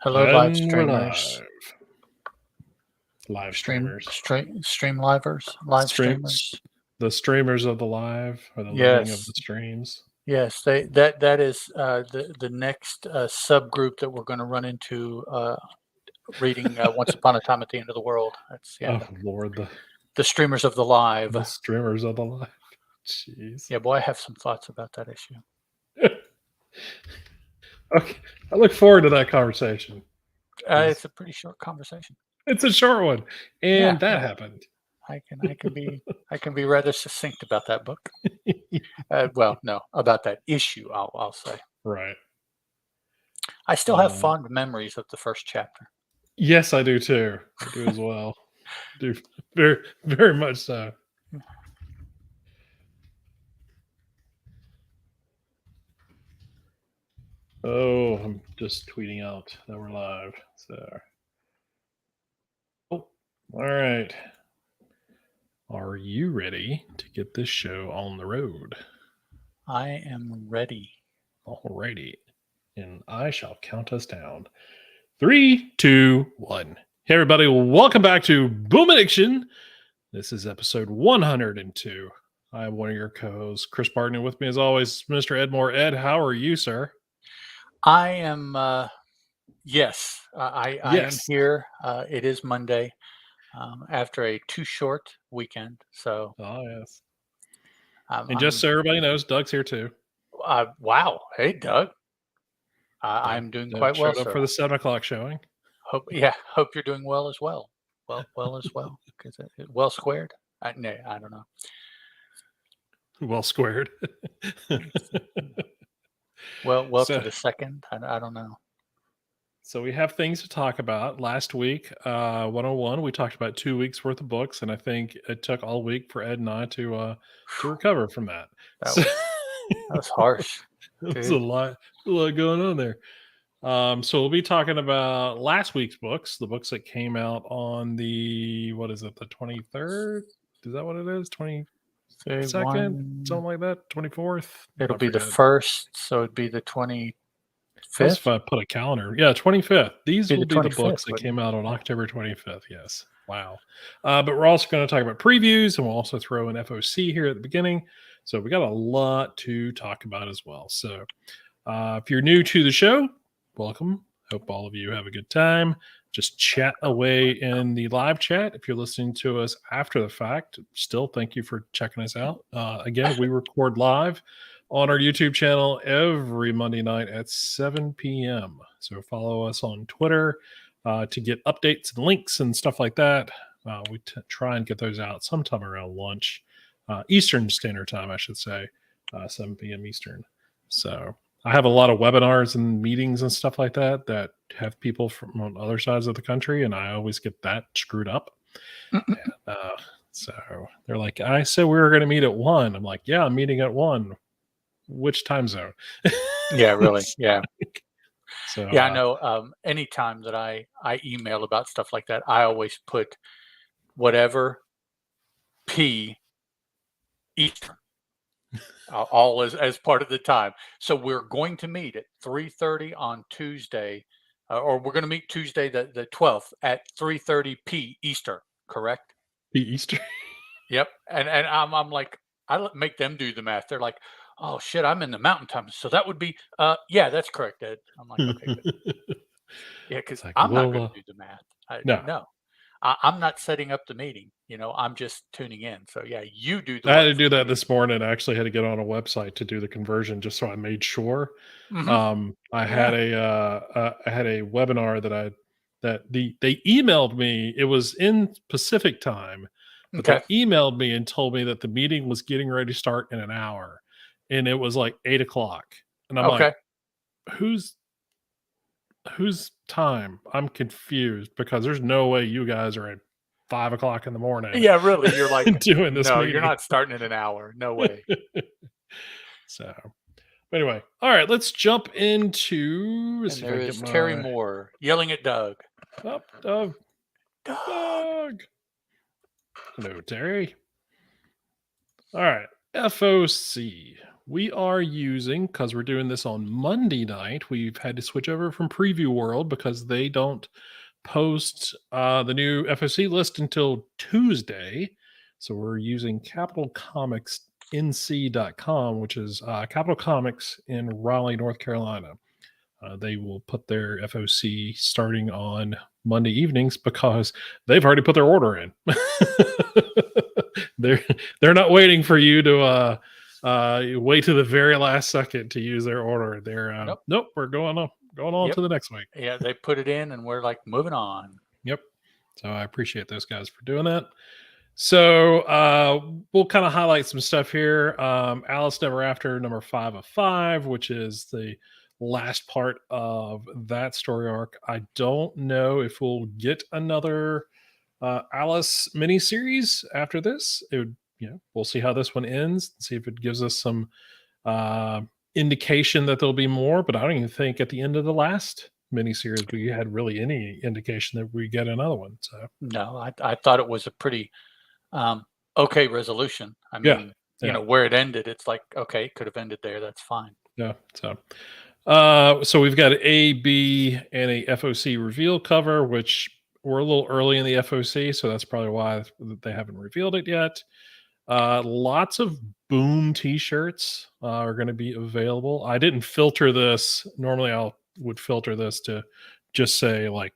Hello, live And we're streamers. live. Live Stream, streamers. stream livers, live Stream, streamers. the streamers of the live or the living of the Yes, streams. yes. That is the next subgroup that we're going to run into reading Once Upon a Time at the End of the World. That's Oh Lord, the streamers of the live. the streamers of the live. Jeez. Yeah, boy, I have some thoughts about that issue. Okay. I look forward to that conversation. It's a pretty short conversation. It's a short one. And Yeah, that happened. I can be rather succinct about that book. Well, no, about that issue, I'll say. Right. I still have fond memories of the first chapter. Yes, I do too. I do as well. Do very, very much so. Oh, I'm just tweeting out that we're live. So, all right. Are you ready to get this show on the road? I am ready. Alrighty. And I shall count us down. 3, 2, 1. Hey, everybody. Welcome back to Boom Addiction. This is episode 102. I am one of your co-hosts, Chris Barton, and with me, as always, Mr. Ed Moore. Ed, how are you, sir? I am, yes, I am here. It is Monday after a too short weekend. So, yes. and just so everybody knows, Doug's here too. Wow. Hey, Doug. I'm doing quite well, showed up sir. for the 7 o'clock showing. Hope you're doing well as well. Well as well. Because well squared. No, I don't know. Well squared. Well to the second. I don't know. So we have things to talk about. Last week, 101, we talked about 2 weeks worth of books, and I think it took all week for Ed and I to recover from that. That was harsh. There's a lot going on there. So we'll be talking about last week's books, the books that came out on the, what is it, the 23rd? Is that what it is? 22nd? Something like that? 24th? It'll be the 1st, so it'd be the 25th. If I put a calendar. Yeah, 25th. These will be the books that came out on October 25th. Yes. Wow. But we're also going to talk about previews, and we'll also throw an FOC here at the beginning. So we got a lot to talk about as well. So if you're new to the show, welcome. Hope all of you have a good time. Just chat away in the live chat. If you're listening to us after the fact, still thank you for checking us out. Again, we record live on our YouTube channel every Monday night at 7 p.m. So follow us on Twitter to get updates and links and stuff like that. We try and get those out sometime around lunch, Eastern Standard Time, I should say, 7 p.m. Eastern. So I have a lot of webinars and meetings and stuff like that that have people from on other sides of the country, and I always get that screwed up. And, so they're like, I said we were going to meet at 1. I'm like, yeah, I'm meeting at 1. Which time zone? Yeah, really. Yeah. So yeah, I know. Anytime that I email about stuff like that, I always put whatever P Eastern. All as part of the time. So we're going to meet at 3:30 on Tuesday, or we're going to meet Tuesday the 12th at 3:30 p Eastern. Correct? P Eastern. Yep. And I'm like, I make them do the math. They're like, oh shit, I'm in the mountain time. So that would be, yeah, that's correct, Ed. I'm like, okay, good. Yeah, because I'm not going to do the math. No, I'm not setting up the meeting. I'm just tuning in. So yeah, you do the I had to do that this morning. I actually had to get on a website to do the conversion just so I made sure. I had a webinar that they emailed me. It was in Pacific time, but they emailed me and told me that the meeting was getting ready to start in an hour. And it was like 8 o'clock. And I'm like, whose time? I'm confused because there's no way you guys are at 5 o'clock in the morning. Yeah, really. You're like doing this. No, meeting. You're not starting in an hour. No way. So anyway, all right, let's jump into. And there is Terry Moore yelling at Doug. Up, Doug. Doug. Hello, Terry. All right, FOC. We are using, because we're doing this on Monday night, we've had to switch over from Preview World because they don't post the new FOC list until Tuesday. So we're using capitalcomicsnc.com, which is Capital Comics in Raleigh, North Carolina. They will put their FOC starting on Monday evenings because they've already put their order in. they're not waiting for you to wait to the very last second to use their order. They're nope, we're going on Yep. to the next week. Yeah, they put it in, and we're like moving on. Yep. So I appreciate those guys for doing that. So we'll kind of highlight some stuff here. Alice Never After, number 5 of 5, which is the last part of that story arc. I don't know if we'll get another Alice miniseries after this. It would, we'll see how this one ends. See if it gives us some indication that there'll be more. But I don't even think at the end of the last miniseries we had really any indication that we get another one. So no, I thought it was a pretty okay resolution. I mean, you know, where it ended, it's like, okay, it could have ended there. That's fine. Yeah. So we've got an A, B, and a FOC reveal cover, which we're a little early in the FOC, so that's probably why they haven't revealed it yet. Lots of Boom t-shirts are going to be available. I didn't filter this. Normally I would filter this to just say like,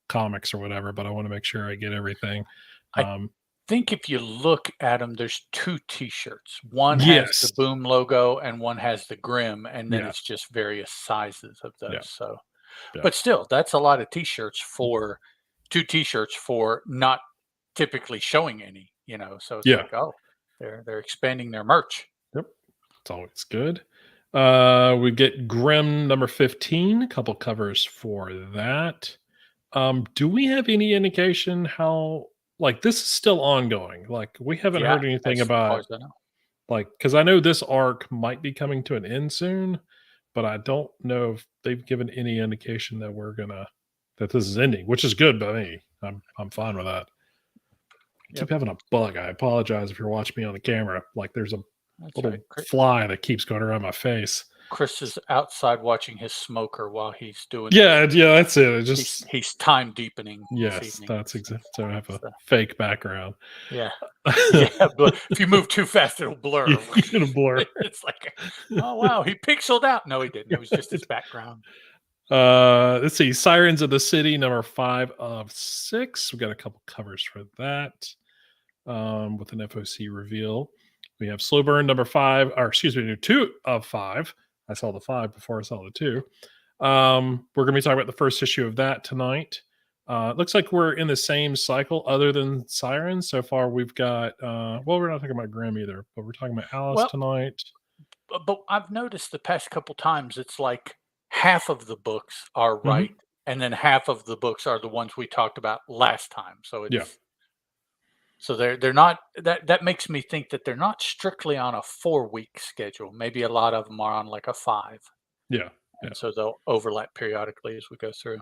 comics or whatever, but I want to make sure I get everything. I think if you look at them, there's 2 t-shirts. One has the Boom logo and one has the Grimm, and then it's just various sizes of those. So, but still, that's a lot of t-shirts for 2 t-shirts for not typically showing any, so it's like, oh, they're expanding their merch. Yep. It's always good. We get Grimm number 15, a couple covers for that. Do we have any indication how, like, this is still ongoing? Like, we haven't heard anything about, like, because I know this arc might be coming to an end soon, but I don't know if they've given any indication that that this is ending, which is good by me. I'm fine with that. I keep having a bug. I apologize if you're watching me on the camera. Like, there's a little fly that keeps going around my face. Chris is outside watching his smoker while he's doing. That's it. He's time deepening. Yes, that's exactly. So I have a fake background. Yeah, but if you move too fast, it'll blur. It'll blur. It's like, oh wow, he pixeled out. No, he didn't. It was just his background. Let's see. Sirens of the City, number 5 of 6. We got a couple covers for that. With an FOC reveal. We have Slow Burn number 5, or excuse me, 2 of 5. I saw the 5 before I saw the 2. We're going to be talking about the first issue of that tonight. It looks like we're in the same cycle other than Sirens. So far, we've got, we're not talking about Grimm either, but we're talking about Alice tonight. But I've noticed the past couple times, it's like half of the books are right, and then half of the books are the ones we talked about last time. So it's so they're not, that makes me think that they're not strictly on a 4-week schedule. Maybe a lot of them are on like a 5. And so they'll overlap periodically as we go through.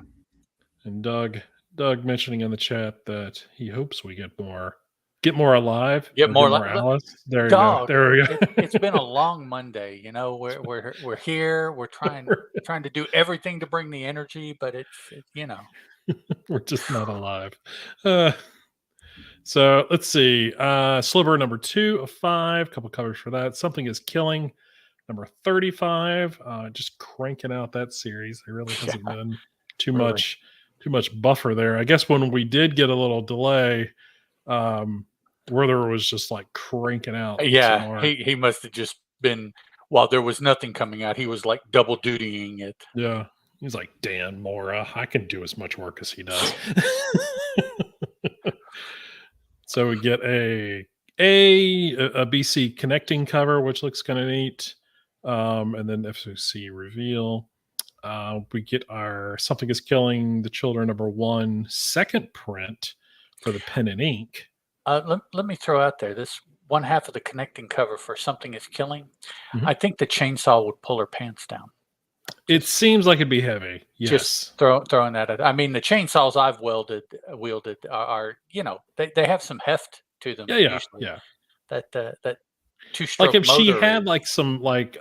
And Doug mentioning in the chat that he hopes we get more Alive. Get more Alice. There we go. It's been a long Monday. We're here. We're trying to do everything to bring the energy, but it's we're just not alive. So let's see. Sliver number 2 of 5. Couple covers for that. Something is Killing number 35. Just cranking out that series. There really hasn't been too much buffer there. I guess when we did get a little delay, Werther was just like cranking out. Yeah, he must have just been, while there was nothing coming out, he was like double dutying it. Yeah. He's like, Dan Mora, I can do as much work as he does. So we get a BC connecting cover, which looks kind of neat. And then FOC reveal. We get our Something is Killing the Children number 1 second print for the pen and ink. Let me throw out there this one half of the connecting cover for Something is Killing. I think the chainsaw would pull her pants down. It seems like it'd be heavy. Yes. Just throwing that at. I mean, the chainsaws I've wielded are they have some heft to them. Yeah. That two-stroke if she motor had is, like some like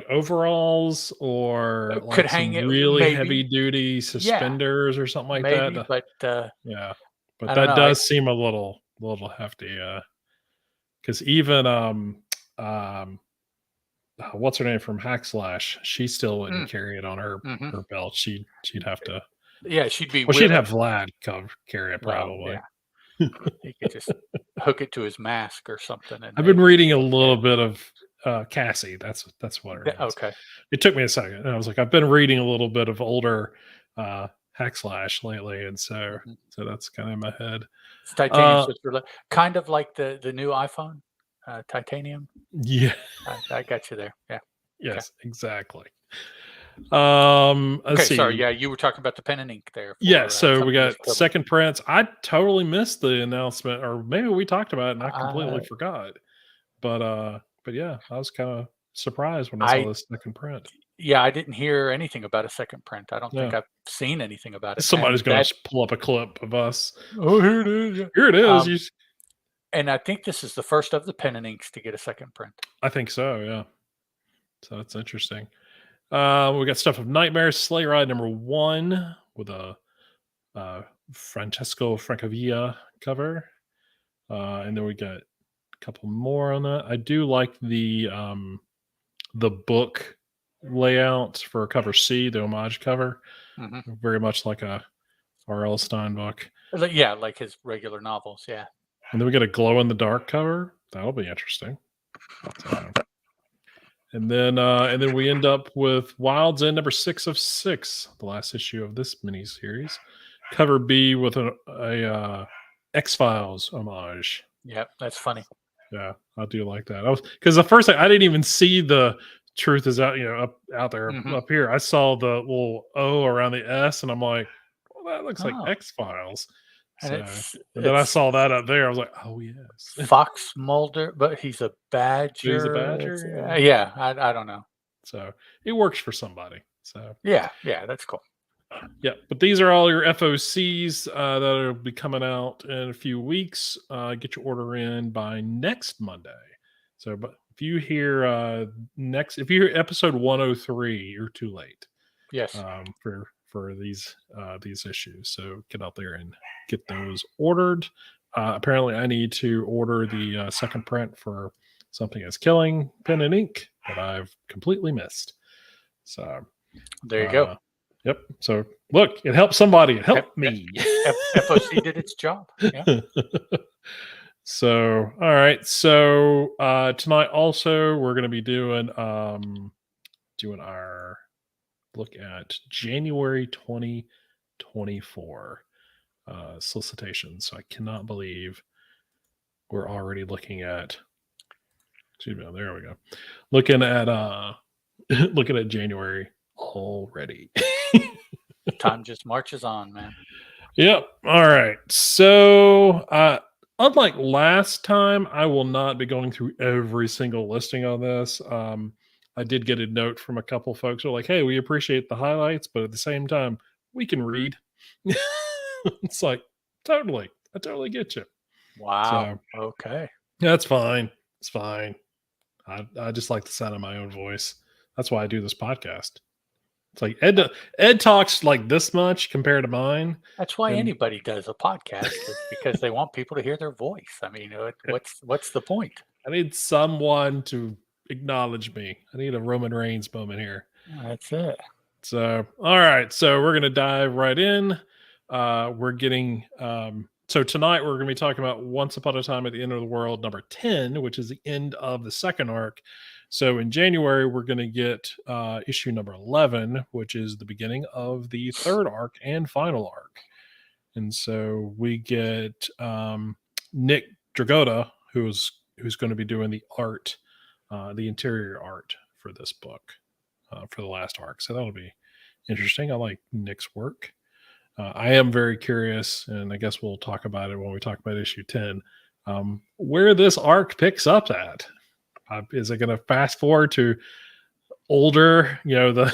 overalls or could like hang some it, really heavy maybe. duty Yeah, suspenders or something like that. maybe, but Yeah, but I don't that know. I does seem a little hefty. Because even what's her name from Hackslash? She still wouldn't mm, carry it on mhm. her belt. She'd have to. Yeah, she'd be Well, she'd willing. have Vlad carry it Well, probably. yeah, he could just hook it to his mask or something, and I've been maybe it'd reading be a okay. little bit of Cassie. That's what her name is. Okay. It took me a second, and I was like, I've been reading a little bit of older Hackslash lately, and Mhm. so that's kind of in my head. It's titanium Uh, sister, kind of like the new iPhone, titanium. yeah, I got you there. Yeah. Okay. yes, exactly. Let's Okay. Sorry. see. Yeah, you were talking about the pen and ink there Yeah, for so we something was got killing. second prints. I totally missed the announcement, or maybe we talked about it and I Uh, completely forgot. But yeah, I was kind of surprised when I saw I this second print. Yeah, I didn't hear anything about a second print. I don't think Yeah, I've seen anything about it, somebody's and going to pull up a clip of us. oh, here it is. Yeah. Here it is. Um, and I think this is the first of the pen and inks to get a second print. I think so. Yeah, so that's interesting. We got stuff of Nightmares Sleigh Ride #1 with a Francesco Francavilla cover, and then we got a couple more on that. I do like the book layout for cover C, the homage cover, Hmm. very much like a R.L. Stein book. Yeah, like his regular novels. Yeah. And then we get a glow in the dark cover. That'll be interesting. So, and then we end up with Wild's End #6 of 6, the last issue of this mini series. Cover B with a X-Files homage. Yeah, that's funny. Yeah, I do like that. I was because the first thing I didn't even see the truth is out, up out there Hmm. up here. I saw the little O around the S, and I'm like, well, that looks like Oh, X Files. and So, it's and then I it's saw that up there. I was like, oh yes, Fox Mulder, but he's a he's a badger. badger. Yeah. Yeah, I don't know. So it works for somebody. So Yeah, yeah, that's cool. yeah, but these are all your FOCs that'll be coming out in a few weeks. Get your order in by next Monday. So, but if you hear if you hear episode 103, you're too late Yes. For these issues. So get out there and get those ordered. Apparently, I need to order the second print for Something Is Killing Pen and Ink that I've completely missed. So There you go. Yep. So look, it helped somebody. It helped me. FOC did its job. Yeah. So all right. So tonight also we're going to be doing our look at January 2024 solicitations. So I cannot believe we're already looking at. There we go. Looking at looking at January already. Time just marches on, man. Yep. All right. So, unlike last time, I will not be going through every single listing on this. I did get a note from a couple folks who are like, "Hey, we appreciate the highlights, but at the same time, we can read." It's like, totally, I totally get you. Wow. So, Okay. that's fine. It's fine. I just like the sound of my own voice. That's why I do this podcast. It's like Ed talks like this much compared to mine. That's why And anybody does a podcast, is because they want people to hear their voice. I mean, what's the point? I need someone to acknowledge me. I need a Roman Reigns moment here. That's it. So, all right. So we're going to dive right in. We're getting, so tonight we're going to be talking about Once Upon a Time at the End of the World, #10, which is the end of the second arc. So in January, we're going to get issue #11, which is the beginning of the third arc and final arc. And so we get Nick Dragotta, who's going to be doing the art, the interior art for this book for the last arc. So that'll be interesting. I like Nick's work. I am very curious, and I guess we'll talk about it when we talk about issue 10, where this arc picks up at. Is it going to fast forward to older, the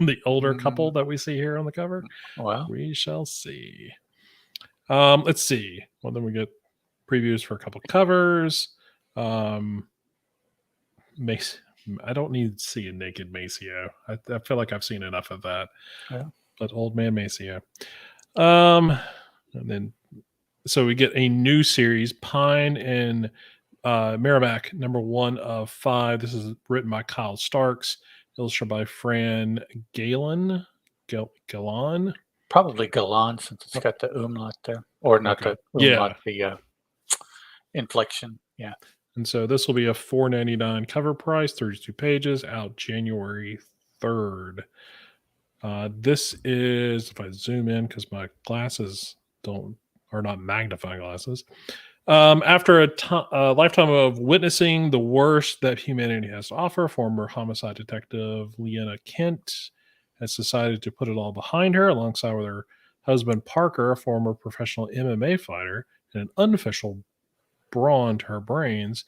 the older couple that we see here on the cover? Well, We shall see. Let's see. Well, then we get previews for a couple covers. Mace. I don't need to see a naked Maceo. I feel like I've seen enough of that. Yeah. But old man Maceo. And then so we get a new series, Pine and Merrimack, number 1 of 5. This is written by Kyle Starks, illustrated by Fran Galen. Galan? Probably Galan, since it's got the umlaut there. Or not Okay. the umlaut, the inflection. Yeah. And so this will be a $4.99 cover price, 32 pages, out January 3rd. This is, if I zoom in, because my glasses are not magnifying glasses. After a lifetime of witnessing the worst that humanity has to offer, former homicide detective Leanna Kent has decided to put it all behind her, alongside with her husband Parker, a former professional MMA fighter, and an unofficial brawn to her brains.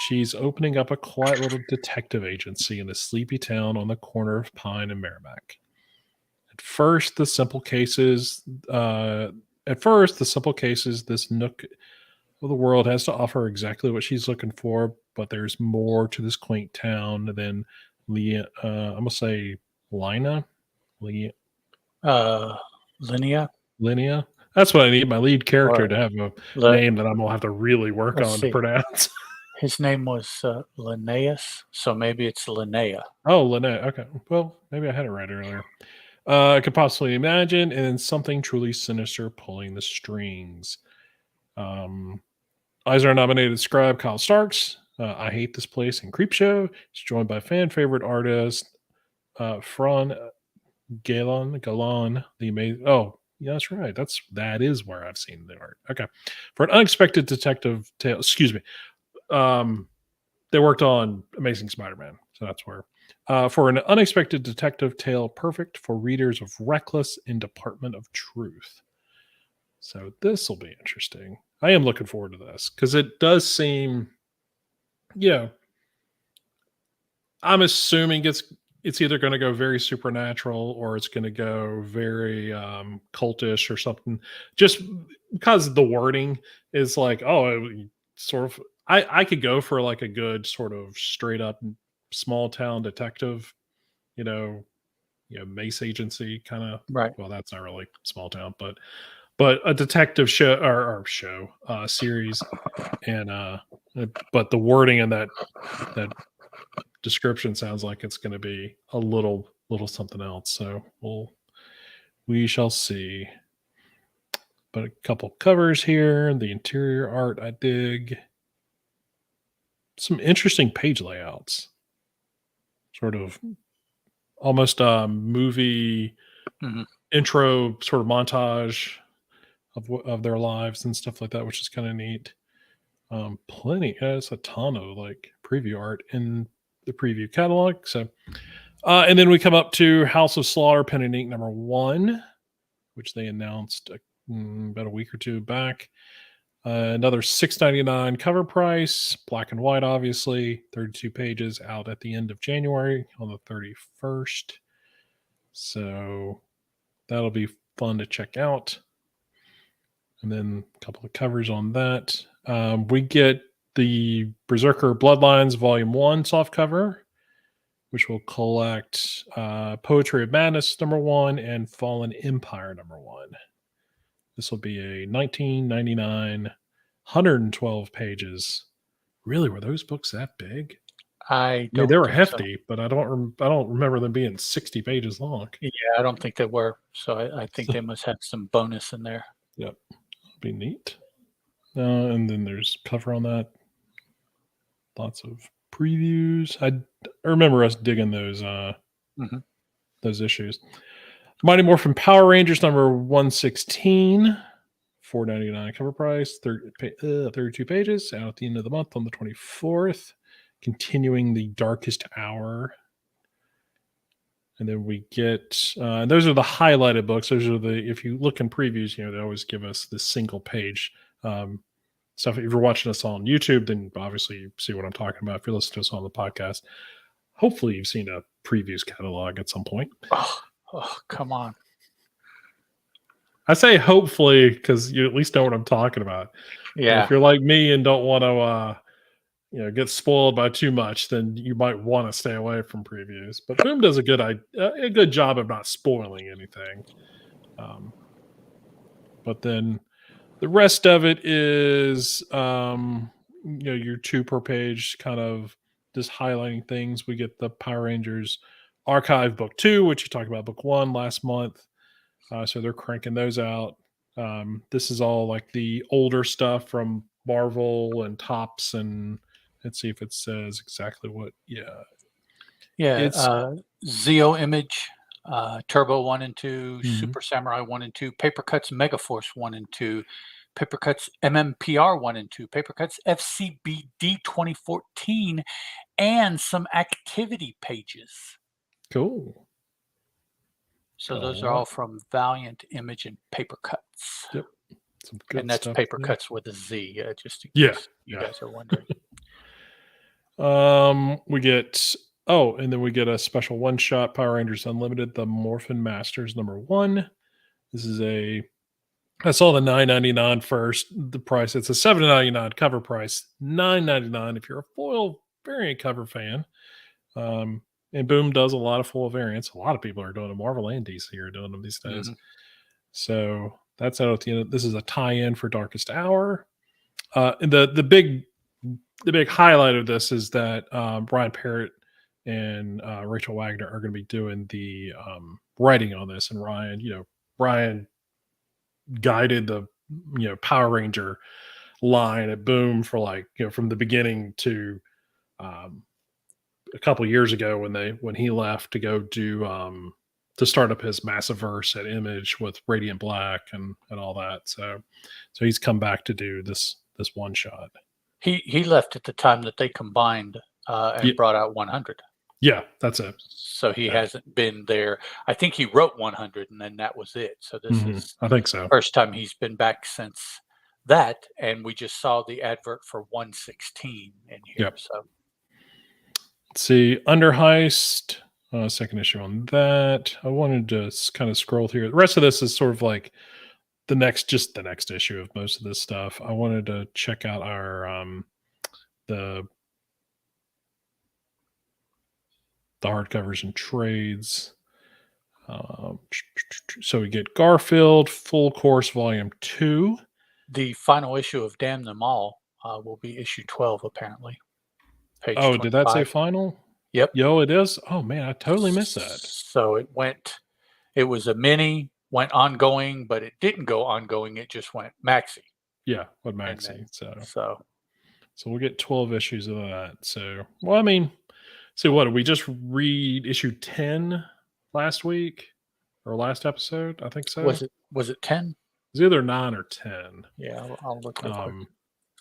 She's opening up a quiet little detective agency in a sleepy town on the corner of Pine and Merrimack. At first, the simple cases, this nook of the world has to offer exactly what she's looking for, but there's more to this quaint town than I'm gonna say Lina. Linnea. Linnea. That's what I need. My lead character Or to have a name that I'm gonna have to really work let's on to see. pronounce. His name was Linnaeus, so maybe it's Linnea. Oh, Lynette. Okay. Well, maybe I had it right earlier. I could possibly imagine, and then something truly sinister pulling the strings. Eisner nominated scribe Kyle Starks. I Hate This Place and Creepshow. He's joined by fan favorite artist Fran Galan, the amazing. Oh, yeah, that's right. That is where I've seen the art. Okay, for an unexpected detective tale. Excuse me. They worked on Amazing Spider-Man, so that's where. For an unexpected detective tale, perfect for readers of Reckless and Department of Truth. So this will be interesting. I am looking forward to this because it does seem, I'm assuming it's either going to go very supernatural or it's going to go very cultish or something. Just because the wording is like, sort of. I could go for like a good sort of straight up small town detective, Mace agency kind of. Right. Well, that's not really small town, but a detective show or series, and but the wording in that description sounds like it's going to be a little something else. So we shall see. But a couple covers here. The interior art I dig. Some interesting page layouts. Sort of almost movie intro sort of montage of their lives and stuff like that, which is kind of neat. It's a ton of like preview art in the preview catalog. So, and then we come up to House of Slaughter Pen and Ink number 1, which they announced about a week or two back. Another $6.99 cover price, black and white, obviously. 32 pages, out at the end of January on the 31st. So that'll be fun to check out. And then a couple of covers on that. We get the Berserker Bloodlines Volume 1 softcover, which will collect Poetry of Madness number 1 and Fallen Empire number 1. This will be a $19.99, 112 pages. Really, were those books that big? I mean, they were hefty, so. but I don't remember them being 60 pages long. Yeah, I don't think they were. So I think they must have some bonus in there. Yep, be neat. And then there's cover on that. Lots of previews. I remember us digging those issues. Mighty Morphin Power Rangers number 116, $4.99 cover price, 32 pages, out at the end of the month on the 24th. Continuing the Darkest Hour. And then we get, those are the highlighted books. Those are if you look in previews, they always give us the single page stuff. If you're watching us on YouTube, then obviously you see what I'm talking about. If you're listening to us on the podcast, hopefully you've seen a previews catalog at some point. Oh, come on. I say hopefully because you at least know what I'm talking about. Yeah. If you're like me and don't want to gets spoiled by too much, then you might want to stay away from previews. But Boom does a good job of not spoiling anything. But then the rest of it is your 2 per page, kind of just highlighting things. We get the Power Rangers Archive Book 2, which you talked about Book 1 last month. So they're cranking those out. This is all like the older stuff from Marvel and Tops, and let's see if it says exactly what. Yeah, it's Zeo Image, Turbo 1 and 2, mhm. Super Samurai 1 and 2, Paper Cuts Megaforce 1 and 2, Paper Cuts MMPR 1 and 2, Paper Cuts FCBD 2014, and some activity pages. Cool. So those are all from Valiant Image and Paper Cuts. Yep. Some good and that's stuff Paper there. Cuts with a Z, just in Yeah, case you guys are wondering. We get and then we get a special one-shot Power Rangers Unlimited, the Morphin Masters #1. This is I saw the $9.99 first. The price, it's a $7.99 cover price, $9.99 if you're a foil variant cover fan. And Boom does a lot of foil variants. A lot of people are doing them. Marvel and DC are doing them these days. Mhm. So that's out at the end. This is a tie-in for Darkest Hour. And the big highlight of this is that Brian Parrott and Rachel Wagner are going to be doing the writing on this. And Ryan guided the Power Ranger line at Boom for from the beginning to a couple years ago when he left to go do to start up his Massiverse at Image with Radiant Black and all that. So he's come back to do this one shot. He left at the time that they combined and brought out 100. Yeah, that's it. So he hasn't been there. I think he wrote 100 and then that was it. So this is I think so. First time he's been back since that, and we just saw the advert for 116 in here. Yep. So let's see, Under Heist, second issue on that. I wanted to kind of scroll through. The rest of this is sort of like the next issue of most of this stuff. I wanted to check out our the hardcovers and trades. So we get Garfield Full Course Volume 2. The final issue of Damn Them All will be issue 12, apparently. Page 25. Did that say final? Yep. Yo, it is? Oh, man, I totally missed that. So it was a mini, went ongoing, but it didn't go ongoing. It just went maxi. Yeah, what maxi. So we'll get 12 issues of that. So, well, I mean, what did we just read issue 10 last week or last episode? I think so. Was it 10? It was either 9 or 10. Yeah, I'll look real quick.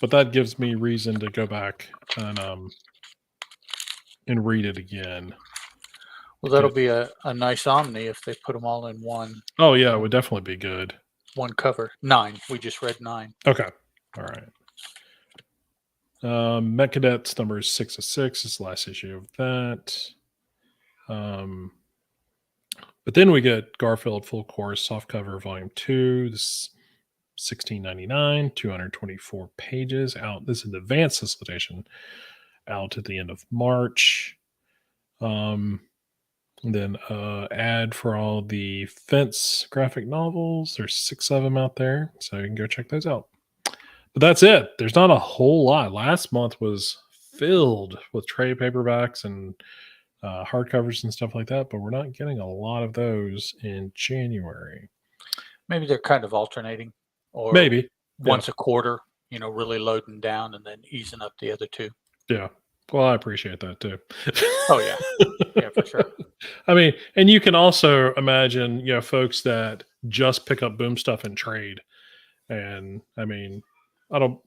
But that gives me reason to go back and read it again. Well, that'll be a nice omni if they put them all in one. Oh yeah, it would definitely be good. One cover. 9. We just read 9. Okay. All right. Met Cadets number 6 of 6 is the last issue of that. But then we get Garfield Full Course Softcover Volume 2. This is $16.99, 224 pages out. This is an advanced solicitation out at the end of March. And then ad for all the Fence graphic novels. There's 6 of them out there, so you can go check those out. But that's it. There's not a whole lot. Last month was filled with trade paperbacks and hardcovers and stuff like that, but we're not getting a lot of those in January. Maybe they're kind of alternating, or maybe once a quarter, really loading down and then easing up the other 2. Yeah. Well, I appreciate that too. Oh yeah. Yeah, for sure. I mean, and you can also imagine, folks that just pick up Boom stuff and trade. And I mean, I don't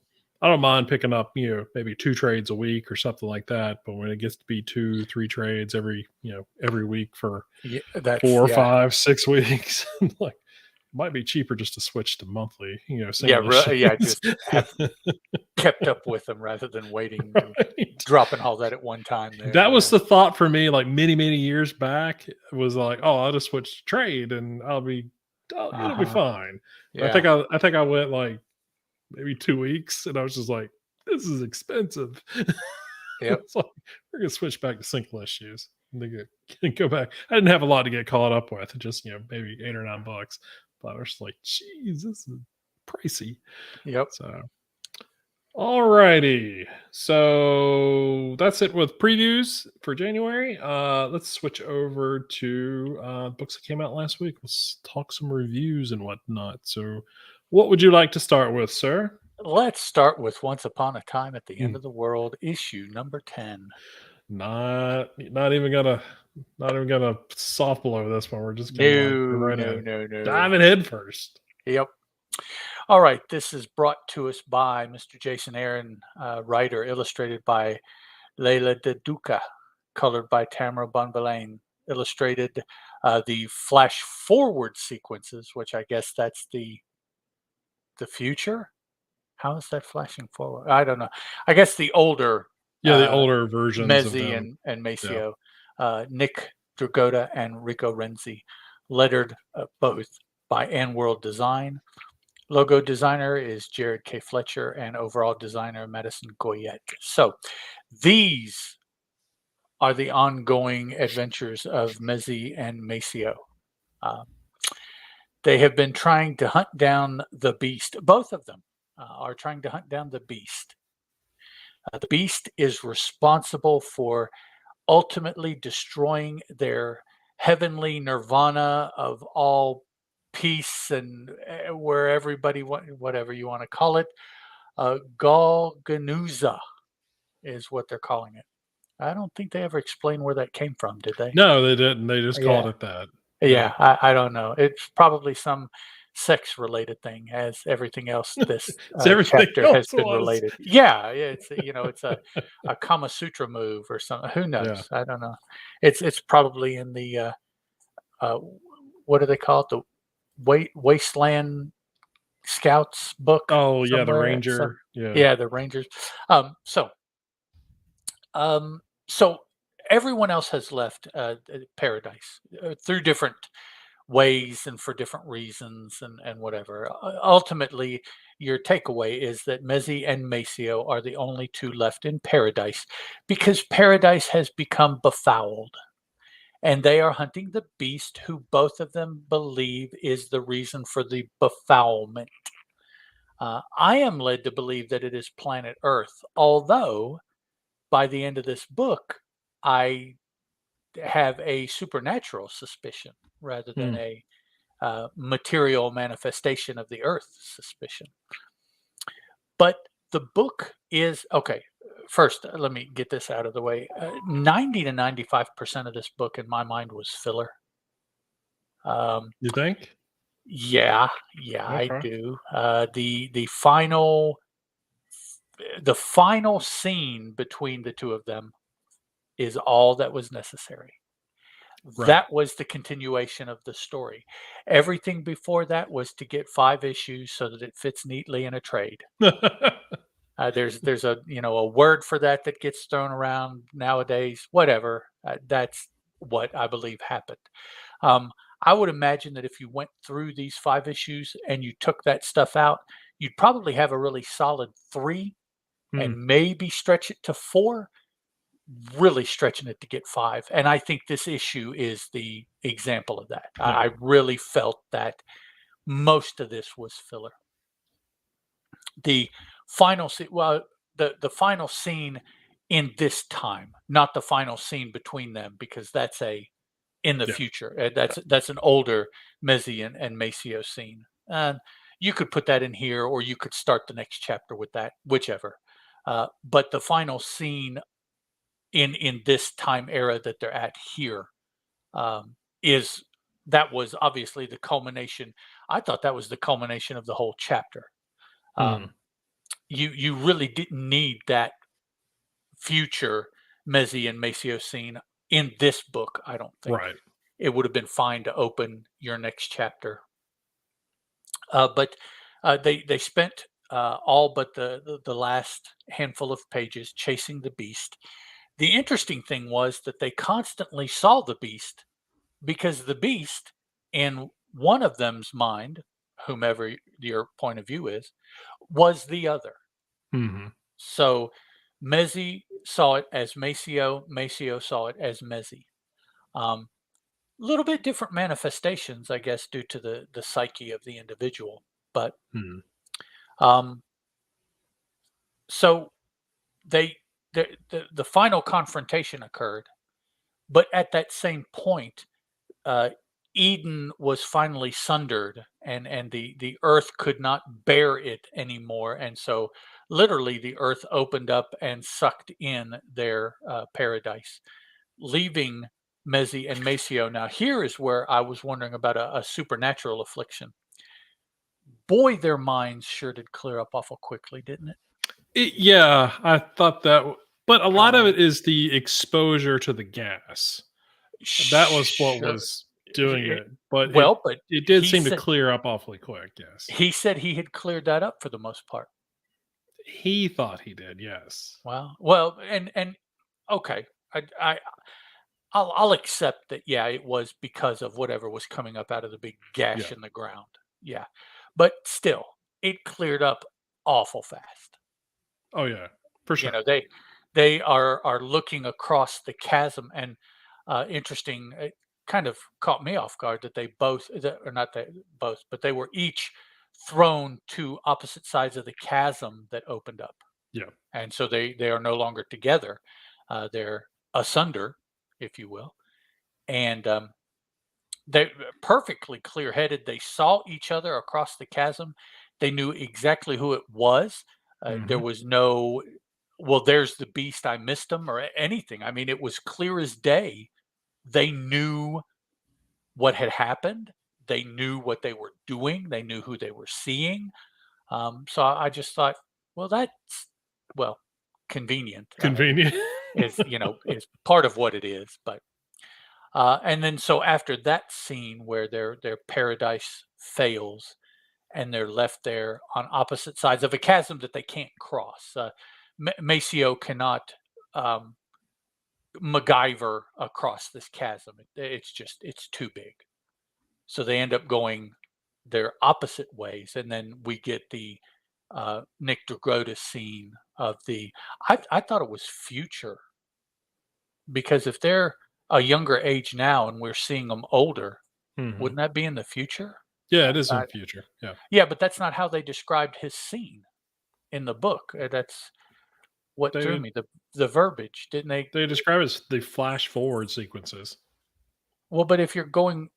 mind picking up, maybe 2 trades a week or something like that. But when it gets to be 2, 3 trades every week for 4, 5, 6 weeks, like, it might be cheaper just to switch to monthly, just have kept up with them rather than waiting and dropping all that at one time. That was the thought for me, like many years back. It was like, oh, I'll just switch to trade and it'll be fine. Yeah. I think I went like maybe 2 weeks and I was just like, this is expensive. Yep. It's like, we're gonna switch back to single issues. And they go back. I didn't have a lot to get caught up with. Just maybe $8 or $9. But I was like, geez, this is pricey. Yep. So, alrighty. So that's it with previews for January. Let's switch over to books that came out last week. Let's talk some reviews and whatnot. So, what would you like to start with, sir? Let's start with Once Upon a Time at the End Hmm. of the World, issue number 10. Not even gonna soft blow this one. We're just gonna go No, right no, in. no, no. Diving head first. Yep. All right. This is brought to us by Mr. Jason Aaron, writer, illustrated by Leila De Duca, colored by Tamara Bonvillain, illustrated the flash forward sequences, which I guess that's the future. How is that flashing forward? I don't know. I guess the older Yeah, the older versions of Mezzi them. and Yeah. Maceo, Nick Dragotta and Rico Renzi, lettered both by Ann World Design. Logo designer is Jared K. Fletcher, and overall designer Madison Goyette. So these are the ongoing adventures of Mezzi and Maceo. Uh, they have been trying to hunt down the beast. Both of them are trying to hunt down the beast. The beast is responsible for ultimately destroying their heavenly nirvana of all peace and where everybody, whatever you want to call it, Galganuza is what they're calling it. I don't think they ever explained where that came from, did they? No, they didn't. They just called Yeah, it that. yeah. I don't know. It's probably some sex-related thing, as everything else this So everything chapter has else been was. related. Yeah, it's it's a Kama Sutra move or something. Who Yeah. knows? I don't know. It's probably in the uh, what do they call it? The Wasteland Scouts book Oh yeah, the somewhere. Some Ranger. Yeah. yeah, the Rangers. Um, so so everyone else has left paradise through different ways and for different reasons and whatever. Ultimately, your takeaway is that Mezzi and Maceo are the only two left in paradise because paradise has become befouled. And they are hunting the beast who both of them believe is the reason for the befoulment. I am led to believe that it is planet Earth, although by the end of this book, I have a supernatural suspicion rather than Hmm. a material manifestation of the Earth suspicion. But the book is okay. First, let me get this out of the way. 90 to 95% of this book, in my mind, was filler. You think? Yeah, yeah, I Okay. do. The final scene between the two of them is all that was necessary. Right. That was the continuation of the story. Everything before that was to get 5 issues so that it fits neatly in a trade. There's a word for that that gets thrown around nowadays. Whatever. That's what I believe happened. Um, I would imagine that if you went through these 5 issues and you took that stuff out, you'd probably have a really solid 3 Hmm. and maybe stretch it to 4, really stretching it to get 5. And I think this issue is the example of that. Yeah. I really felt that most of this was filler. The final scene, well, the final scene in this time, not the final scene between them, because that's a in the Yeah. future. That's an older Mezzi and Maceo scene. And you could put that in here, or you could start the next chapter with that, whichever. But the final scene in this time era that they're at here is that was obviously the culmination. I thought that was the culmination of the whole chapter. Hmm. You really didn't need that future Mezzi and Maceo scene in this book. I don't think Right. it would have been fine to open your next chapter. But they spent all but the last handful of pages chasing the beast. The interesting thing was that they constantly saw the beast because the beast, in one of them's mind, whomever your point of view is, was the other. Hmm. So Mezzi saw it as Maceo. Maceo saw it as Mezzi. Um, little bit different manifestations, I guess, due to the psyche of the individual. But Hmm. um, so they the final confrontation occurred, but at that same point, uh, Eden was finally sundered, and the earth could not bear it anymore, and so literally the earth opened up and sucked in their paradise, leaving Mezzi and Maceo. Now here is where I was wondering about a supernatural affliction. Boy, their minds sure did clear up awful quickly, didn't it? Yeah, I thought that, but a lot of Um, it is the exposure to the gas. That was what sure. was doing it, but Well, but it did seem to clear up awfully quick. Yes, he said he had cleared that up for the most part. he thought he did. Yes, Well, and okay, I I'll accept that. Yeah, it was because of whatever was coming up out of the big gash yeah, in the ground. Yeah, but still, it cleared up awful fast. oh yeah, for You sure. know, they are looking across the chasm, and interesting. It kind of caught me off guard that they both, or not they both, but they were each thrown to opposite sides of the chasm that opened up, Yeah, and so they are no longer together. They're asunder, if you will, and they perfectly clear-headed. They saw each other across the chasm. They knew exactly who it was. There hmm, was no, well, there's the beast. I missed him or anything. I mean, it was clear as day. They knew what had happened. They knew what they were doing. They knew who they were seeing. So I just thought, well, that's well convenient. convenient. Is part of what it is. But and then so after that scene where their paradise fails and they're left there on opposite sides of a chasm that they can't cross. Maceo cannot um, MacGyver across this chasm. It's too big. So they end up going their opposite ways, and then we get the Nick Dragotta scene of the. I thought it was future because if they're a younger age now and we're seeing them older, Hmm. wouldn't that be in the future? Yeah, Uh, it is in I, the future. Yeah, yeah, but that's not how they described his scene in the book. That's what threw they me. The verbiage, didn't they? they describe it as the flash forward sequences. Well, but if you're going,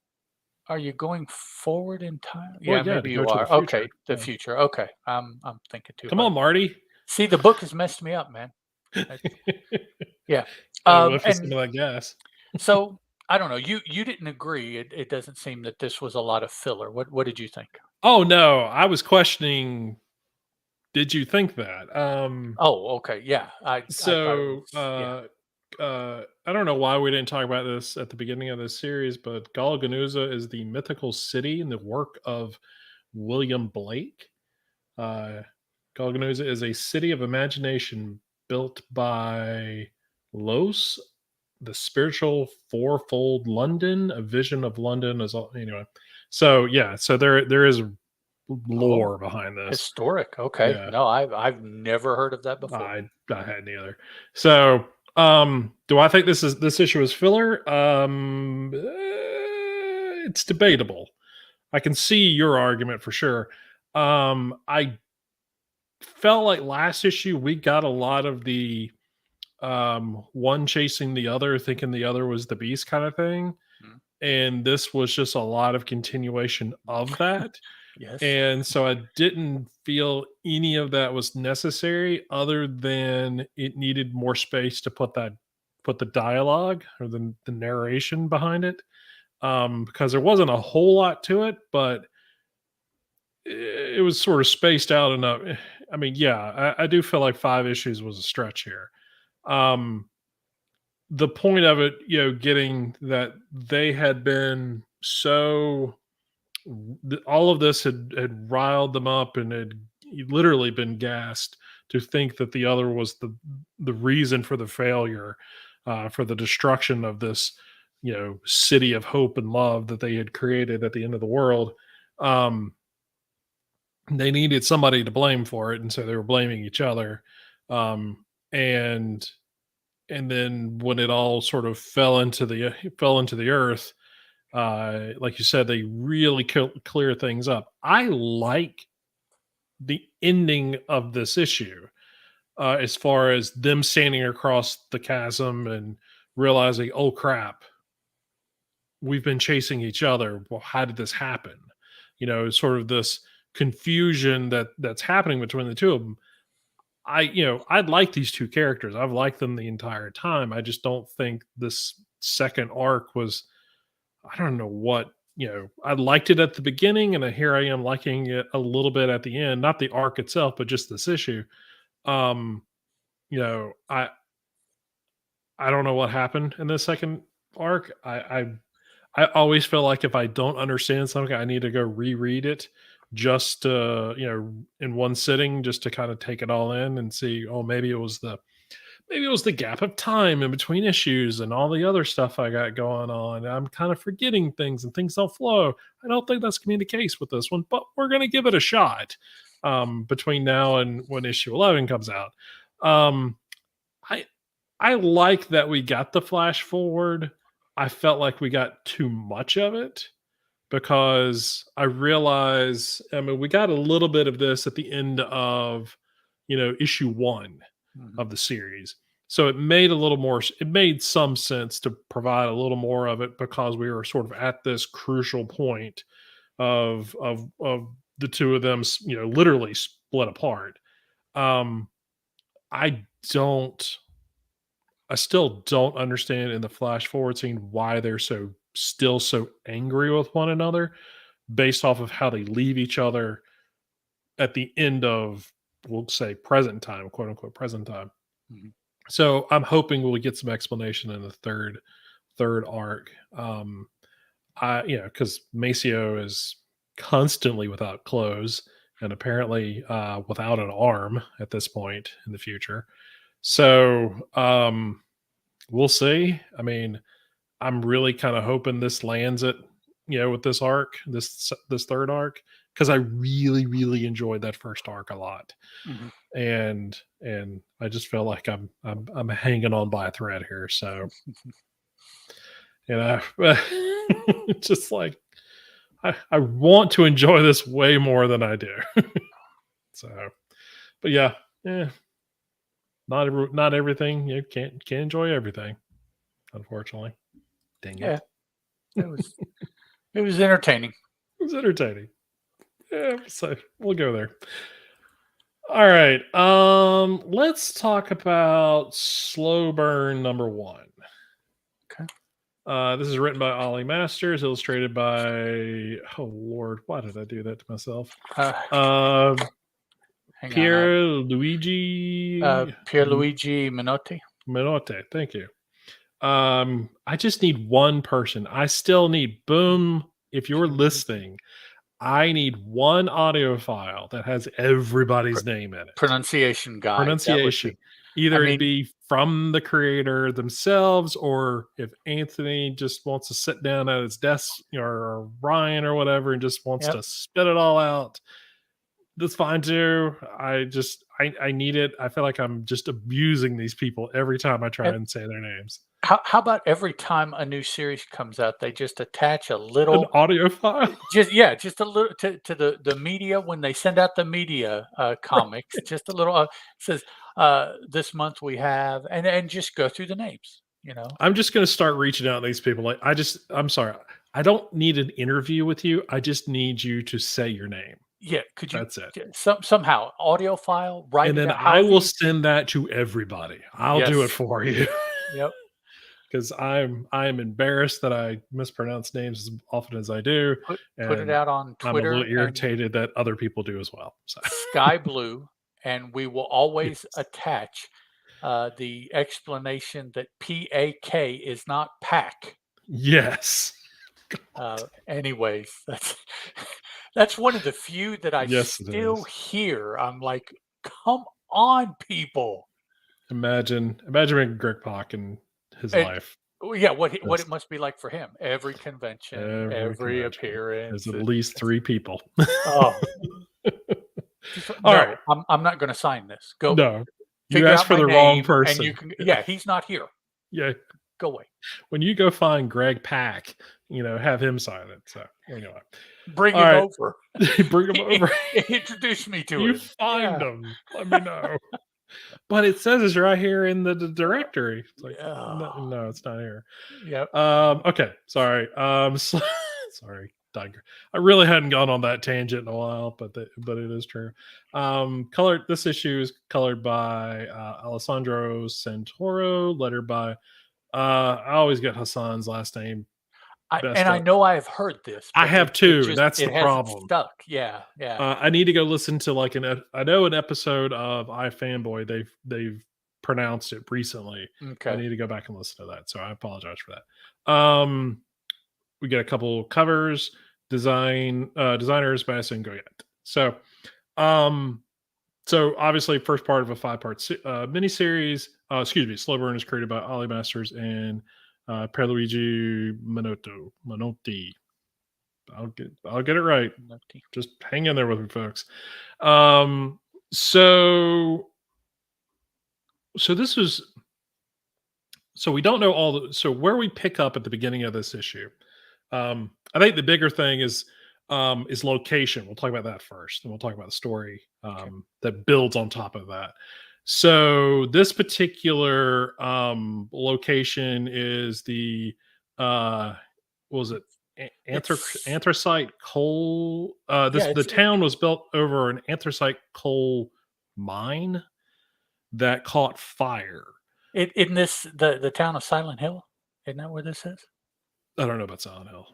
are you going forward in time? Well, Yeah, yeah, to maybe go you to the are. future. Okay, the Yeah. future. Okay, I'm thinking too Come hard. on, Marty. See, the book has messed me up, man. That's, yeah. Got a whiff of some And of that gas. so I don't know. You didn't agree. It doesn't seem that this was a lot of filler. What did you think? Oh no, I was questioning. Did you think that? Oh, okay. Yeah, I thought it So was. Yeah. I don't know why we didn't talk about this at the beginning of this series, but Galganuza is the mythical city in the work of William Blake. Uh, Galganuza is a city of imagination built by Los, the spiritual fourfold London, a vision of London as all anyway. So yeah, so there is Oh, lore behind this. historic. Okay. Yeah. No, I've never heard of that before. I hadn't either. So, do I think this issue is filler? It's debatable. I can see your argument for sure. I felt like last issue we got a lot of the one chasing the other, thinking the other was the beast kind of thing, Mm. and this was just a lot of continuation of that. Yes. And so I didn't feel any of that was necessary other than it needed more space to put the dialogue or the narration behind it. Because there wasn't a whole lot to it, but it was sort of spaced out enough. I mean, yeah, I do feel like 5 issues was a stretch here. Um, the point of it, getting that they had been so all of this had riled them up and had literally been gassed to think that the other was the reason for the failure, for the destruction of this city of hope and love that they had created at the end of the world. um they needed somebody to blame for it, and so they were blaming each other. um, and then when it all sort of fell into the earth, like you said, they really clear things up. I like the ending of this issue, as far as them standing across the chasm and realizing, oh crap, we've been chasing each other. Well, how did this happen? Sort of this confusion that's happening between the two of them. I'd like these two characters. I've liked them the entire time. I just don't think this second arc was, I don't know what, I liked it at the beginning and here I am liking it a little bit at the end, not the arc itself, but just this issue. Um, you know, I don't know what happened in the second arc. I always feel like if I don't understand something, I need to go reread it just in one sitting, just to kind of take it all in and see, oh, maybe it was the gap of time in between issues and all the other stuff I got going on. I'm kind of forgetting things and things don't flow. I don't think that's going to be the case with this one, but we're going to give it a shot, between now and when issue 11 comes out. Um, I I like that we got the flash forward. I felt like we got too much of it because I realize, I mean, we got a little bit of this at the end of, issue one Mhm. of the series. So it made some sense to provide a little more of it because we were sort of at this crucial point of the two of them, literally split apart. Um, I don't I still don't understand in the flash forward scene why they're still so angry with one another based off of how they leave each other at the end of, we'll say, present time, quote unquote present time. Mhm. So I'm hoping we'll get some explanation in the third arc. Because Maceo is constantly without clothes and apparently without an arm at this point in the future. So we'll see. I mean, I'm really kind of hoping this lands it, with this arc, this third arc, because I really, really enjoyed that first arc a lot, Mhm. and I just feel like I'm hanging on by a thread here. So it's just like I want to enjoy this way more than I do. So, but yeah, yeah, not everything. You can't enjoy everything, unfortunately. Dang Yeah, it. it was it was entertaining. It was entertaining. Yeah, so we'll go there. All right. Let's talk about Slow Burn number one. Okay. This is written by Ollie Masters, illustrated by, oh Lord, why did I do that to myself? Uh, Uh, Hang on. Pierluigi Pierluigi Minotti. Minotte. Thank you. I just need one person. I still need Boom. If you're listening, I need one audio file that has everybody's name in it. Pronunciation guide. That would Pronunciation. be. I Either it mean, be from the creator themselves, or if Anthony just wants to sit down at his desk, or Ryan or whatever, and just wants yep. to spit it all out, that's fine too. I need it. I feel like I'm just abusing these people every time I try And and say their names. how about every time a new series comes out, they just attach a An little. audio file. Just a little to the media when they send out the media comics. Just a little says this month we have, and just go through the names. I'm just going to start reaching out to these people. Like, I'm sorry. I don't need an interview with you. I just need you to say your name. Yeah, could you That's it. somehow audio file, write And it then out, I however will you. send that to everybody. I'll do it Yes. for you. Yep. Because I am embarrassed that I mispronounce names as often as I do. Put it And out on I'm a little Twitter and irritated that other people do as well. So Sky Blue, and we will always yes. attach the explanation that PAK is not pack. Yes. Anyways, that's one of the few that I Yes, it still is. hear. I'm like, come on, people. Imagine being Greg Pak in his And life. well, yeah, what it Just must be like for him. Every convention, every every convention. There's appearance. at least three people. Oh, All right. no, I'm not going to sign this. Go. No. You figure asked out for my the wrong name, and you person. can. Yeah, he's not here. Yeah. Go away. When you go find Greg Pack, have him sign it. So anyway, Bring all him right, over. bring him over. Introduce me to You him. find Yeah. him. Let me know. But it says it's right here in the directory. It's like, Yeah. no, it's not here. Yep. Okay, sorry. Sorry. I really hadn't gone on that tangent in a while, but it is true. Colored. This issue is colored by Alessandro Santoro. Letter by. I always get Hassan's last name And best I up. know I have heard this, I but have it too. just That's the it hasn't problem. stuck. Yeah. Yeah. I need to go listen to like I know an episode of iFanboy. They've pronounced it recently. I Okay. need to go back and listen to that. So I apologize for that. We get a couple covers, designers by S. Goyette. So, so obviously, first part of a 5-part miniseries. Slow Burn is created by Ollie Masters and Pierluigi Minotti. I'll get it right. Just hang in there with me, folks. So this is so we don't know so where we pick up at the beginning of this issue. I think the bigger thing is location. We'll talk about that first, and we'll talk about the story that builds on top of that. So this particular location is the what was it? Anthracite coal. The town was built over an anthracite coal mine that caught fire. In the town of Silent Hill, isn't that where this is? I don't know about Silent Hill.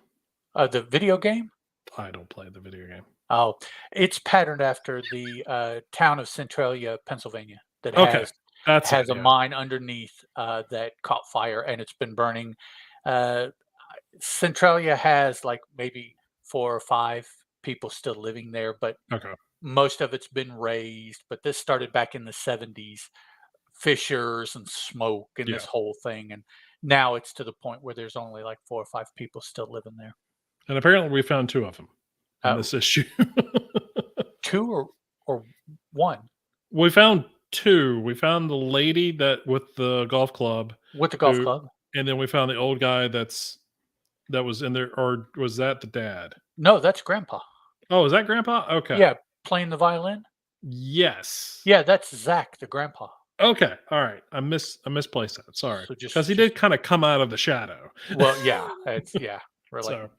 The video game? I don't play the video game. Oh, it's patterned after the town of Centralia, Pennsylvania, that has a mine underneath that caught fire, and it's been burning. Centralia has like maybe 4 or 5 people still living there, but most of it's been razed. But this started back in the 70s, fissures and smoke and this whole thing, and now it's to the point where there's only like 4 or 5 people still living there. And apparently we found 2 of them in this issue. 2 or 1? We found 2. We found the lady that with the golf club. With the golf club. And then we found the old guy that was in there, or was that the dad? No, that's Grandpa. Oh, is that Grandpa? Okay. Yeah, playing the violin? Yes. Yeah, that's Zach, the grandpa. Okay, all right. I misplaced that. Sorry, because he did kind of come out of the shadow. Well, yeah, really. So,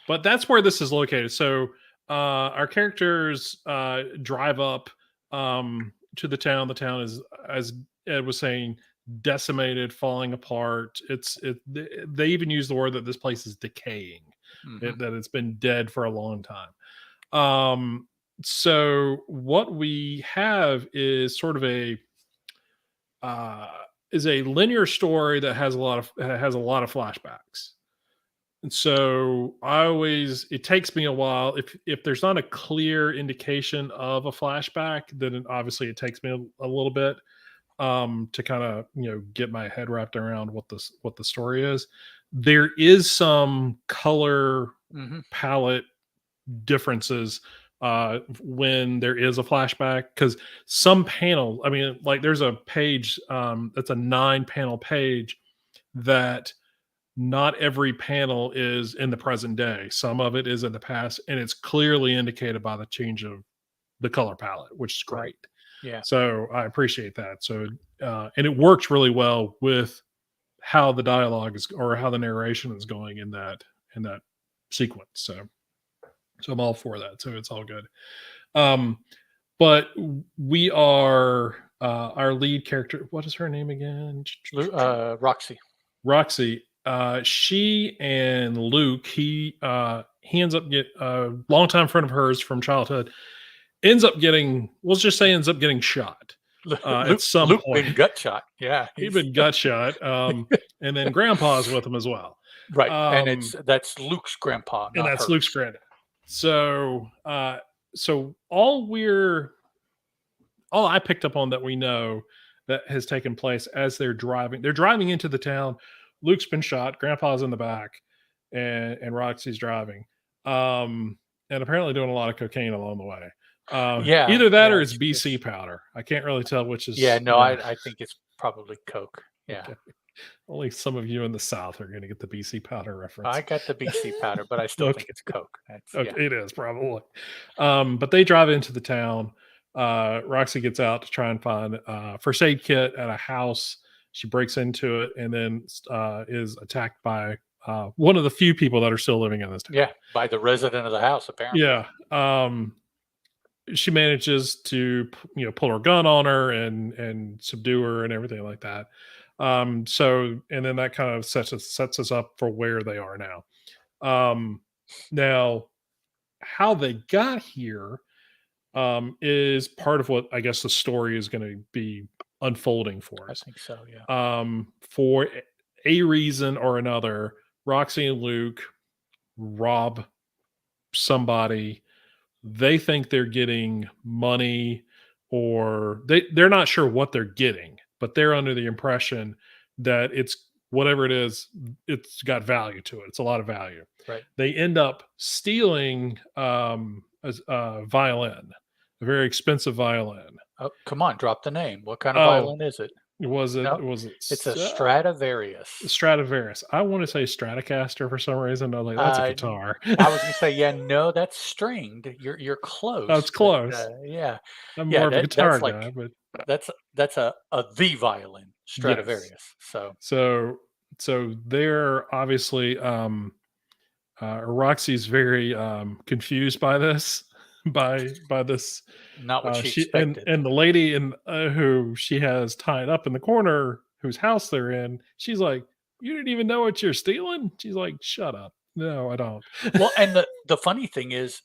but that's where this is located. So, our characters drive up to the town. The town is, as Ed was saying, decimated, falling apart. They even use the word that this place is decaying, that it's been dead for a long time. So what we have is sort of a linear story that has a lot of flashbacks. And so it takes me a while if there's not a clear indication of a flashback, then obviously it takes me a little bit to kind of get my head wrapped around what the story is. There is some color palette differences when there is a flashback, because some panel, I mean, like there's a page that's a 9-panel page that not every panel is in the present day. Some of it is in the past, and it's clearly indicated by the change of the color palette, which is great. Right. Yeah. So I appreciate that. So and it works really well with how the dialogue is, or how the narration is going in that sequence. So I'm all for that. So it's all good. But we are our lead character. What is her name again? Roxy. Roxy. She and Luke. He ends up a longtime friend of hers from childhood. Ends up getting shot. At some Luke point. been gut shot. Yeah, he's been gut shot. And then Grandpa's with him as well. Right, and that's Luke's grandpa, and that's hers. Luke's granddad. So, all I picked up on that we know that has taken place as they're driving into the town. Luke's been shot. Grandpa's in the back, and Roxy's driving, and apparently doing a lot of cocaine along the way. Yeah, Either that yeah, or it's BC powder. I can't really tell which yeah. is. No, I think it's probably Coke. Yeah, Okay. Only some of you in the South are going to get the BC powder I reference. got the BC powder, but I still Okay. think it's Coke. That's yeah, Okay, it is probably. But they drive into the town. Roxy gets out to try and find a first aid kit at a house. She breaks into it and then is attacked by one of the few people that are still living in this town. yeah. By the resident of the house, apparently. Yeah. She manages to pull her gun on her and subdue her and everything like that. So and then that kind of sets us up for where they are now. Now how they got here is part of what I guess the story is going to be unfolding for I us. think so. Yeah, For a reason or another, Roxy and Luke rob somebody. They think they're getting money, or they're not sure what they're getting, but they're under the impression that it's whatever it is, it's got value to it. It's a lot of value. right. They end up stealing a violin, a very expensive violin. Oh, come on, drop the name. What kind of Oh, violin is it? was it No, was it it's a Stradivarius. Stradivarius? I want to say Stratocaster for some reason. I was like, that's a Uh, guitar. I was gonna say, yeah, no, that's stringed. You're close, That's but close. yeah, I'm yeah. more of a That's guitar like guy, but that's a the violin yes. Stradivarius. So So they're obviously Roxy's very confused by this by this not what she she expected. and the lady in who she has tied up in the corner whose house they're in, she's like, you didn't even know what you're stealing. She's like, shut up. No, I don't. Well, and the funny thing is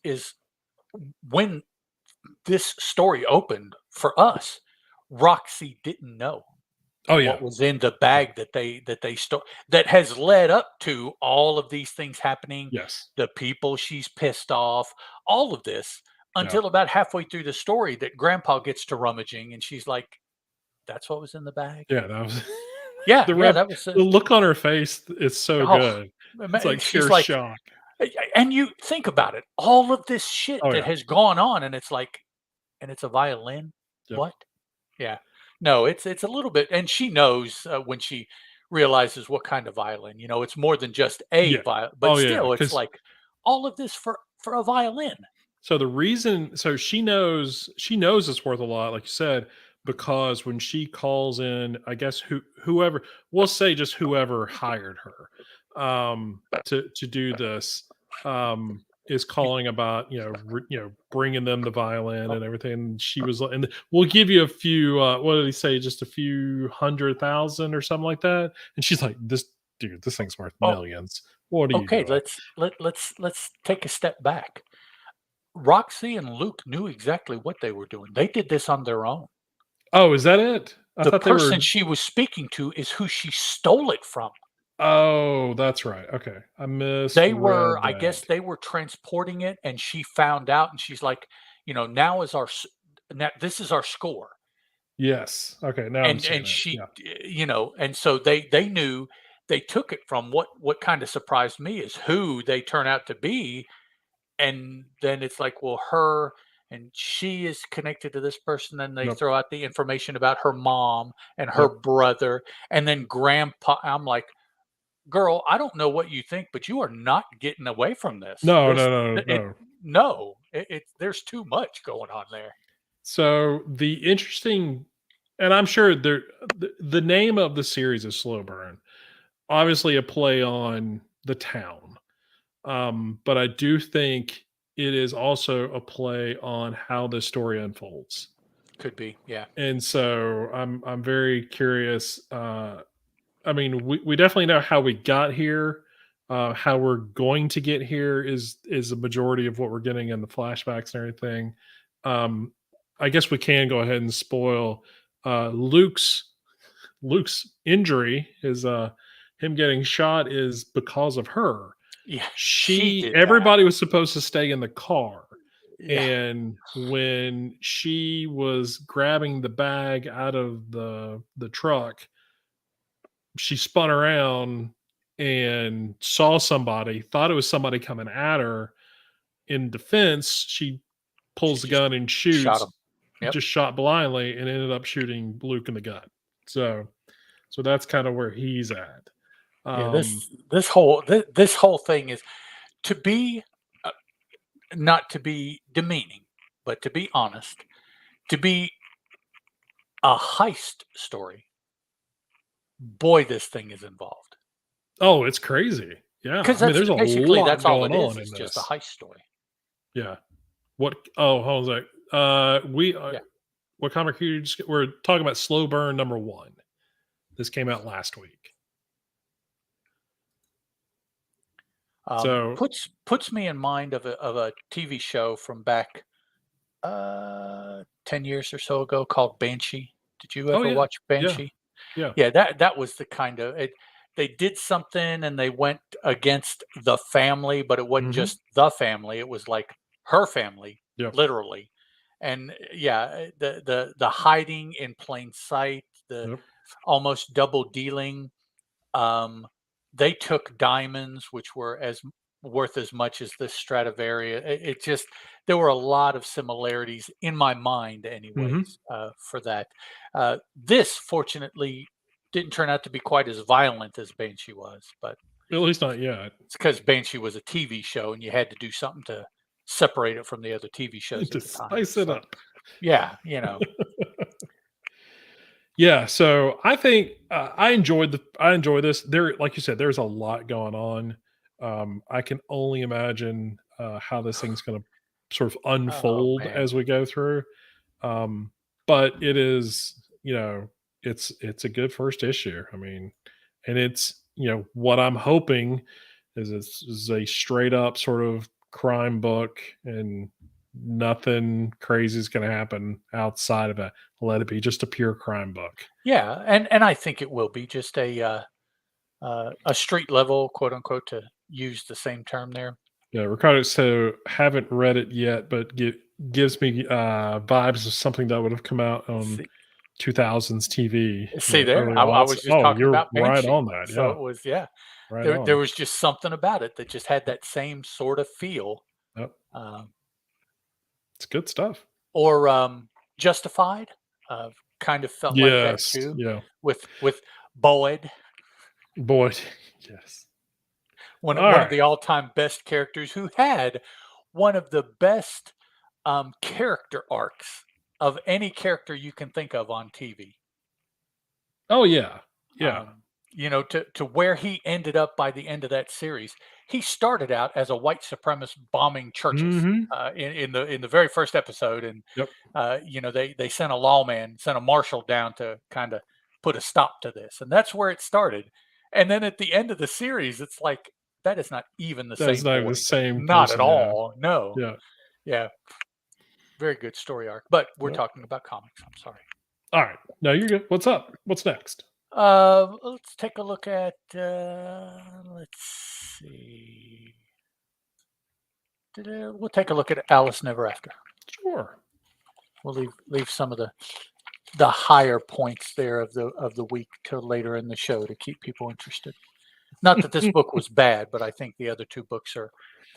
when this story opened for us, Roxy didn't know Oh yeah. what was in the Yeah. bag that they stole that has led up to all of these things happening, Yes. the people she's pissed off, all of this Yeah. until about halfway through the story that grandpa gets to rummaging and she's like, "That's what was in the bag?" Yeah, that was Yeah, the yeah, rev that was the look on her face is so oh, good. It's like she's pure like shock. and you think about it, all of this shit Oh that yeah. has gone on and it's like, and it's a violin? Yep. What? Yeah. No, it's a little bit and she knows, when she realizes what kind of violin, it's more than just a Yeah. violin, but Oh yeah. still, it's Because like all of this for a violin. so the reason, so she knows it's worth a lot, like you said, because when she calls in, I guess whoever, we'll say just whoever hired her to do this, is calling about bringing them the violin Oh, and everything. And she was like, and we'll give you a few. What did he say? Just a few 100,000 or something like that. And she's like, this dude, this thing's worth oh, millions. What are you okay, doing? let's take a step back. Roxy and Luke knew exactly what they were doing. They did this on their own. Oh, is that it? I The thought they person were. she was speaking to is who she stole it from. Oh, that's right. Okay. I They were misread I guess that. they were transporting it and she found out and she's like, "Now is now this is our score." Yes. Okay, now I'm seeing And it. she Yeah. and so they knew they took it from what kind of surprised me is who they turn out to be, and then it's like, well, her and she is connected to this person, then they Yep. throw out the information about her mom and her Yep. brother, and then grandpa. I'm like, girl, I don't know what you think, but you are not getting away from this. No, This no, no, it no. no, there's too much going on there. So the interesting, and I'm sure the name of the series is Slow Burn. Obviously a play on the town. But I do think it is also a play on how the story unfolds. Could be, yeah. And so I'm very curious. I mean, we definitely know how we got here. How we're going to get here is a majority of what we're getting in the flashbacks and everything. Um, I guess we can go ahead and spoil Luke's injury is him getting shot is because of her. Yeah, she She did that. Everybody was supposed to stay in the car, Yeah. and when she was grabbing the bag out of the truck, she spun around and saw somebody, thought it was somebody coming at her. In defense, she pulls the gun and shoots, shot him. Yep. just shot blindly and ended up shooting Luke in the gut. So that's kind of where he's at. Yeah, this whole thing is to be not to be demeaning, but to be honest, to be a heist story. Boy, this thing is involved. Oh, it's crazy. Yeah, Because I mean, there's a lot that's all going it is. on in It's this. just a heist story. Yeah. What? Oh, hold on a sec. Yeah. What comic we're talking about? Slow Burn #1. This came out last week. So Puts me in mind of a TV show from back 10 years or so ago called Banshee. Did you oh ever yeah, watch yeah, Banshee? yeah. Yeah, that was the kind of it. They did something and they went against the family, but it wasn't Mm-hmm. just the family. It was like her family, Yep. literally. And yeah, the hiding in plain sight, the Yep. almost double dealing. Um, they took diamonds, which were as worth as much as this Stradivaria. It just there were a lot of similarities in my mind, Mm-hmm. anyways, for that. This, fortunately, didn't turn out to be quite as violent as Banshee was, but At least not yet. it's because Banshee was a TV show, and you had to do something to separate it from the other TV shows To at the time. spice it up. Yeah, Yeah, so I think I enjoy this. There, like you said, there's a lot going on. I can only imagine how this thing's going to sort of oh unfold man, as we go through. But it is, it's a good first issue. I mean, and it's what I'm hoping is a straight up sort of crime book, and nothing crazy is going to happen outside of it. Let it be just a pure crime book. yeah, and I think it will be just a street level, quote unquote, to use the same term there. Yeah, Ricardo. So haven't read it yet, but gives me vibes of something that would have come out on See, 2000s TV. see there, Early I aughts. was just Oh, talking you're about right Banshee, on that. so Yeah, it was yeah. right There on. was just something about it that just had that same sort of feel. Yep, Um, it's good stuff. or Justified, uh, kind of felt like that Yes. too, Yeah. with Boyd, Boy. Yes. All one of right. the all-time best characters, who had one of the best character arcs of any character you can think of on TV. Oh yeah. Yeah. To where he ended up by the end of that series. He started out as a white supremacist bombing churches Mm-hmm. in the very first episode, and Yep. they sent a lawman, sent a marshal down to kind of put a stop to this, and that's where it started. And then at the end of the series, it's like that is not even the That's same not even the boy, same not at person. Yeah. all. No, Yeah. yeah, very good story arc. But we're Yep. talking about comics. I'm sorry. All right. No, you're good. What's up? What's next? Let's take a look at. Let's see. We'll take a look at Alice Never After. Sure. We'll leave some of the higher points there of the week till later in the show to keep people interested. Not that this book was bad, but I think the other two books were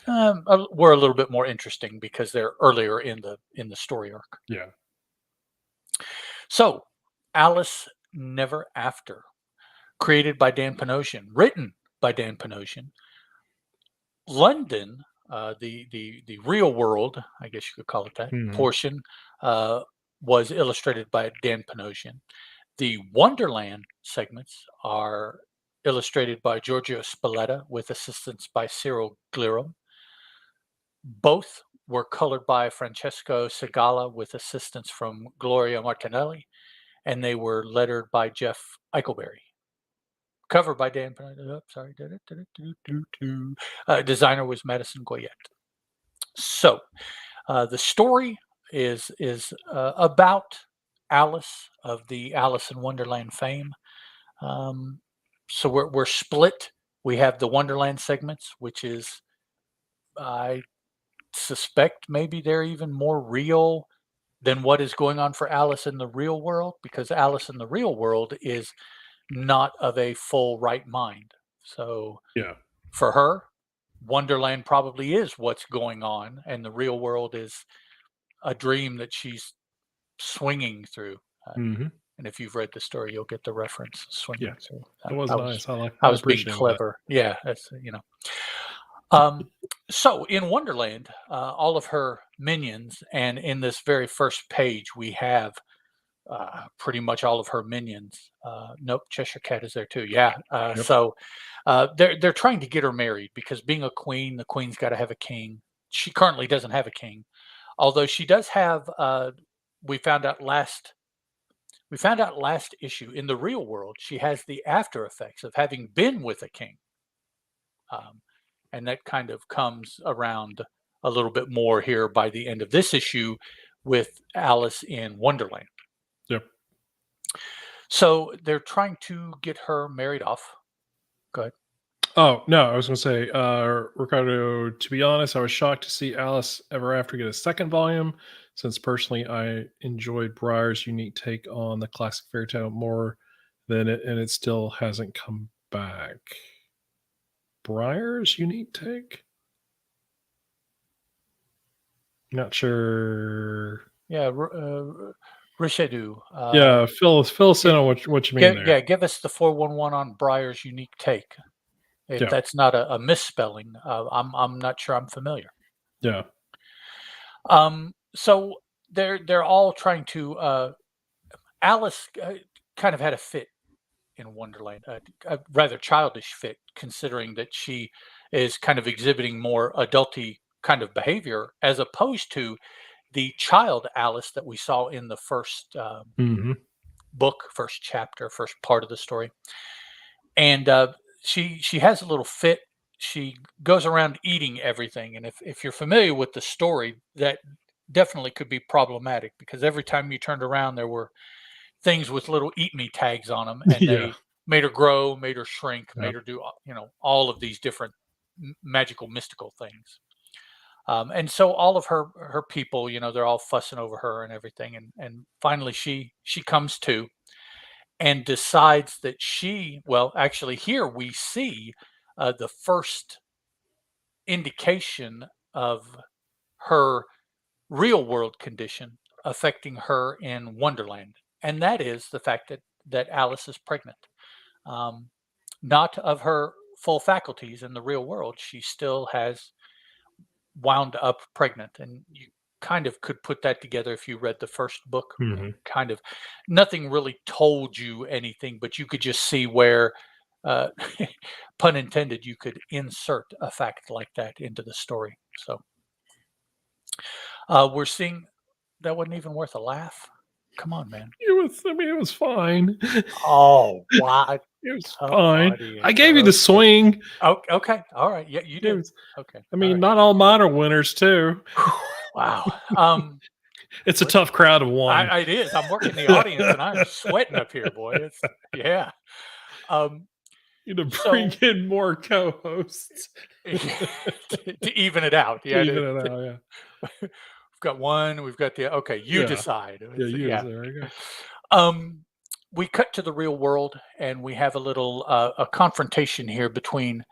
a little bit more interesting because they're earlier in the story arc. Yeah. So, Alice Never After, created by Dan Panosian, written by Dan Panosian. London, the real world, I guess you could call it that, Mhm. portion, was illustrated by Dan Panosian. The Wonderland segments are illustrated by Giorgio Spalletta with assistance by Cyril Glirum. Both were colored by Francesco Segala with assistance from Gloria Martinelli, and they were lettered by Jeff Eichelberry. Cover by Dan. Sorry. Designer was Madison Goyette. So the story is about Alice of the Alice in Wonderland fame. So we're split. We have the Wonderland segments, which is I suspect maybe they're even more real than what is going on for Alice in the real world, because Alice in the real world is not of a full right mind. So Yeah. for her, Wonderland probably is what's going on, and the real world is a dream that she's swinging through. Mm-hmm. And if you've read the story, you'll get the reference, swinging Yeah. through. It was nice. I I was being appreciate that. clever. Yeah, that's so in Wonderland, all of her minions, and in this very first page, we have pretty much all of her minions. Nope, Cheshire Cat is there too. Yeah. Yep. So they're trying to get her married because being a queen, the queen's got to have a king. She currently doesn't have a king, although she does have. We found out last. We found out last issue in the real world she has the after effects of having been with a king, um, and that kind of comes around a little bit more here by the end of this issue with Alice in Wonderland. Yep. So they're trying to get her married off. Go ahead. Oh, no, I was going to say, Ricardo, to be honest, I was shocked to see Alice Ever After get a second volume, since personally I enjoyed Breyer's unique take on the classic fairy tale more than it, and it still hasn't come back. Breyer's unique take? Not sure. Yeah, Richelieu. Yeah, fill us in on what you mean there. Yeah, give us the 411 on Breyer's unique take. If Yeah. that's not a misspelling, I'm not sure I'm familiar. Yeah. So they're all trying to. Alice kind of had a fit in Wonderland, a rather childish fit, considering that she is kind of exhibiting more adulty kind of behavior as opposed to the child Alice that we saw in the first Mm-hmm. book, first chapter, first part of the story. And she has a little fit. She goes around eating everything, and if you're familiar with the story, that definitely could be problematic because every time you turned around, there were things with little "eat me" tags on them, and Yeah. they made her grow, made her shrink, Yep. made her do all of these different magical, mystical things. And so all of her people, they're all fussing over her and everything, and finally she comes to and decides that actually here we see the first indication of her real world condition affecting her in Wonderland, and that is the fact that Alice is pregnant, um, not of her full faculties in the real world. She still has wound up pregnant, and you kind of could put that together if you read the first book. Mm-hmm. Kind of nothing really told you anything, but you could just see where, uh, pun intended, you could insert a fact like that into the story. So we're seeing that wasn't even worth a laugh. Come on, man. It was fine. Oh, what? It was Tough fine. audience. I gave you the Okay. swing. Oh, okay. All right. Yeah, you It did. was, Okay. I mean, All right. not all mine are winners too. Wow. It's a tough crowd of one. It is. I'm working the audience and I'm sweating up here, boy. It's yeah. You need to bring in more co-hosts to even it out. Yeah. even it out. Yeah. We've got one. We've got the okay. You decide. Yeah. There you go. We cut to the real world and we have a little a confrontation here between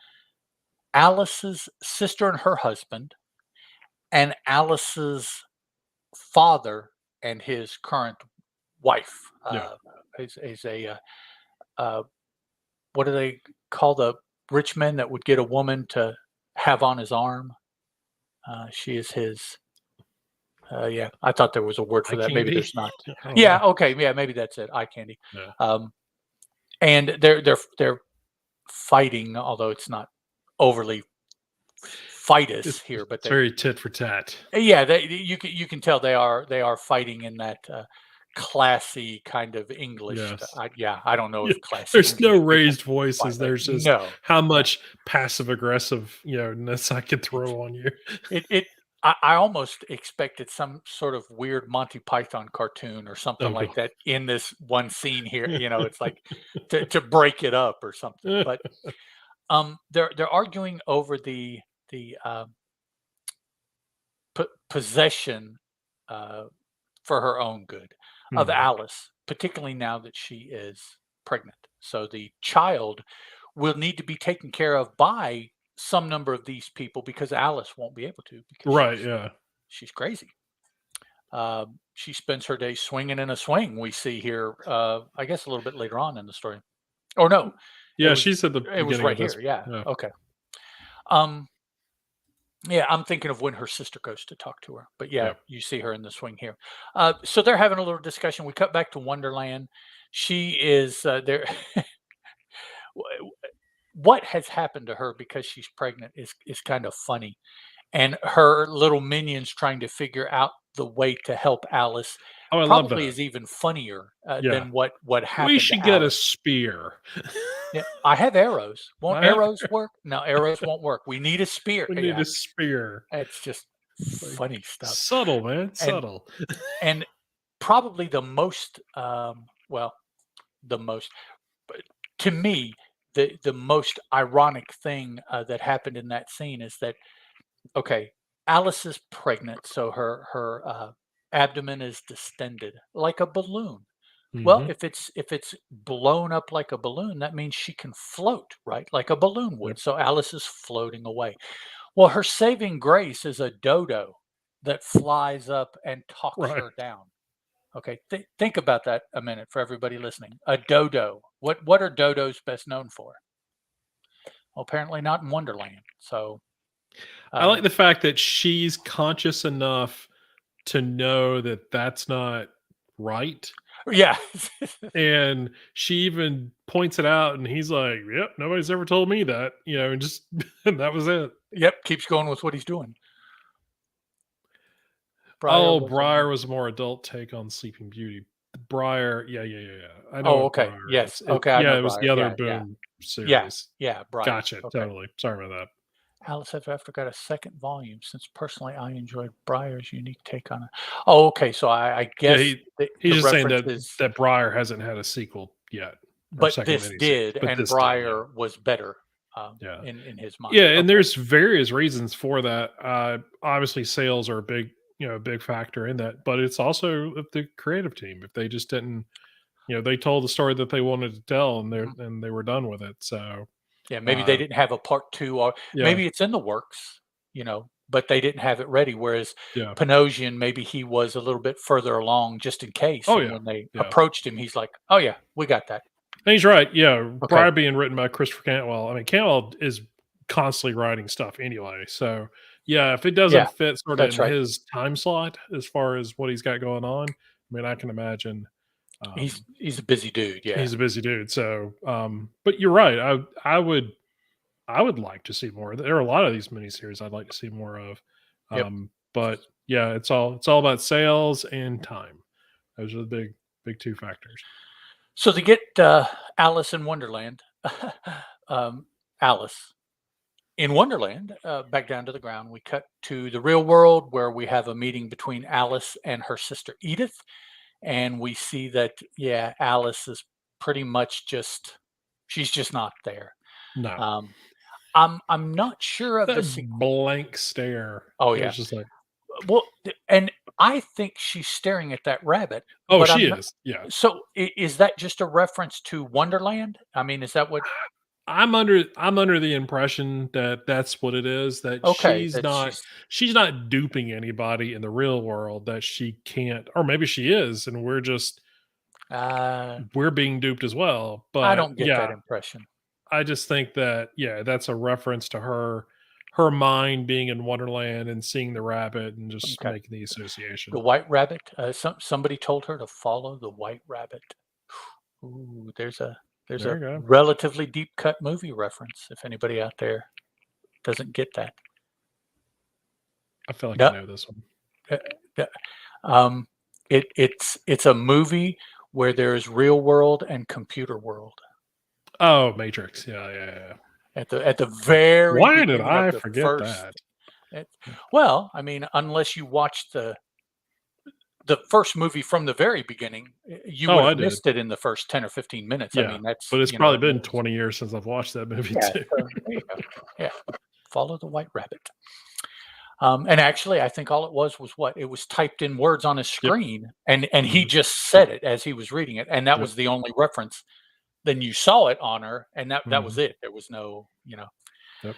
Alice's sister and her husband, and Alice's father and his current wife. Is a what do they call the rich men that would get a woman to have on his arm? She is his. Yeah, I thought there was a word for that. Maybe there's not. Yeah, okay, yeah, maybe that's it. Eye candy. Yeah. And they're fighting, although it's not overly fightus here, but it's very tit for tat. Yeah, you can tell they are fighting in that classy kind of English. Yes. I don't know if classy. There's English no raised voices. There's just how much passive aggressiveness I could throw on you. I almost expected some sort of weird Monty Python cartoon or something like that in this one scene here. It's like to break it up or something. But they're arguing over the possession for her own good of Alice, particularly now that she is pregnant. So the child will need to be taken care of by some number of these people because Alice won't be able to because she's crazy. She spends her day swinging in a swing. We see here, I guess, a little bit later on in the story. Or no, Yeah, she's at the it was beginning right of this. here. Yeah. Yeah. Okay. Um, yeah, I'm thinking of when her sister goes to talk to her. But yeah, Yeah. you see her in the swing here. So they're having a little discussion. We cut back to Wonderland. She is there. What has happened to her because she's pregnant is kind of funny, and her little minions trying to figure out the way to help Alice Oh, I love probably that. is even funnier Yeah. than what We happened should to get a Alice. spear. Yeah, I have arrows. Won't I have arrows work? No, arrows won't work. We need a spear. we need Yeah, a spear. it's just Like, funny stuff. subtle, man. And Subtle. and probably the most well, the most but to me, the most ironic thing that happened in that scene is that okay, Alice is pregnant, so her abdomen is distended like a balloon. Well, Hmm. if it's blown up like a balloon, that means she can float, right? Like a balloon Yep. would. So Alice is floating away. Well, her saving grace is a dodo that flies up and talks Right. her down. Okay, think about that a minute for everybody listening. A dodo. What are dodos best known for? Well, apparently not in Wonderland. So I like uh, the fact that she's conscious enough to know that that's not right. yeah, And she even points it out, and he's like, "Yep, nobody's ever told me that," and just and that was it. yep, keeps going with what he's doing. Briar Oh, was a Briar more. was a more adult take on Sleeping Beauty. Briar, yeah. I know Oh, what okay. Briar Yes. is. Okay, I know It was the Briar. other Yeah, yeah, Boom yeah, series. yeah. Briar. Gotcha, Okay. totally. Sorry about that. Alice Ever After got a second volume since personally I enjoyed Briar's unique take on it. Oh, okay. So I Yeah, guess the he's just saying reference that is, Briar hasn't had a sequel yet or but second this miniseries, did, but and this did, yeah. Briar was better Yeah. in his mind. Yeah, and Okay. there's various reasons for that. Obviously, sales are a big factor in that, but it's also of the creative team. If they just didn't, they told the story that they wanted to tell, and Mhm. they were done with it. So, Yeah, maybe they uh, didn't have a part 2 or yeah, maybe it's in the works, but they didn't have it ready, whereas yeah. Panosian, maybe he was a little bit further along just in case, Oh and yeah, when they yeah. approached him, he's like, "Oh, yeah, we got that." And he's right. Yeah, Okay. Briar being written by Christopher Cantwell. I mean, Cantwell is constantly writing stuff anyway. So, yeah, if it doesn't Yeah, fit sort of that's in right. his time slot as far as what he's got going on, I mean, I can imagine. He's a busy dude, yeah. He's a busy dude. So, but you're right. I would like to see more. There are a lot of these miniseries I'd like to see more of. Yep. But yeah, it's all about sales and time. Those are the big two factors. So to get, Alice in Wonderland, um, Alice in Wonderland, back down to the ground, we cut to the real world where we have a meeting between Alice and her sister Edith, and we see that, yeah, Alice is pretty much just she's just not there. No, Um, I'm not sure of the that sequ blank stare. Oh, It yeah. was just like, Well, and I think she's staring at that rabbit, oh, but she I'm not is. Yeah, so is that just a reference to Wonderland? I mean, is that what I'm under the impression that that's what it is. That okay, that she's she's not duping anybody in the real world. That she can't, or maybe she is, and uh, we're being duped as well. I But don't get that yeah, impression. I just think that that's a reference to her mind being in Wonderland and seeing the rabbit and just Okay. making the The association. white rabbit, somebody told her to follow the white rabbit. Ooh, there's There a you go. relatively deep cut movie reference if anybody out there doesn't get that. I feel like I No, know this one. uh, uh, um, it's a movie where there's real world and computer world Oh, Matrix. Yeah. at the very Why did beginning of I the forget first. that? It, well, I mean, unless you watched the first movie from the very beginning, you Oh, would I have did. missed it in the first 10 or 15 minutes. I Yeah, mean, that's, but it's probably been there's 20 years since I've watched that movie yeah, too. so there you go. Yeah, follow the white rabbit. And actually, I think all it was what? It was typed in words on his Yep. screen, and he Mhm. just said it as he was reading it, and that Yep. was the only reference. Then you saw it on her, and that was Mhm. it. There was no. Yep.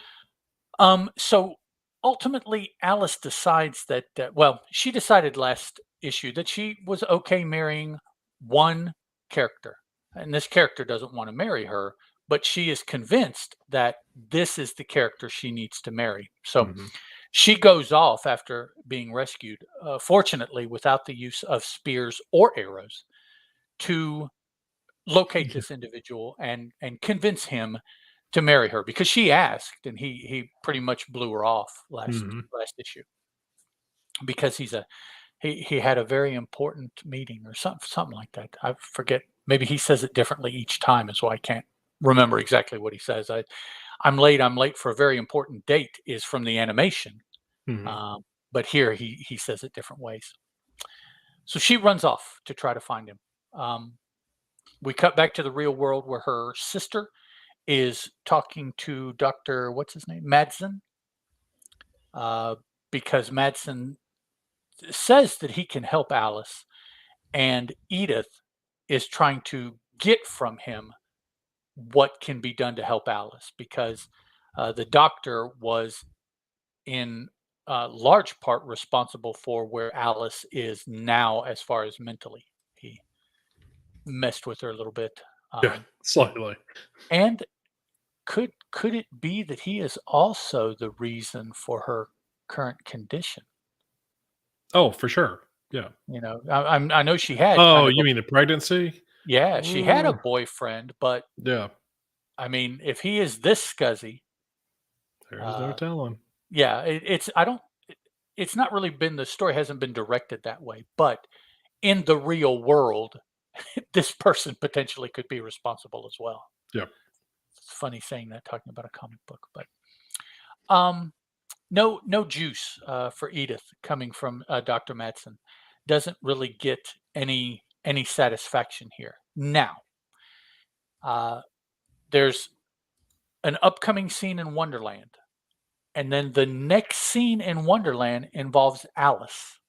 So ultimately, Alice decides that, well, she decided last issue that she was okay marrying one character, and this character doesn't want to marry her, but she is convinced that this is the character she needs to marry. So Mhm. she goes off after being rescued, fortunately without the use of spears or arrows, to locate Yeah. this individual and convince him to marry her because she asked and he pretty much blew her off Mhm. last issue because he had a very important meeting or something like that. I forget. Maybe he says it differently each time, is why I can't remember exactly what he says. I'm late. I'm late for a very important date is from the animation, Mhm. but here he says it different ways. So she runs off to try to find him. Um, we cut back to the real world where her sister is talking to Doctor what's his name Madsen, uh, because Madsen says that he can help Alice, and Edith is trying to get from him what can be done to help Alice because the doctor was in large part responsible for where Alice is now as far as mentally. He messed with her a little bit. Yeah, slightly. And could it be that he is also the reason for her current condition? Oh, for sure. Yeah. I know she had Oh, kind of you mean the pregnancy? yeah, she had a Mm, boyfriend, but yeah. I mean, if he is this scuzzy, There's no uh, telling. yeah, it's I don't. It's not really been the story hasn't been directed that way, but in the real world, this person potentially could be responsible as well. Yeah. It's funny saying that talking about a comic book, but um, no juice for Edith coming from Dr. Madsen. Doesn't really get any satisfaction here. Now, uh, there's an upcoming scene in Wonderland, and then the next scene in Wonderland involves Alice,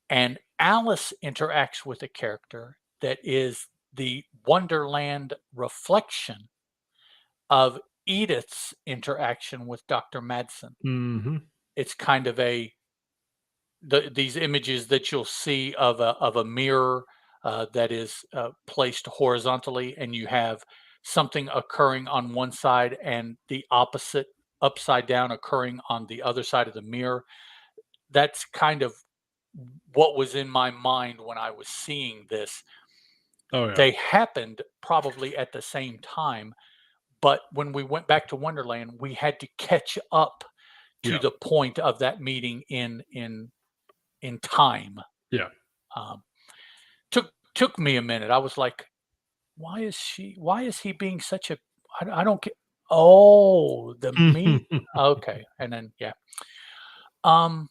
and Alice interacts with a character that is the Wonderland reflection of Edith's interaction with Dr. Madsen. Mhm. It's kind of these images that you'll see of a mirror that is placed horizontally, and you have something occurring on one side and the opposite upside down occurring on the other side of the mirror. That's kind of what was in my mind when I was seeing this. Oh, yeah. They happened probably at the same time, but when we went back to Wonderland, we had to catch up to Yeah. the point of that meeting in time. Yeah. Um, took me a minute. I was like, why is he being such a I don't get oh, the meat. Okay. And then yeah. Um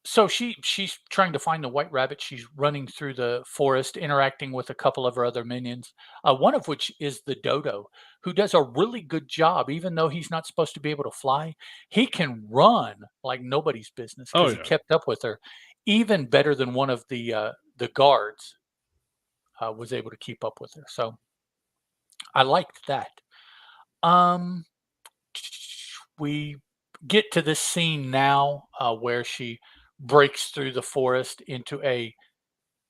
so she's trying to find the white rabbit. She's running through the forest, interacting with a couple of her other minions. One of which is the dodo, who does a really good job, even though he's not supposed to be able to fly. He can run like nobody's business Oh, because he yeah. kept up with her, even better than one of the guards was able to keep up with her. So I liked that. Um, we get to this scene now where she breaks through the forest into a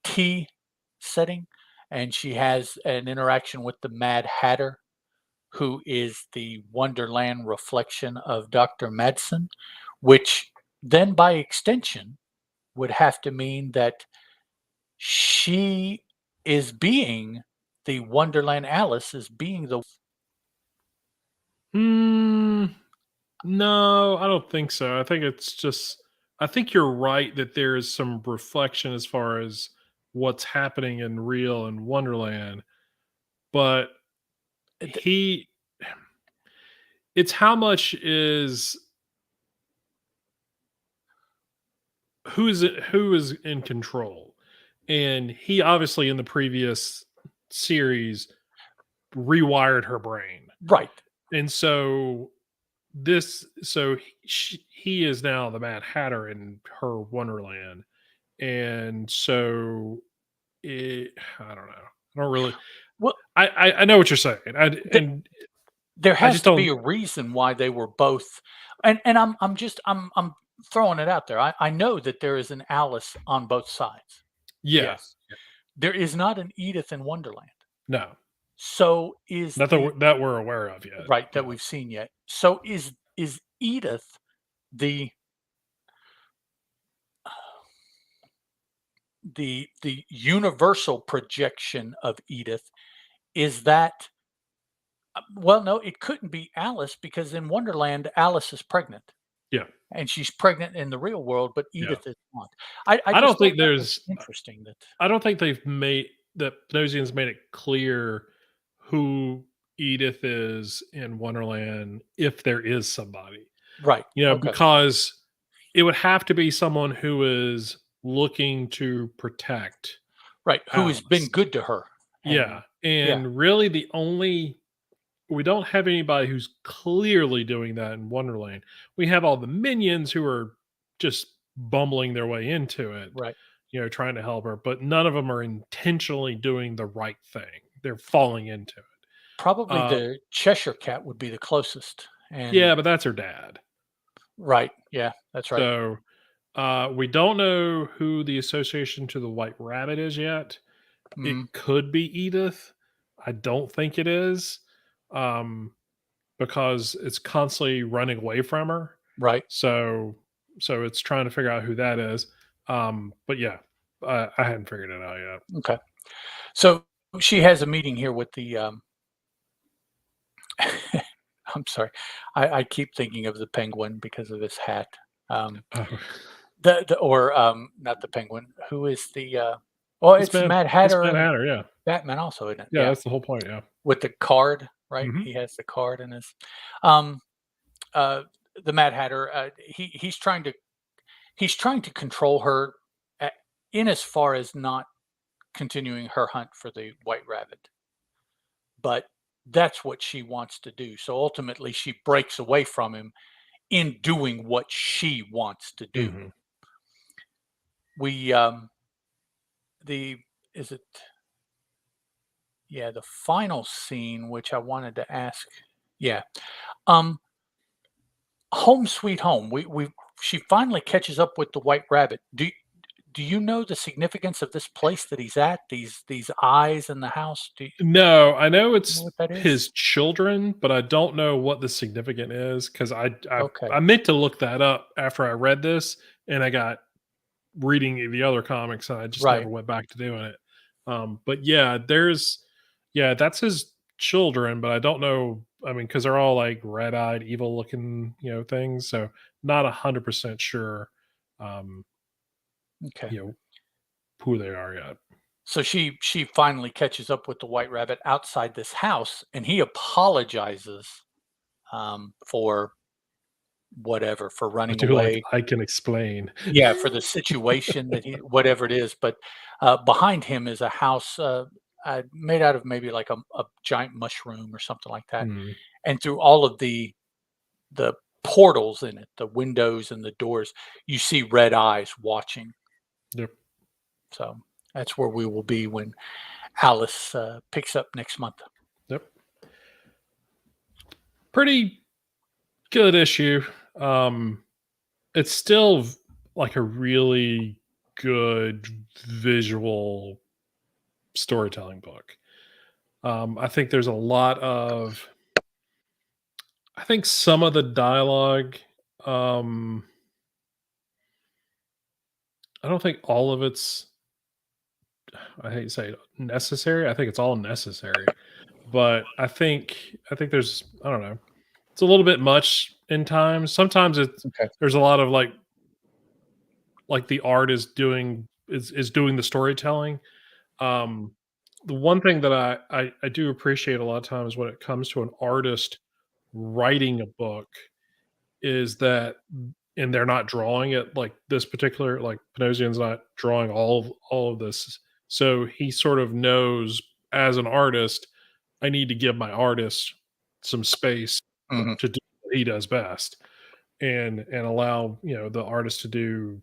tea setting, and she has an interaction with the Mad Hatter, who is the Wonderland reflection of Dr. Madsen, which then by extension would have to mean that she is being the Wonderland Alice is being the Mm, no, I don't think so. I think it's just I think you're right that there is some reflection as far as what's happening in real and Wonderland, but he it's how much is who is in control. And he obviously in the previous series rewired her brain. right. And so he is now the Mad Hatter in her Wonderland. And so I don't know. I don't really Well, I know what you're saying. th- And there I has just to be don't a reason why they were both, and I'm throwing it out there. I know that there is an Alice on both sides. Yeah. Yes. There is not an Edith in Wonderland. No. So is Not the that we're aware of yet. right that Yeah. we've seen yet. So is Edith the the universal projection of Edith? Is that well, no, it couldn't be Alice because in Wonderland, Alice is pregnant. Yeah. And she's pregnant in the real world, but Yeah. Edith is not. I I just don't thought think that was there's interesting that I don't think they've made that Nosian's made it clear who Edith is in Wonderland if there is somebody. right. Okay. Because it would have to be someone who is looking to protect Right. Who has been Alice. good to her. Yeah. And yeah, And really we don't have anybody who's clearly doing that in Wonderland. We have all the minions who are just bumbling their way into it, right. trying to help her, but none of them are intentionally doing the right thing. They're falling into it. Probably Uh, the Cheshire Cat would be the closest. And yeah, but that's her dad. right. Yeah, that's right. So we don't know who the association to the White Rabbit is yet. It Mhm. could be Edith. I don't think it is, um, because it's constantly running away from her. Right. So it's trying to figure out who that is. But yeah, I hadn't figured it out yet. Okay. So she has a meeting here with the I'm sorry. I keep thinking of the penguin because of his hat. Um Oh, the or not the penguin. Who is the well, it's the Mad It's Hatter Mad and Hatter. Yeah, Batman also, isn't it? yeah, Yeah. that's the whole point. Yeah. With the card, right? Hmm. He has the card in his um uh the Mad Hatter, he's trying to control her a in as far as not continuing her hunt for the White Rabbit, but that's what she wants to do. So ultimately, she breaks away from him in doing what she wants to do. Hmm. We the is it yeah, the final scene which I wanted to ask. Yeah. Um Home Sweet Home. We she finally catches up with the White Rabbit. Do you know the significance of this place that he's at? These eyes in the house? Do you No, I know know it's what that is? his children, but I don't know what the significant is because Okay. I meant to look that up after I read this, and I got reading the other comics, and I just Right. never went back to doing it. But yeah, that's his children, but I don't know. I mean, because they're all like red-eyed, evil-looking, things. So not 100% sure, um, Okay. you know, who they are yet. So she finally catches up with the White Rabbit outside this house, and he apologizes for whatever, for I running do like away. I can explain. Yeah, for the situation that he whatever it is. But behind him is a house made out of maybe like a giant mushroom or something like that. Mm, And through all of the portals in it, the windows and the doors, you see red eyes watching. yep, So that's where we will be when Alice picks up next month. yep. Pretty good issue. It's still like a really good visual storytelling book. I think there's a lot of I think some of the dialogue, um, I don't think all of it's I hate to say it, necessary. I think it's all necessary. But I think there's I don't know. It's a little bit much in times. Sometimes Okay. there's a lot of like the art is doing the storytelling. Um, the one thing that I do appreciate a lot of times when it comes to an artist writing a book is that and they're not drawing it like this particular like Panosian's not drawing all of this. So he sort of knows as an artist, I need to give my artist some space Hmm. to do what he does best and allow the artist to do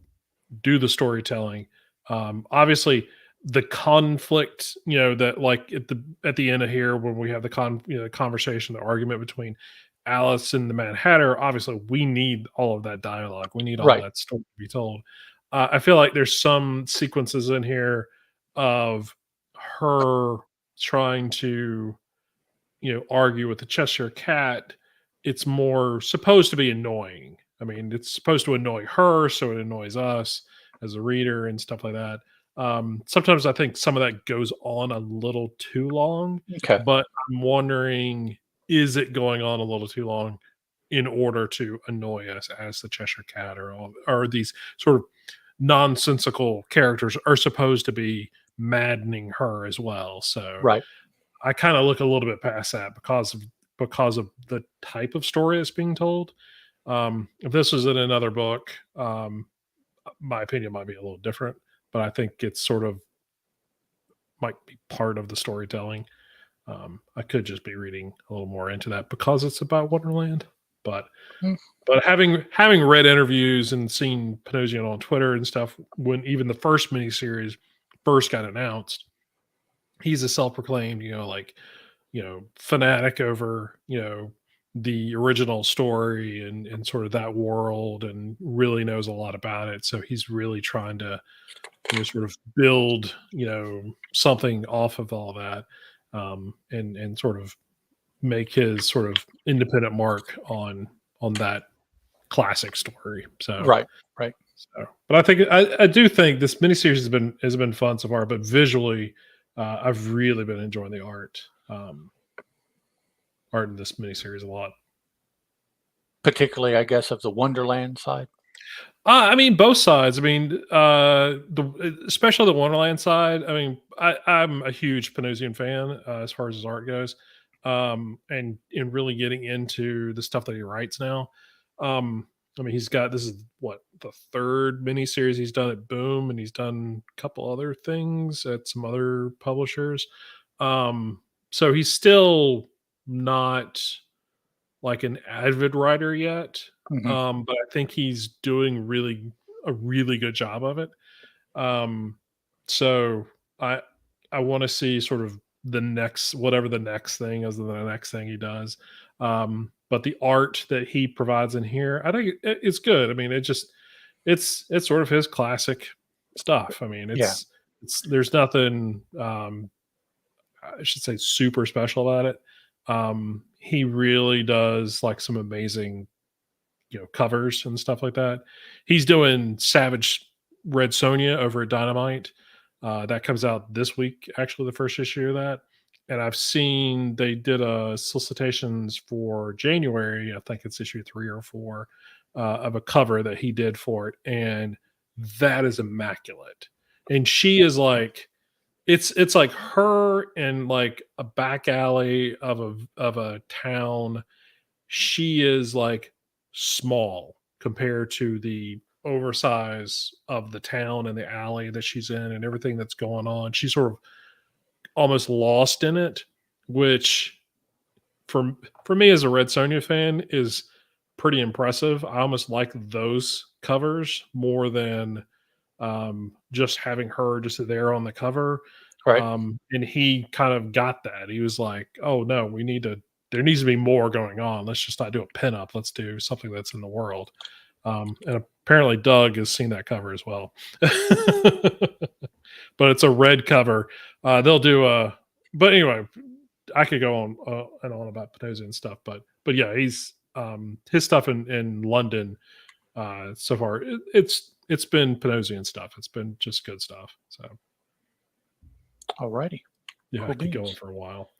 the storytelling. Obviously, the conflict, that like at the end of here when we have the conversation, the argument between Alice and the Mad Hatter, obviously we need all of that dialogue. We need all Right. that story to be told. I feel like there's some sequences in here of her trying to, argue with the Cheshire Cat. It's more supposed to be annoying. I mean, it's supposed to annoy her, so it annoys us as a reader and stuff like that. Sometimes I think some of that goes on a little too long, Okay. but I'm wondering, is it going on a little too long in order to annoy us as the Cheshire Cat, or these sort of nonsensical characters are supposed to be maddening her as well? So Right. I kind of look a little bit past that because of the type of story that's being told. If this was in another book, my opinion might be a little different, but I think it's sort of might be part of the storytelling. I could just be reading a little more into that because it's about Wonderland, but Mm. but having read interviews and seen Panosian on Twitter and stuff when even the first miniseries first got announced, he's a self-proclaimed, fanatic over, the original story and sort of that world, and really knows a lot about it. So he's really trying to, sort of build, something off of all that, and sort of make his sort of independent mark on that classic story. So, Right. Right. but I do think this miniseries has been fun so far. But visually, I've really been enjoying the art in this miniseries a lot. Particularly, I guess, of the Wonderland side. I mean, both sides. I mean, especially the Wonderland side. I mean, I'm a huge Panosian fan as far as his art goes, and in really getting into the stuff that he writes now. I mean, this is what the third miniseries he's done at Boom, and he's done a couple other things at some other publishers. So he's still not like an avid writer yet, Hmm. but I think he's doing a really good job of it. Um, so I I want to see sort of the next whatever the next thing is, the next thing he does. But the art that he provides in here, I think it's good. I mean, it's sort of his classic stuff. I mean, Yeah. it's there's nothing I should say super special about it. He really does like some amazing, covers and stuff like that. He's doing Savage Red Sonja over at Dynamite. That comes out this week, actually, the first issue of that. And I've seen they did a solicitations for January. I think it's issue 3 or 4 of a cover that he did for it, and that is immaculate. And she is like, it's like her in like a back alley of a town. She is like small compared to the oversize of the town and the alley that she's in and everything that's going on. She's sort of almost lost in it, which for me as a Red Sonja fan is pretty impressive. I almost like those covers more than just having her just there on the cover. Right. And he kind of got that. He was like, "Oh no, there needs to be more going on. Let's just not do a pinup. Let's do something that's in the world." And apparently, Doug has seen that cover as well. But it's a red cover. They'll do a. But anyway, I could go on and on about Petosa and stuff, but yeah, he's his stuff in London so far. It's been Panosian stuff. It's been just good stuff. So Alrighty. yeah, Cool I could go on beans. for a while.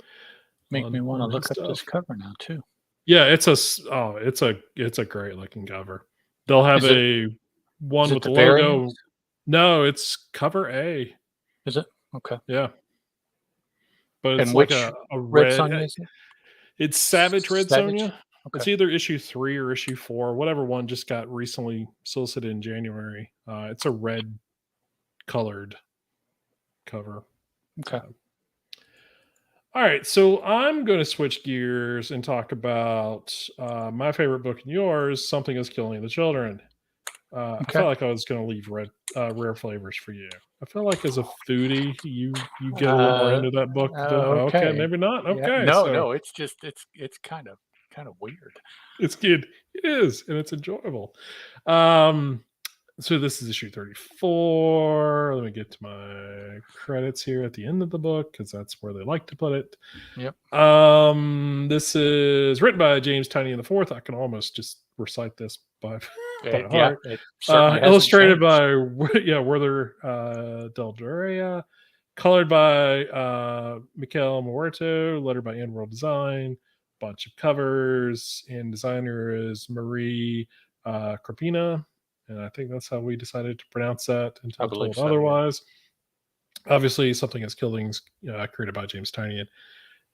Make me want to on his look up this stuff. cover now too. Yeah, it's a great looking cover. They'll have Is it a one is it with the the variants? logo. No, it's cover A. Is it? Okay. Yeah, but it's And like which a Red red. Sonja is it? It's Savage Red Savage? Sonja. Okay. It's either issue 3 or issue 4, whatever one just got recently solicited in January. It's a red colored cover. Okay. All right, so I'm going to switch gears and talk about my favorite book and yours, Something is Killing the Children. I Okay. felt like I was going to leave Rare Flavors for you. I feel like as a foodie, you get a little more into that book than okay, Okay. maybe not. Yeah. Okay, No, so no, it's just it's kind of kind of weird. It's good. It is, and it's enjoyable. So this is issue 34. Let me get to my credits here at the end of the book because that's where they like to put it. Yep. This is written by James Tynion the Fourth. I can almost just recite this by heart. It certainly Illustrated changed. by Werther Del Duria, colored by Mikel Muerto, lettered by In World Design. Bunch of covers, and designer is Marie Crapina. And I think that's how we decided to pronounce that until told otherwise. Yeah. Obviously, Something Is Killings, created by James Tynion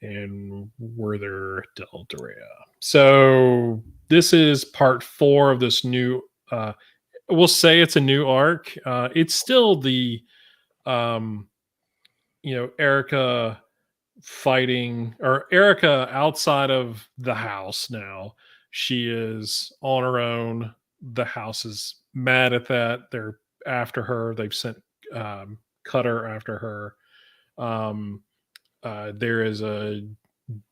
and Werther Del Duria. So this is part 4 of this new. We'll say it's a new arc. It's still the, Erica fighting, or Erica outside of the house now. She is on her own. The house is mad at that. They're after her. They've sent Cutter after her. There is a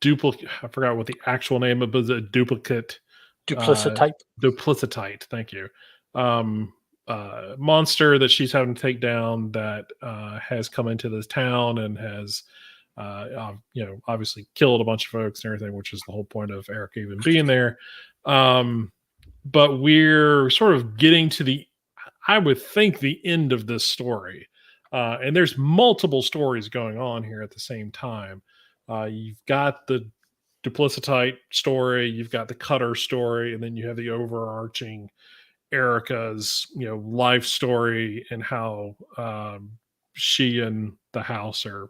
duplicate. I forgot what the actual name of it, a duplicate. Duplicitite. Thank you. Monster that she's having to take down that has come into this town and has obviously killed a bunch of folks and everything, which is the whole point of Erica even being there. But we're sort of getting to I would think, the end of this story. And there's multiple stories going on here at the same time. You've got the Duplicitite story, you've got the Cutter story, and then you have the overarching Erica's, life story and how she and the house are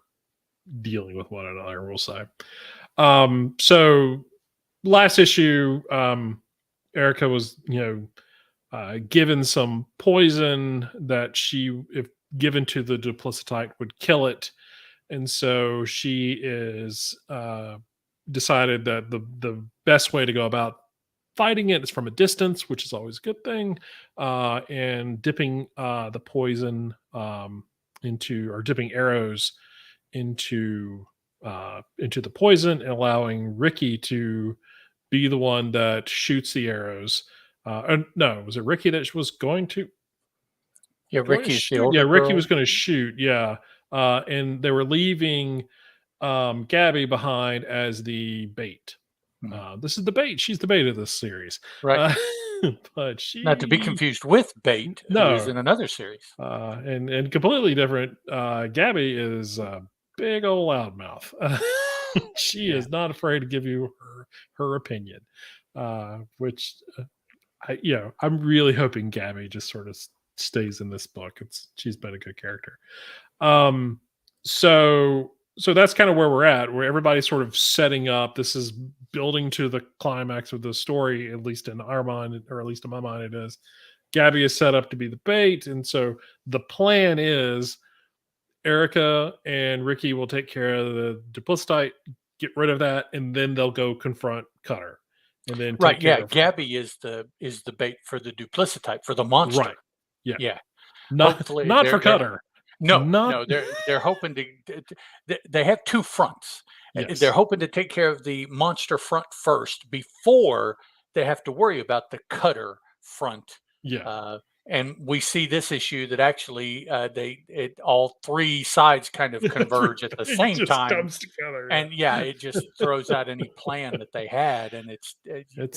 dealing with one another, we'll say. So last issue, Erica was, given some poison that she, if given to the Duplicitite, would kill it. And so she is decided that the best way to go about fighting it is from a distance, which is always a good thing, and dipping the poison dipping arrows into the poison and allowing Ricky to be the one that shoots the arrows. No, was it Ricky that was going to? Yeah, Ricky's the older girl. Ricky was going to shoot. Yeah, and they were leaving Gabby behind as the bait. This is the bait. She's the bait of this series, right? But she, not to be confused with Bait, who is in another series, and completely different. Gabby is a big old loudmouth. She is not afraid to give you her opinion, which I'm really hoping Gabby just sort of stays in this book. She's been a good character. So that's kind of where we're at, where everybody's sort of setting up. This is building to the climax of the story, at least in our mind, or at least in my mind, it is. Gabby is set up to be the bait. And so the plan is Erica and Ricky will take care of the Duplicitite, get rid of that, and then they'll go confront Cutter. And then take care of Gabby is the bait for the Duplicitite, for the monster. Right. Yeah. Not for Cutter. No, they're hoping to. They have two fronts. Yes. They're hoping to take care of the monster front first before they have to worry about the Cutter front. Yeah. And we see this issue that actually all three sides kind of converge at the same time. Comes together, yeah. And it just throws out any plan that they had, and it's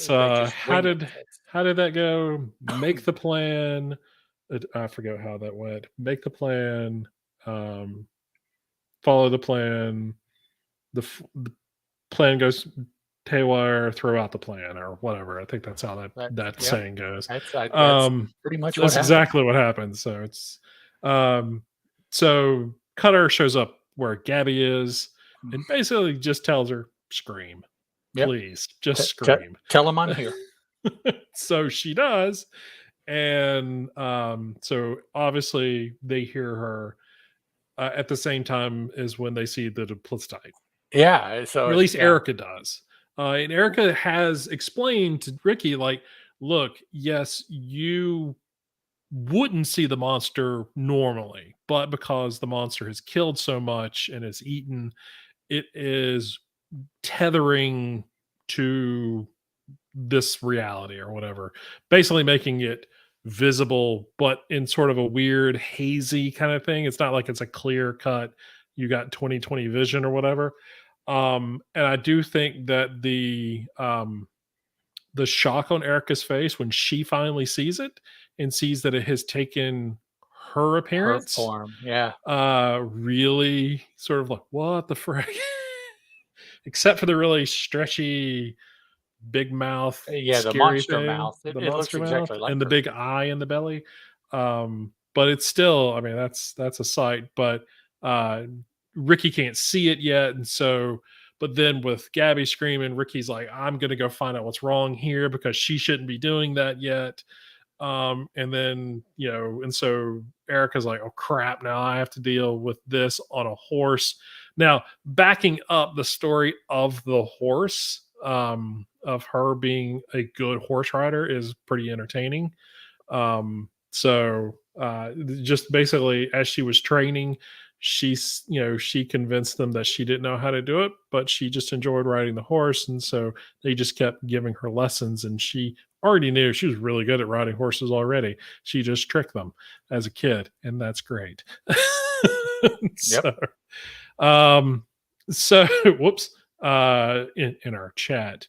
how did that go? Make the plan. I forget how that went. Make the plan, follow the plan. The plan goes haywire, throw out the plan, or whatever. I think that's how that saying goes. That's pretty much that's exactly what happens. So it's so Cutter shows up where Gabby is and basically just tells her, scream. Please, just scream. Tell him I'm here. So she does. And so obviously they hear her at the same time as when they see the Duplicitite. Yeah. So or at least Erica does. And Erica has explained to Ricky, like, look, yes, you wouldn't see the monster normally, but because the monster has killed so much and has eaten, it is tethering to this reality or whatever, basically making it visible, but in sort of a weird, hazy kind of thing. It's not like it's a clear cut, you got 20/20 vision or whatever. And I do think that the shock on Erica's face when she finally sees it and sees that it has taken her Her appearance, form, yeah. really sort of like, what the frick? Except for the really stretchy, big mouth, Yeah, the scary monster thing, mouth. the It looks monster mouth, exactly like and the her. big eye in the belly. But it's still, I mean, that's a sight. But uh, Ricky can't see it yet, and so. But then with Gabby screaming, Ricky's like, "I'm gonna go find out what's wrong here because she shouldn't be doing that yet." And then and so Erica's like, oh crap, now I have to deal with this on a horse. Now backing up the story of the horse, of her being a good horse rider, is pretty entertaining. Just basically as she was training, she convinced them that she didn't know how to do it, but she just enjoyed riding the horse, and so they just kept giving her lessons, and she already knew she was really good at riding horses already. She just tricked them as a kid, and that's great. Yep. so um so whoops, in our chat,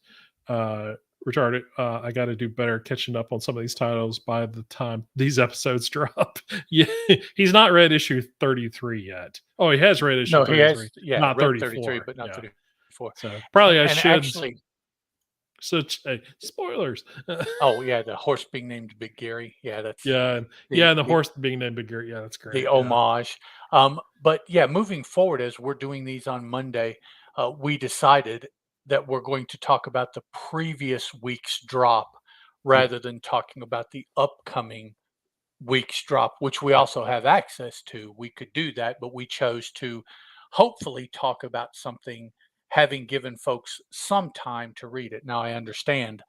uh retarded, I got to do better catching up on some of these titles by the time these episodes drop. Yeah, he's not read issue 33 yet. Oh, he has read issue No, he has, 33, yeah, not read 33, 34. but not Yeah, 34. so probably I And should. actually, Such a spoilers. oh yeah, the horse being named Big Gary. Yeah, that's Yeah, the and the the horse being named Big Gary. Yeah, that's the great. Yeah, homage. But yeah, moving forward, as we're doing these on Monday, we decided that we're going to talk about the previous week's drop yeah, rather than talking about the upcoming week's drop, which we also have access to. We could do that, but we chose to hopefully talk about something having given folks some time to read it. Now, I understand,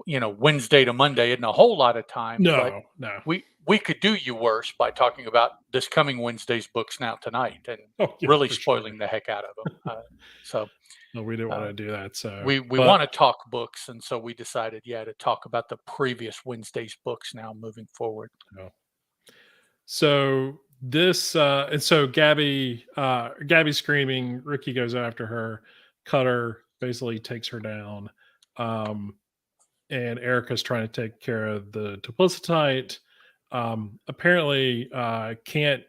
Wednesday to Monday isn't a whole lot of time, but no, no. we could do you worse by talking about this coming Wednesday's books now tonight and Oh yeah, really for sure. spoiling the heck out of them. So No, we didn't want uh, to do that. So, we but want to talk books, and so we decided, yeah, to talk about the previous Wednesday's books now moving forward. no. So this and so Gabby's screaming, Ricky goes after her, Cutter basically takes her down. Um and Erica's trying to take care of the duplicitite. Apparently can't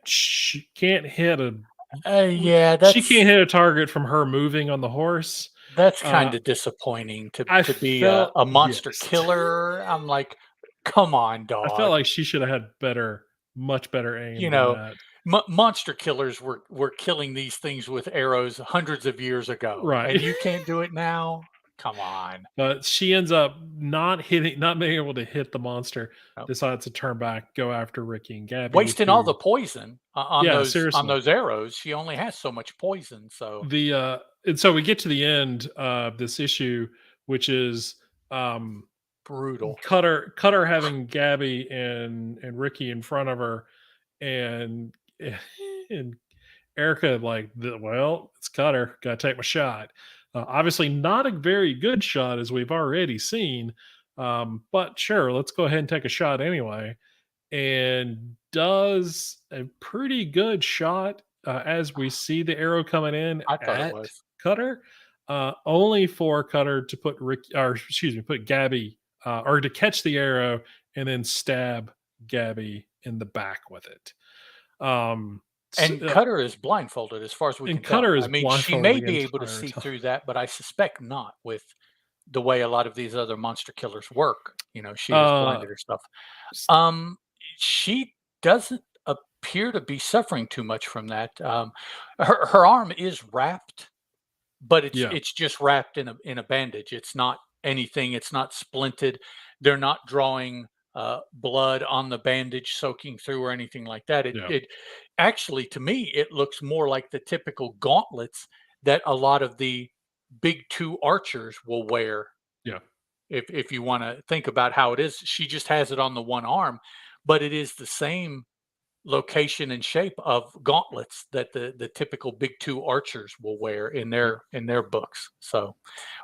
hit a Yeah, she can't hit a target from her moving on the horse. that's Uh kind of disappointing I to be a, felt a monster yes. killer. I'm like, come on, I felt dog. like she should have had much better aim You than know, that. monster killers were killing these things with arrows hundreds of years ago, Right. and you can't do it now. Come on. But she ends up not being able to hit the monster, No. decides to turn back, go after Ricky and Gabby, Wasting all who the poison on yeah, those seriously. arrows. She only has so much poison, so And so we get to the end of this issue, which is um brutal. Cutter having Gabby and Ricky in front of her, and and Erica like, well, it's Cutter, gotta take my shot. Obviously, not a very good shot as we've already seen, but sure, let's go ahead and take a shot anyway. And does a pretty good shot as we see the arrow coming in I thought it at was. Cutter, only for Cutter to put put Gabby, or to catch the arrow and then stab Gabby in the back with it. Um, s- And uh, Cutter is blindfolded as far as we and can tell. Cutter I is mean, she blindfolded may the be able to entire see time. through that, but I suspect not with the way a lot of these other monster killers work. She is Uh, blinded or stuff. s- Um, she doesn't appear to be suffering too much from that. Her arm is wrapped, but it's yeah, it's just wrapped in a bandage. It's not anything. It's not splinted. They're not drawing blood on the bandage soaking through or anything like that. It yeah, it actually, to me, it looks more like the typical gauntlets that a lot of the big two archers will wear. yeah, If you want to think about how it is, she just has it on the one arm, but it is the same location and shape of gauntlets that the typical big two archers will wear in Yep. their books. So,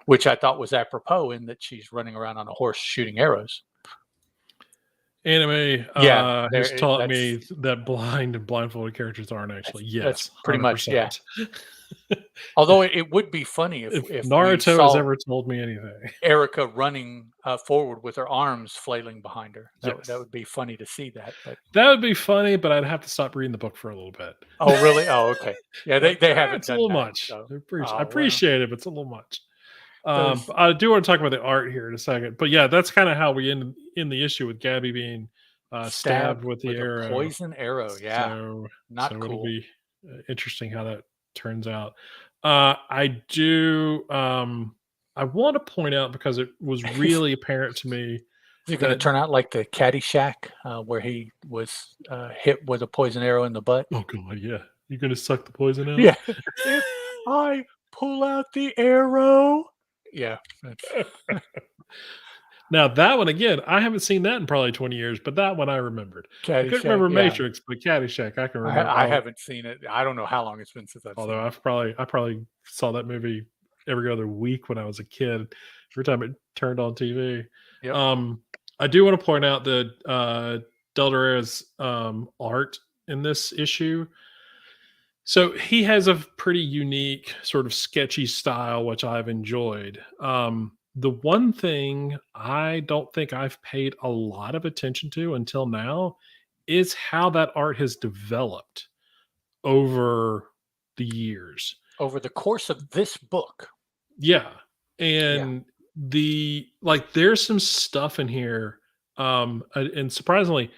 which I thought was apropos in that she's running around on a horse shooting arrows. Anime Yeah, has there taught that's me that blind and blindfolded characters aren't actually. that's Yes, pretty much, yeah. 100%. Although it would be funny If if we Naruto has saw ever told me anything. Erica running forward with her arms flailing behind her. That Yes. would be funny to see that. But That would be funny, but I'd have to stop reading the book for a little bit. oh, really? Oh, okay. Yeah, Like, they haven't it's a done little that. much. So, I oh well, appreciate it, but it's a little much. those I do want to talk about the art here in a second, but yeah, that's kind of how we end in the issue with Gabby being stabbed stabbed with the with a arrow. poison arrow. Yeah, So, not it'll cool. be interesting how that turns out. I do. I want to point out because it was really apparent to me Is it going to that turn out like the Caddyshack, where he was hit with a poison arrow in the butt? oh god, yeah, you're gonna suck the poison out. Yeah. If I pull out the arrow. Yeah. Now that one again, I haven't seen that in probably 20 years, but that one I remembered. I couldn't Caddyshack. remember Yeah. Matrix, but Caddyshack I can remember. I haven't seen it. I don't know how long it's been since I've Although seen it. I probably saw that movie every other week when I was a kid. Every time it turned on TV. Yep. I do want to point out that Del Dorero's art in this issue. So he has a pretty unique sort of sketchy style, which I've enjoyed. The one thing I don't think I've paid a lot of attention to until now is how that art has developed over the years. Over the course of this book. Yeah. Yeah. And there's some stuff in here. And surprisingly,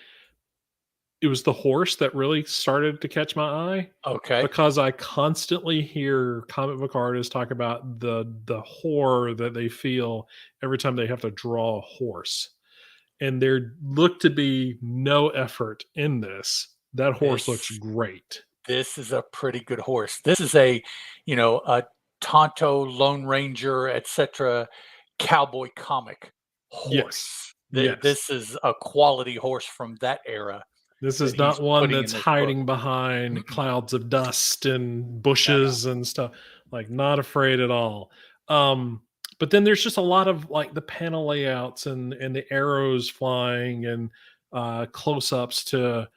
it was the horse that really started to catch my eye Okay. because I constantly hear comic book artists talk about the horror that they feel every time they have to draw a horse. And there looked to be no effort in this. That horse looks This great. this is a pretty good horse. This is a Tonto, Lone Ranger, etc. cowboy comic Yes. horse. Yes. This is a quality horse from that era This that is he's not one putting in that's this book. hiding behind Mm-mm. clouds of dust and No. bushes and stuff. Like, not afraid at all. But then there's just a lot of like the panel layouts and the arrows flying and close-ups to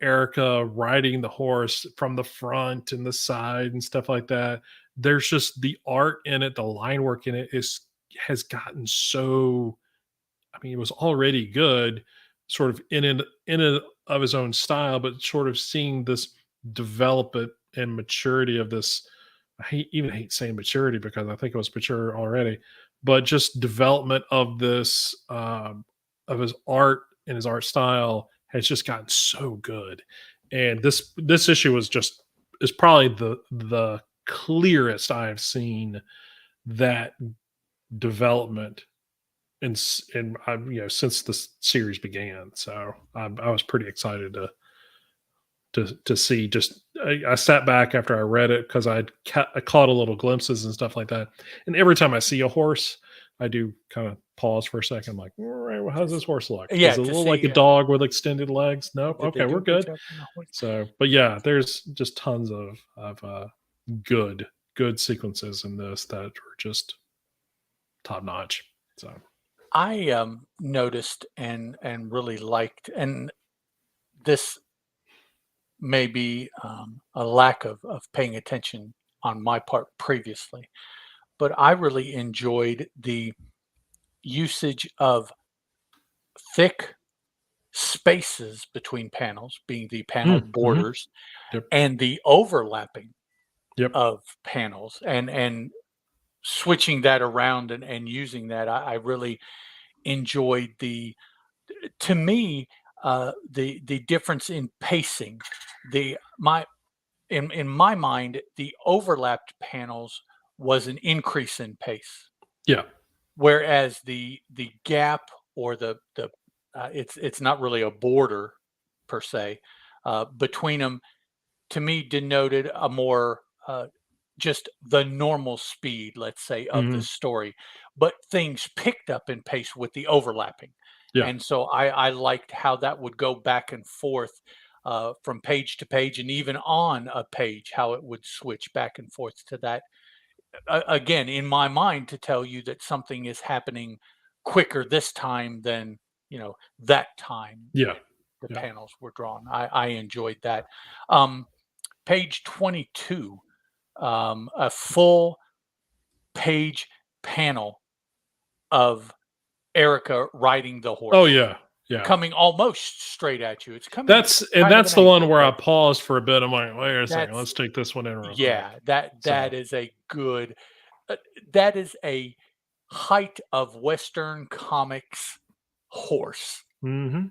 Erica riding the horse from the front and the side and stuff like that. There's just the art in it, the line work in it has gotten so, I mean, it was already good, sort of in and of his own style, but sort of seeing this development and maturity of this. Even hate saying maturity because I think it was mature already, but just development of this of his art and his art style has just gotten so good. And this issue is probably the clearest I've seen that development and since the series began. So I was pretty excited to see. Just I sat back after I read it because I caught a little glimpses and stuff like that. And every time I see a horse, I do kind of pause for a second, like, all right, well, how does this horse look? Yeah, Does it to look like a see, dog with extended legs? Nope. did they Okay, do we're a good good. job on the horse? So, but yeah, there's just tons of good sequences in this that are just top notch. So I noticed and really liked, and this may be a lack of paying attention on my part previously, but I really enjoyed the usage of thick spaces between panels, being the panel mhm. borders, Yep. and the overlapping Yep. of panels, and switching that around and using that. I really enjoyed the to me the difference in pacing. The my in my mind, the overlapped panels was an increase in pace, Yeah. whereas the gap or the it's not really a border per se between them, to me, denoted a more just the normal speed, let's say, of the Mhm. story, but things picked up in pace with the overlapping. Yeah. And so I liked how that would go back and forth. from page to page, and even on a page, how it would switch back and forth to that. Again, in my mind, to tell you that something is happening quicker this time than that time Yeah. when the Yeah. panels were drawn. I enjoyed that. Um, Page 22, a full page panel of Erica riding the Oh horse, yeah. Yeah. coming almost straight at you. It's coming That's kind of an the one angle, where I but paused for a bit. I'm like, wait a second, that's let's take this one in real quick. yeah, that So is a good that is a height of Western comics horse. mhm.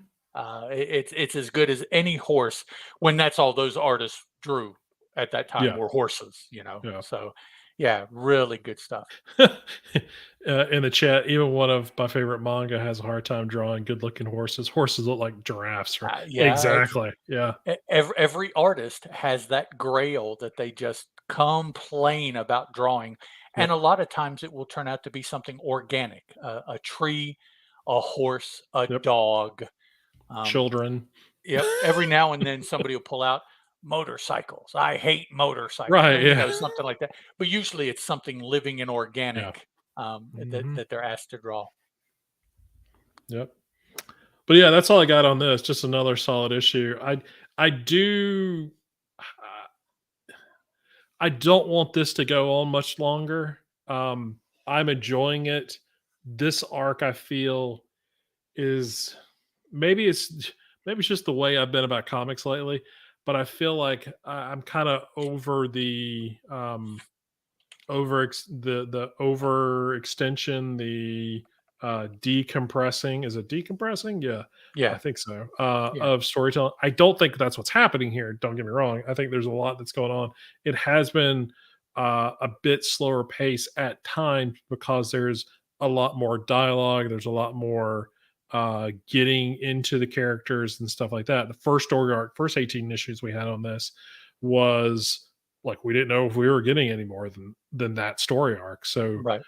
It's as good as any horse when that's all those artists drew at that time Yeah. were horses. Yeah. So yeah, really good stuff. In the chat, even one of my favorite manga has a hard time drawing good looking horses. Horses look like giraffes. Or Yeah, it's exactly. Yeah. every artist has that grail that they just complain about drawing, and Yep. a lot of times it will turn out to be something organic, a tree, a horse, a Yep. dog. Um, Children. Yep. Every now and then somebody will pull out motorcycles. I hate motorcycles, Right. Yeah. something like that. But usually it's something living and Yeah. organic that Mhm. they're asked to draw. Yep. But yeah, that's all I got on this. Just another solid issue. I do I don't want this to go on much longer. I'm enjoying it. This arc I feel is maybe it's maybe it's just the way I've been about comics lately, but I feel like I'm kind of over the overextension, the decompressing. Is it decompressing? Yeah, I Yeah. think so. Yeah. Of storytelling. I don't think that's what's happening here. Don't get me wrong. I think there's a lot that's going on. It has been a bit slower pace at times because there's a lot more dialogue. There's a lot more getting into the characters and stuff like that. The first story arc, first 18 issues we had on this was like we didn't know if we were getting any more than that story arc. So Right.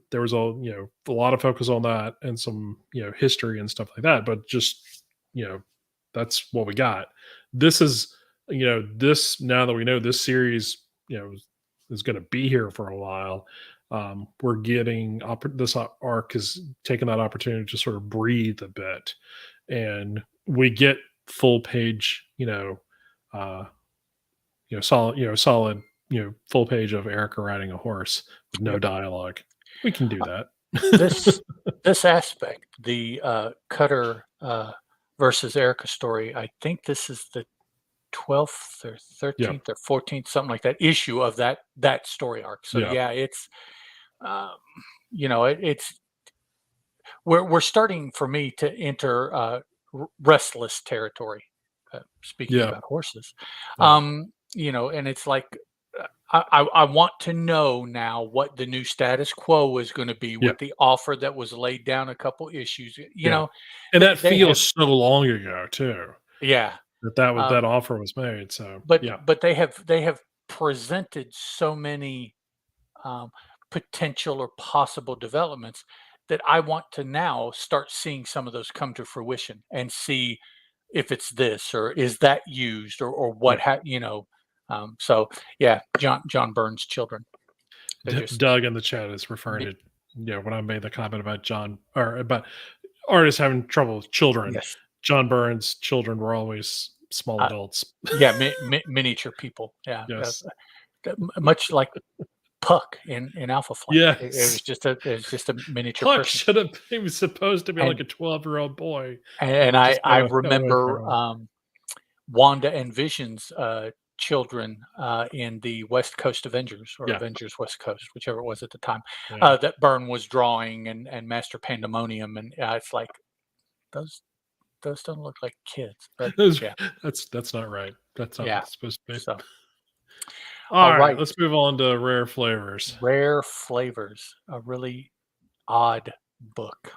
there was a lot of focus on that and some history and stuff like that. But just that's what we got. This is this now that we know this series is going to be here for a while. We're getting this arc is taking that opportunity to sort of breathe a bit, and we get full page uh, solid, full page of Erica riding a horse with no Yep. dialogue. We can do that. This this aspect, the Cutter versus Erica story, I think this is the 12th or Yeah, 13th or 14th, something like that issue of that story arc. So yeah, yeah, it's um, it's we're starting for me to enter restless territory. Speaking yeah, about horses, yeah, and it's like I want to know now what the new status quo is going to be yeah, with the offer that was laid down a couple issues. yeah. And that They have, feels so long ago too yeah, that um, offer was made. So but yeah, they have presented so many um, potential or possible developments that I want to now start seeing some of those come to fruition and see if it's this or is that used or what yeah. so yeah, John Burns' children, they're just Doug in the chat is referring y- to when I made the comment about John or about artists having trouble with children. yes, John Burns' children were always small uh, adults. yeah, miniature people, yeah, Yes. much like Puck in Alpha Flight. It was Yes. just a miniature Puck person. should have he was supposed to be like and a 12-year-old boy. and Just I got away remember from him. Wanda and Vision's children in the West Coast Avengers or Yeah, Avengers West Coast, whichever it was at the time, yeah. that Byrne was drawing and Master Pandemonium, and it's like those those don't look like kids, but Those yeah, that's not right. That's not what yeah. it's supposed to be. So all Alright, right, let's move on to rare flavors. Rare Flavors, a really odd book.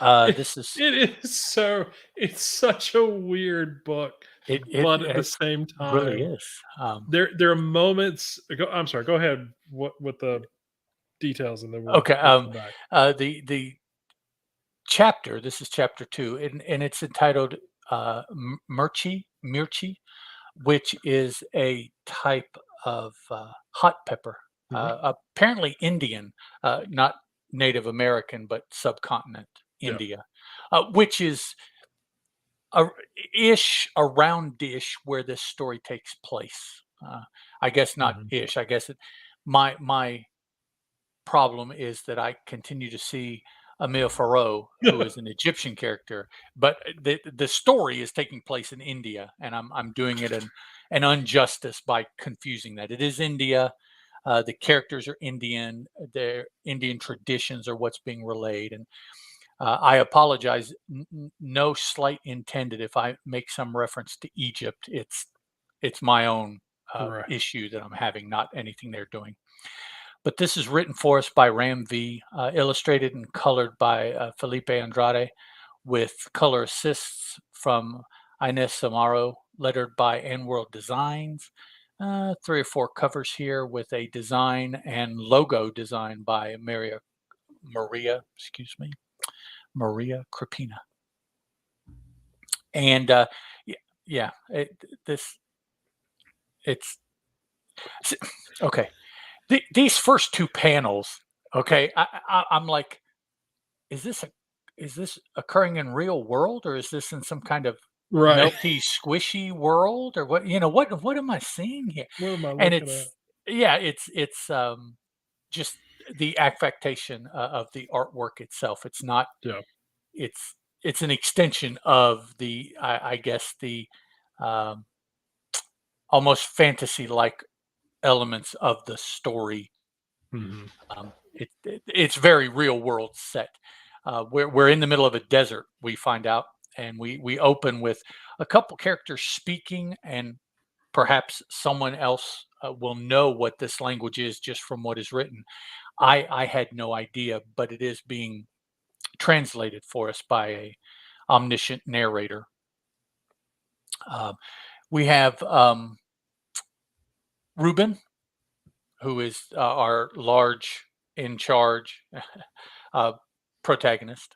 It This is it is so it's such a weird book, but at the it same really time, is. there are moments I'm sorry, go ahead what with the details, and then Okay, we'll come back. the chapter. This is chapter 2, and it's entitled mirchi, which is a type of hot pepper, Mhm. apparently Indian, not Native American, but subcontinent Yeah. India, which is a around dish where this story takes place. I guess not Mhm. ish. I guess my problem is that I continue to see Emile Farreau, who is an Egyptian character, but the story is taking place in India, and I'm doing it an injustice by confusing that. It is India. The characters are Indian. Their Indian traditions are what's being relayed, and I apologize. No slight intended. If I make some reference to Egypt, it's my own Right. issue that I'm having, not anything they're doing. But this is written for us by Ram V, illustrated and colored by Felipe Andrade, with color assists from Ines Samaro, lettered by N World Designs. 3 or 4 covers here with a design and logo design by Maria Krapina. And yeah, it's okay. These first 2 panels, okay, I'm like, is this a is this occurring in real world, or is this in some kind of Right. melty, squishy world, or what? What am I seeing here? What am I And looking at? it's yeah, it's just the affectation of the artwork itself. It's not. Yeah. It's it's an extension of the I guess the um, almost fantasy like elements of the story. Mhm. It's very real world set. We're in the middle of a desert. We find out, and we open with a couple characters speaking, and perhaps someone else will know what this language is just from what is written. I had no idea, but it is being translated for us by a omniscient narrator. Uh, we have Ruben, who is our large in charge uh, protagonist.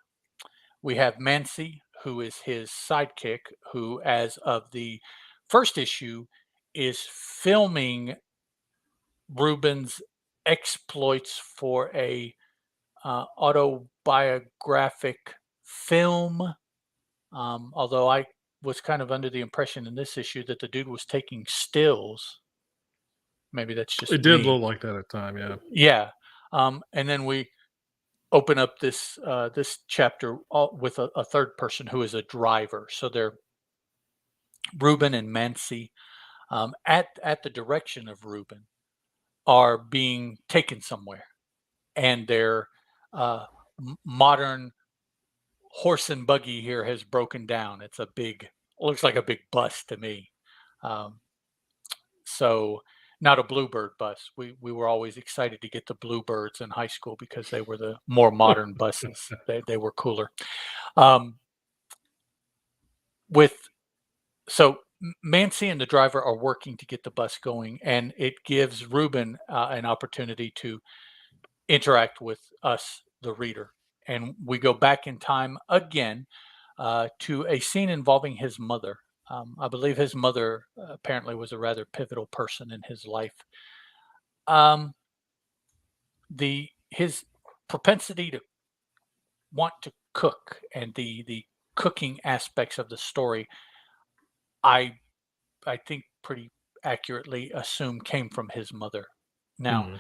We have Mancy, who is his sidekick, who, as of the first issue, is filming Ruben's exploits for a autobiographic film. Although I was kind of under the impression in this issue that the dude was taking stills. Maybe that's just It did me. look like that at the time, yeah. Yeah. And then we open up this chapter with a third person who is a driver. So they're Ruben and Mancy, at the direction of Ruben, are being taken somewhere, and their uh, modern horse and buggy here has broken down. It's a big, looks like a big bus to me. Um, so not a Bluebird bus. We were always excited to get the Bluebirds in high school because they were the more modern buses. They were cooler. Um, with so Mancy and the driver are working to get the bus going, and it gives Ruben an opportunity to interact with us, the reader. And we go back in time again to a scene involving his mother. I believe his mother apparently was a rather pivotal person in his life. Um, the his propensity to want to cook and the cooking aspects of the story, I I think pretty accurately assume came from his mother. Now,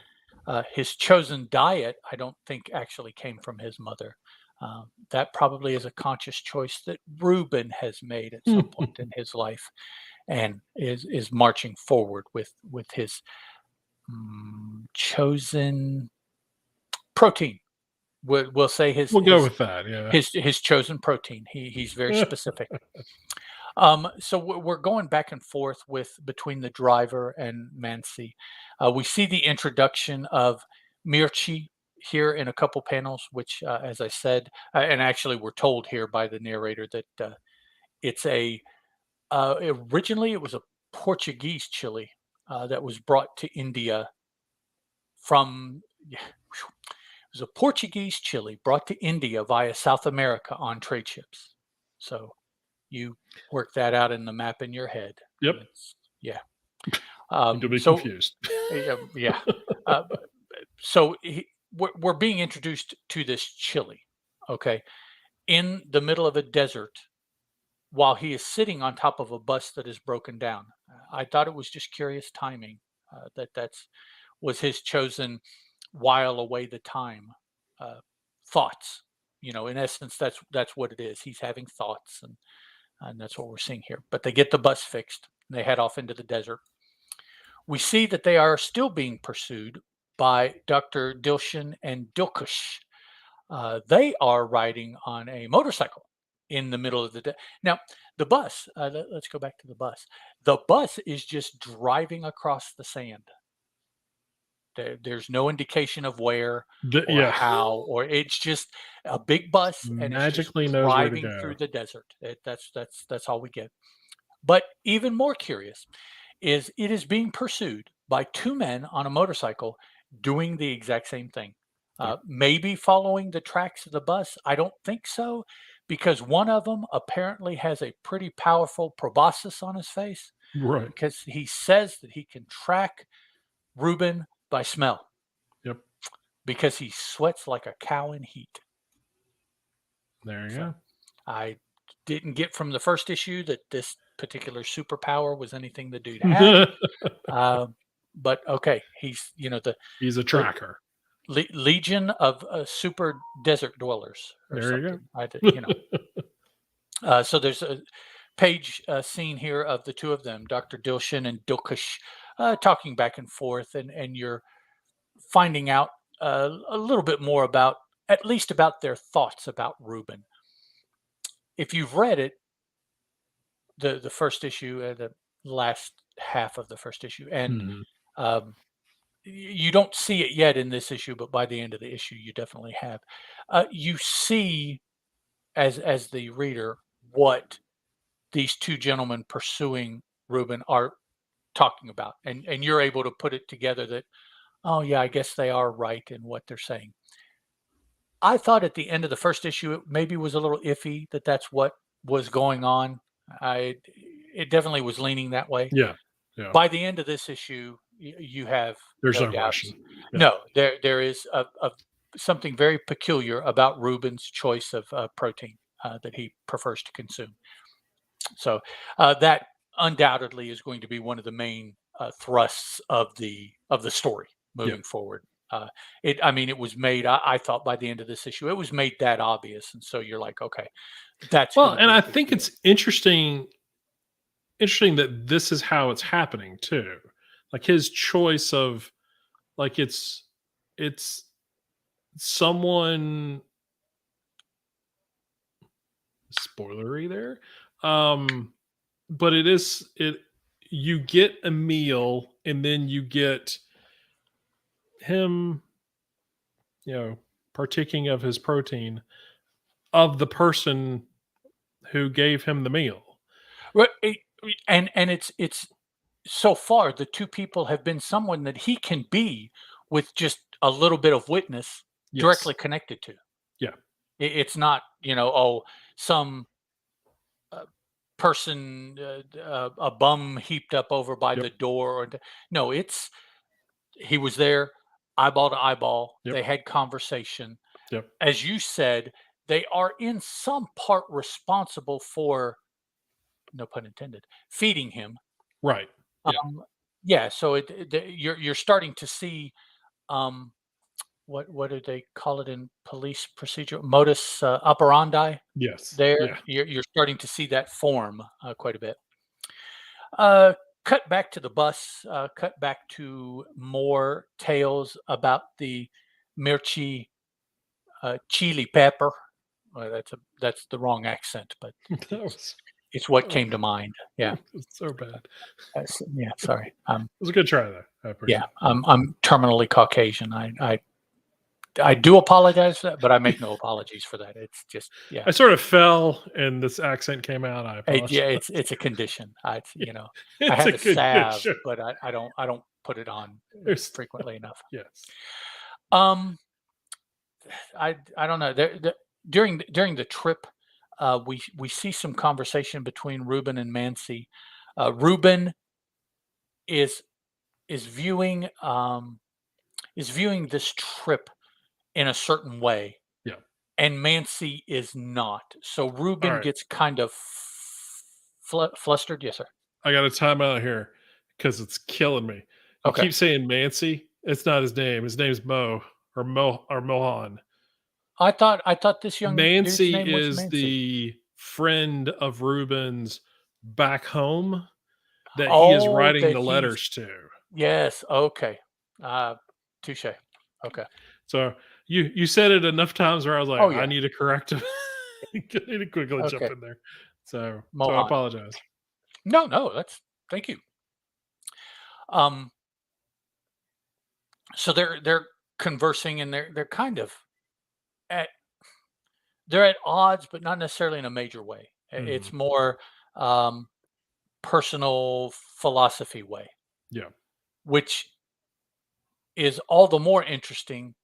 Mhm. his chosen diet, I don't think actually came from his mother. That probably is a conscious choice that Reuben has made at some point in his life, and is marching forward with his chosen protein. We'll say We'll go with that, yeah. his chosen protein. He's very specific. So we're going back and forth with between the driver and Mansi. We see the introduction of Mirchi here in a couple panels, which, as I said, and actually we're told here by the narrator that it's originally it was a Portuguese chili that was brought to India from. Yeah, it was a Portuguese chili brought to India via South America on trade ships. So you work that out in the map in your head. Yep. Yeah. You'll be confused. Yeah. Uh, so we're being introduced to this chili, okay, in the middle of a desert while he is sitting on top of a bus that is broken down. I thought it was just curious timing that's was his chosen while away the time thoughts. In essence, that's what it is. He's having thoughts, and that's what we're seeing here. But they get the bus fixed. And they head off into the desert. We see that they are still being pursued by Dr. Dilshan and Dilkush. They are riding on a motorcycle in the middle of the day. Now, the bus, let's go back to the bus. The bus is just driving across the sand. There's no indication of where or Yeah. how, or it's just a big bus and it's just Magically knows where to driving go. through the desert. That's all we get. But even more curious is it is being pursued by two men on a motorcycle doing the exact same thing. Maybe following the tracks of the bus. I don't think so, because one of them apparently has a pretty powerful proboscis on his face Right. because he says that he can track Reuben by smell. Yep. Because he sweats like a cow in heat. There you go. I didn't get from the first issue that this particular superpower was anything the dude had. But okay, he's he's a tracker. Legion of super desert dwellers or there something. You go. So there's a page scene here of the two of them, Dr. Dilshan and Dilkush, talking back and forth, and you're finding out a little bit more about, at least about their thoughts about Reuben. If you've read it, the first issue, the last half of the first issue, and you don't see it yet in this issue, but by the end of the issue, you definitely have. You see, as the reader, what these two gentlemen pursuing Reuben are talking about, and you're able to put it together that, oh yeah, I guess they are right in what they're saying. I thought at the end of the first issue, it maybe was a little iffy that that's what was going on. It definitely was leaning that way. Yeah. By the end of this issue, you have there's no doubts. question. Yeah. No, there is something very peculiar about Reuben's choice of protein that he prefers to consume. So that undoubtedly is going to be one of the main thrusts of the story moving forward. It was made, I thought by the end of this issue, it was made that obvious. And so you're like, okay, that's well, and I think it's interesting that this is how it's happening too. Like his choice of, like, it's someone, spoilery there. But you get a meal and then you get him, partaking of his protein of the person who gave him the meal. Right. And it's so far the two people have been someone that he can be with just a little bit of witness directly connected to. Yeah. It's not, some person, a bum heaped up over by the door. No, he was there eyeball to eyeball. They had conversation. As you said, they are in some part responsible for, no pun intended, feeding him. Right. Yeah. So you're starting to see, what do they call it in police procedure? Modus operandi. Yes. There, you're starting to see that form quite a bit. Cut back to the bus. Cut back to more tales about the Mirchi chili pepper. Well, that's the wrong accent, but it's what came to mind. Yeah, it's so bad. Yeah, sorry. It was a good try though. Yeah, I'm terminally Caucasian. I do apologize for that, but I make no apologies for that. It's just, yeah. I sort of fell and this accent came out. I apologize. Yeah, it's a condition. I it's have a salve, condition. but I don't put it on frequently enough. Yes. I don't know. During the trip, we see some conversation between Reuben and Mansi. Reuben is is viewing um, is viewing this trip in a certain way, Yeah. and Mansi is not. So All Reuben right. gets kind of flustered. Yes, sir. I got a timeout here because it's killing me. You Okay. keep saying Mancy. It's not his name. His name's Mo or Mohan. I thought this young dude's Mancy name was is Mansi. the friend of Ruben's back home that he is Oh, writing that the he's letters to. yes. Okay. Uh, touche. Okay. So you said it enough times where I was like, Oh I yeah. need to correct him. I need to quickly jump Okay. in there. So I Mohan. apologize. No, no. That's thank you. Um, so they're conversing and they're kind of at they're at odds, but not necessarily in a major way. It's Mhm. more um, personal philosophy way, Yeah. which is all the more interesting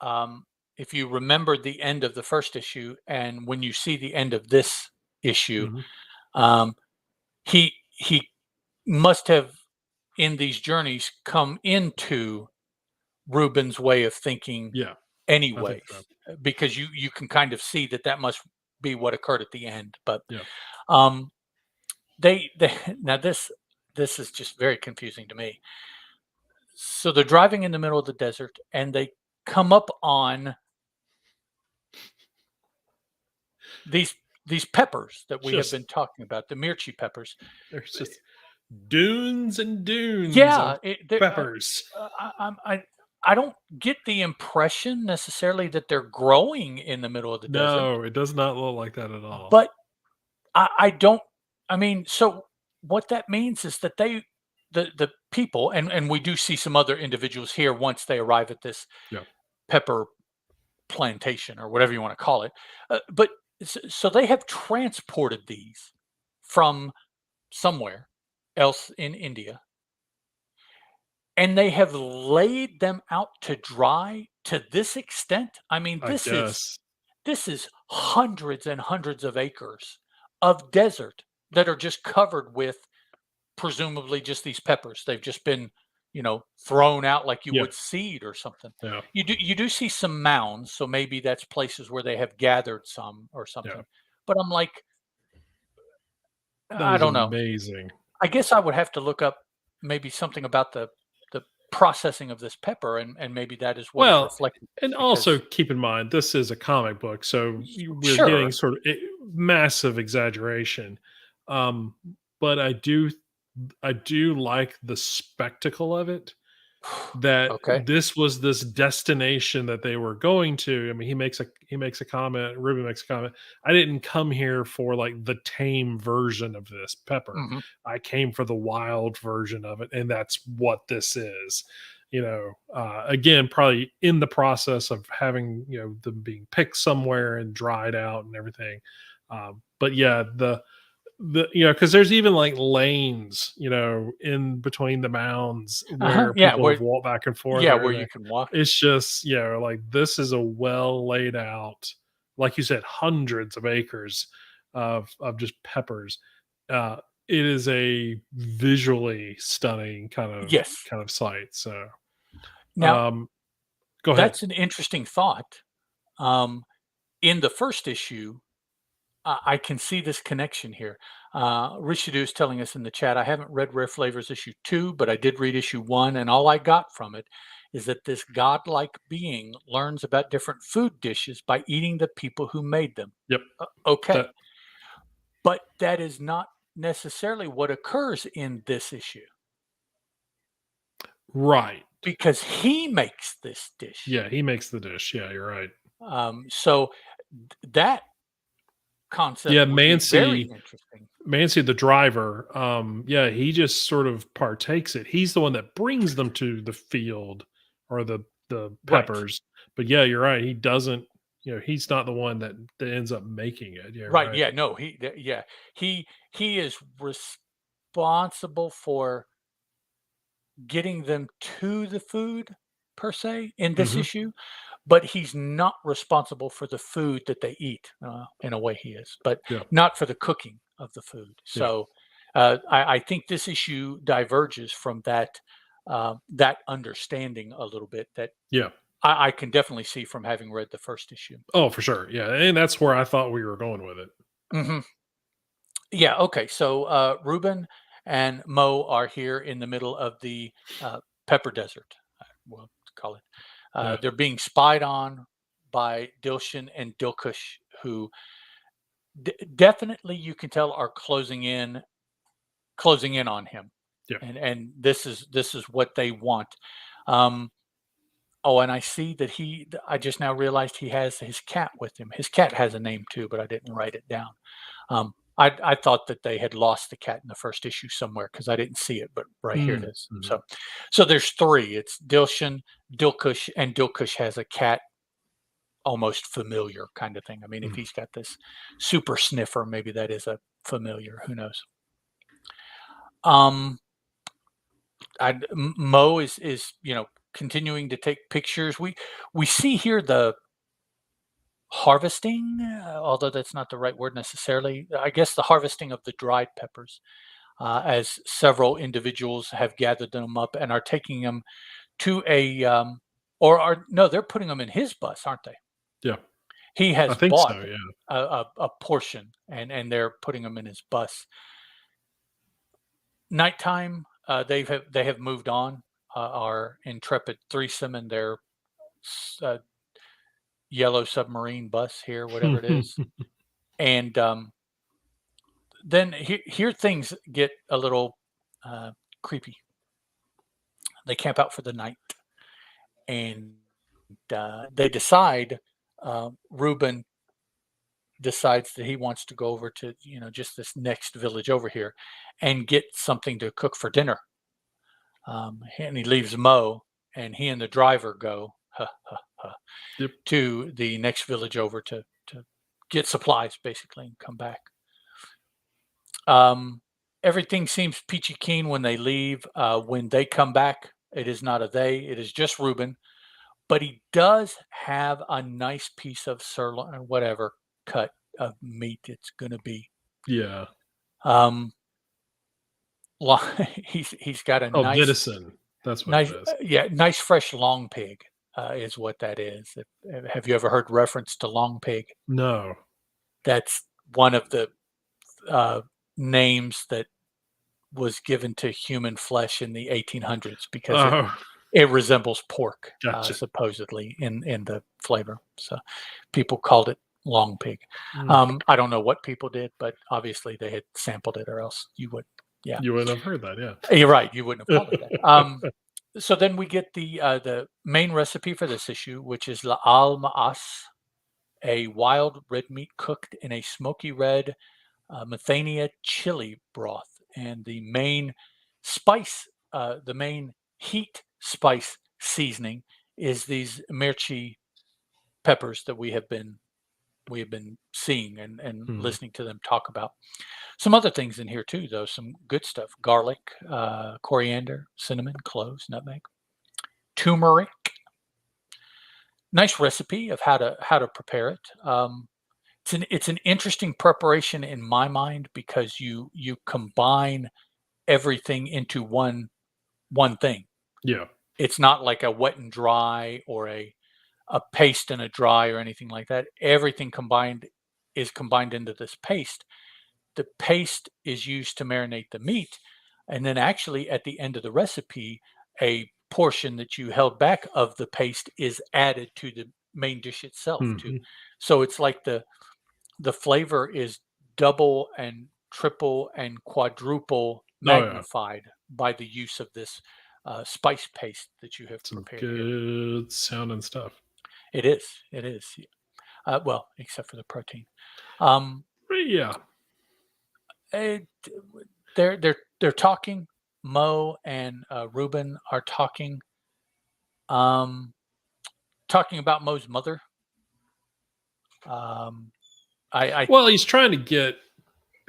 um, if you remember the end of the first issue and when you see the end of this issue. Mhm. Um, he must have in these journeys come into Reuben's way of thinking Yeah. I think so. anyways, because you can kind of see that that must be what occurred at the end. But Yeah. um, they now this is just very confusing to me. So they're driving in the middle of the desert and they come up on these these peppers that we have Just been talking about, the mirchi peppers. there's just dunes and dunes of Yeah, they're, peppers. I don't get the impression necessarily that they're growing in the middle of the desert, No, it does not look like that at all. but I don't. I mean, so what that means is that the people, and we do see some other individuals here once they arrive at this Yeah. pepper plantation or whatever you want to call it, but so they have transported these from somewhere else in India, and they have laid them out to dry to this extent. I mean, I guess. this is hundreds and hundreds of acres of desert that are just covered with presumably just these peppers. They've just been, thrown out like you Yeah. would seed or something. Yeah. You do see some mounds, so maybe that's places where they have gathered some or Yeah. something. But I'm like, That I is don't know. amazing. I guess I would have to look up maybe something about the processing of this pepper, and maybe that is what is Well, reflected and also because keep in mind this is a comic book, so we're getting sure. sort of massive exaggeration. Um, but I do like the spectacle of it. That Okay. this was this destination that they were going to. I mean, he makes a comment, Ruby makes a comment. I didn't come here for like the tame version of this pepper. Mhm. I came for the wild version of it, and that's what this is. Again, probably in the process of having them being picked somewhere and dried out and everything. But yeah, because there's even like lanes in between the mounds Uh-huh. where Yeah, people have walked back and forth yeah, or where you everything. can walk. It's just like this is a well laid out, like you said, hundreds of acres of just peppers. uh it is a visually stunning kind of Yes. kind of sight. So Now, um go ahead. that's an interesting thought. Um, in the first issue, I can see this connection here. Richard is telling us in the chat, I haven't read Rare Flavors issue 2, but I did read issue 1, and all I got from it is that this godlike being learns about different food dishes by eating the people who made them. Yep. Okay, That but that is not necessarily what occurs in this issue right. because he makes this dish. Yeah, he makes the dish. Yeah, you're right. So that Yeah, concept would be very Mancy interesting. Mancy, the driver, yeah, he just sort of partakes it. He's the one that brings them to the field or the Right. peppers. But yeah, you're right. He doesn't, he's not the one that ends up making it. Yeah, Right, right. yeah, no, yeah, he is responsible for getting them to the food per se in this Hmm. issue, but he's not responsible for the food that they eat. In a way, he is, but Yeah. not for the cooking of the food. Yeah. So I think this issue diverges from that understanding a little bit that Yeah. I can definitely see from having read the first issue. Oh, for sure. Yeah. And that's where I thought we were going with it. Hmm. Yeah. Okay. So Ruben and Mo are here in the middle of the pepper desert. We'll call it. Yeah. They're being spied on by Dilshan and Dilkush, who definitely you can tell are closing in on him, Yeah. and this is what they want. Um, oh, and I see that I just now realized he has his cat with him. His cat has a name too, but I didn't write it down. I thought that they had lost the cat in the first issue somewhere because I didn't see it, but right here it is. Mm-hmm. So there's three. It's Dilshan, Dilkush, and Dilkush has a cat, almost familiar kind of thing. I mean, if he's got this super sniffer, maybe that is a familiar. Who knows? Mo is continuing to take pictures. We see here the harvesting, although that's not the right word necessarily. I guess the harvesting of the dried peppers, as several individuals have gathered them up and are taking them to or are no, they're putting them in his bus, aren't they? Yeah. He I has think bought so. Yeah. a portion, and they're putting them in his bus. Nighttime, they have moved on. Our intrepid threesome and their uh, yellow submarine bus here, whatever it is, and then here things get a little creepy. They camp out for the night, and they decide. Reuben decides that he wants to go over to just this next village over here, and get something to cook for dinner. And he leaves Mo, and he and the driver go Yep. to the next village over to get supplies, basically, and come back. Everything seems peachy keen when they leave. When they come back, it is not a they; it is just Reuben. But he does have a nice piece of sirloin, or whatever cut of meat it's going to be. Yeah. Um, he's got a Oh, nice venison. That's what Nice, it is. yeah, nice fresh long pig, is what that is. Have you ever heard reference to long pig? No. That's one of the uh, names that was given to human flesh in the 1800s because it Oh, it resembles pork, gotcha. supposedly in the flavor. So people called it long pig. Mm. I don't know what people did, but obviously they had sampled it, or else you would. Yeah, You wouldn't have heard that. Yeah. you're right. You wouldn't have called it that. So then we get the main recipe for this issue, which is la al ma'as, a wild red meat cooked in a smoky red Methania chili broth, and the main heat spice seasoning is these mirchi peppers that we have been seeing and Mm. listening to them talk about. Some other things in here too, though. Some good stuff: garlic, coriander, cinnamon, cloves, nutmeg, turmeric. Nice recipe of how to prepare it. It's an interesting preparation in my mind because you combine everything into one thing. Yeah. It's not like a wet and dry, or a paste and a dry, or anything like that. Everything combined is combined into this paste. The paste is used to marinate the meat, and then actually at the end of the recipe, a portion that you held back of the paste is added to the main dish itself too. Mhm. So it's like the flavor is double and triple and quadruple Oh, yeah. magnified by the use of this spice paste that you have Some prepared here. good sounding stuff. It is. It is. Well, except for the protein. Um, But yeah. it, they're talking. Mo and Ruben are um, talking about Mo's mother. Um, I Well, he's trying to get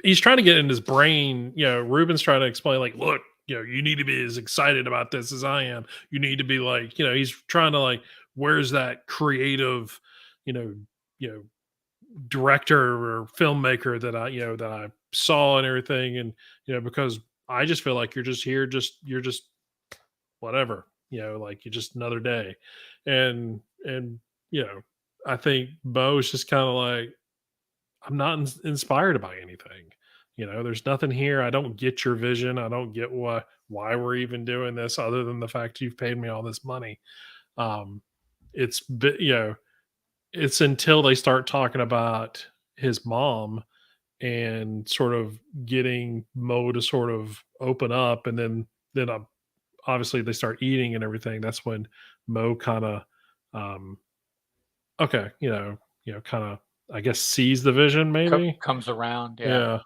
in his brain. Ruben's trying to explain, like, look, you need to be as excited about this as I am. You need to be like, he's trying to like where's that creative, you know, you know, director or filmmaker that I saw and everything, and because I just feel like you're just here, you're just whatever, like you're just another day, and I think Bo's just kind of like, I'm not inspired by anything. There's nothing here. I don't get your vision. I don't get why we're even doing this, other than the fact you've paid me all this money. Um, it's until they start talking about his mom and sort of getting Mo to sort of open up, and then obviously they start eating and everything. That's when Mo kind of, um, okay, kind of, I guess, sees the vision, maybe. Comes around, yeah. Yeah.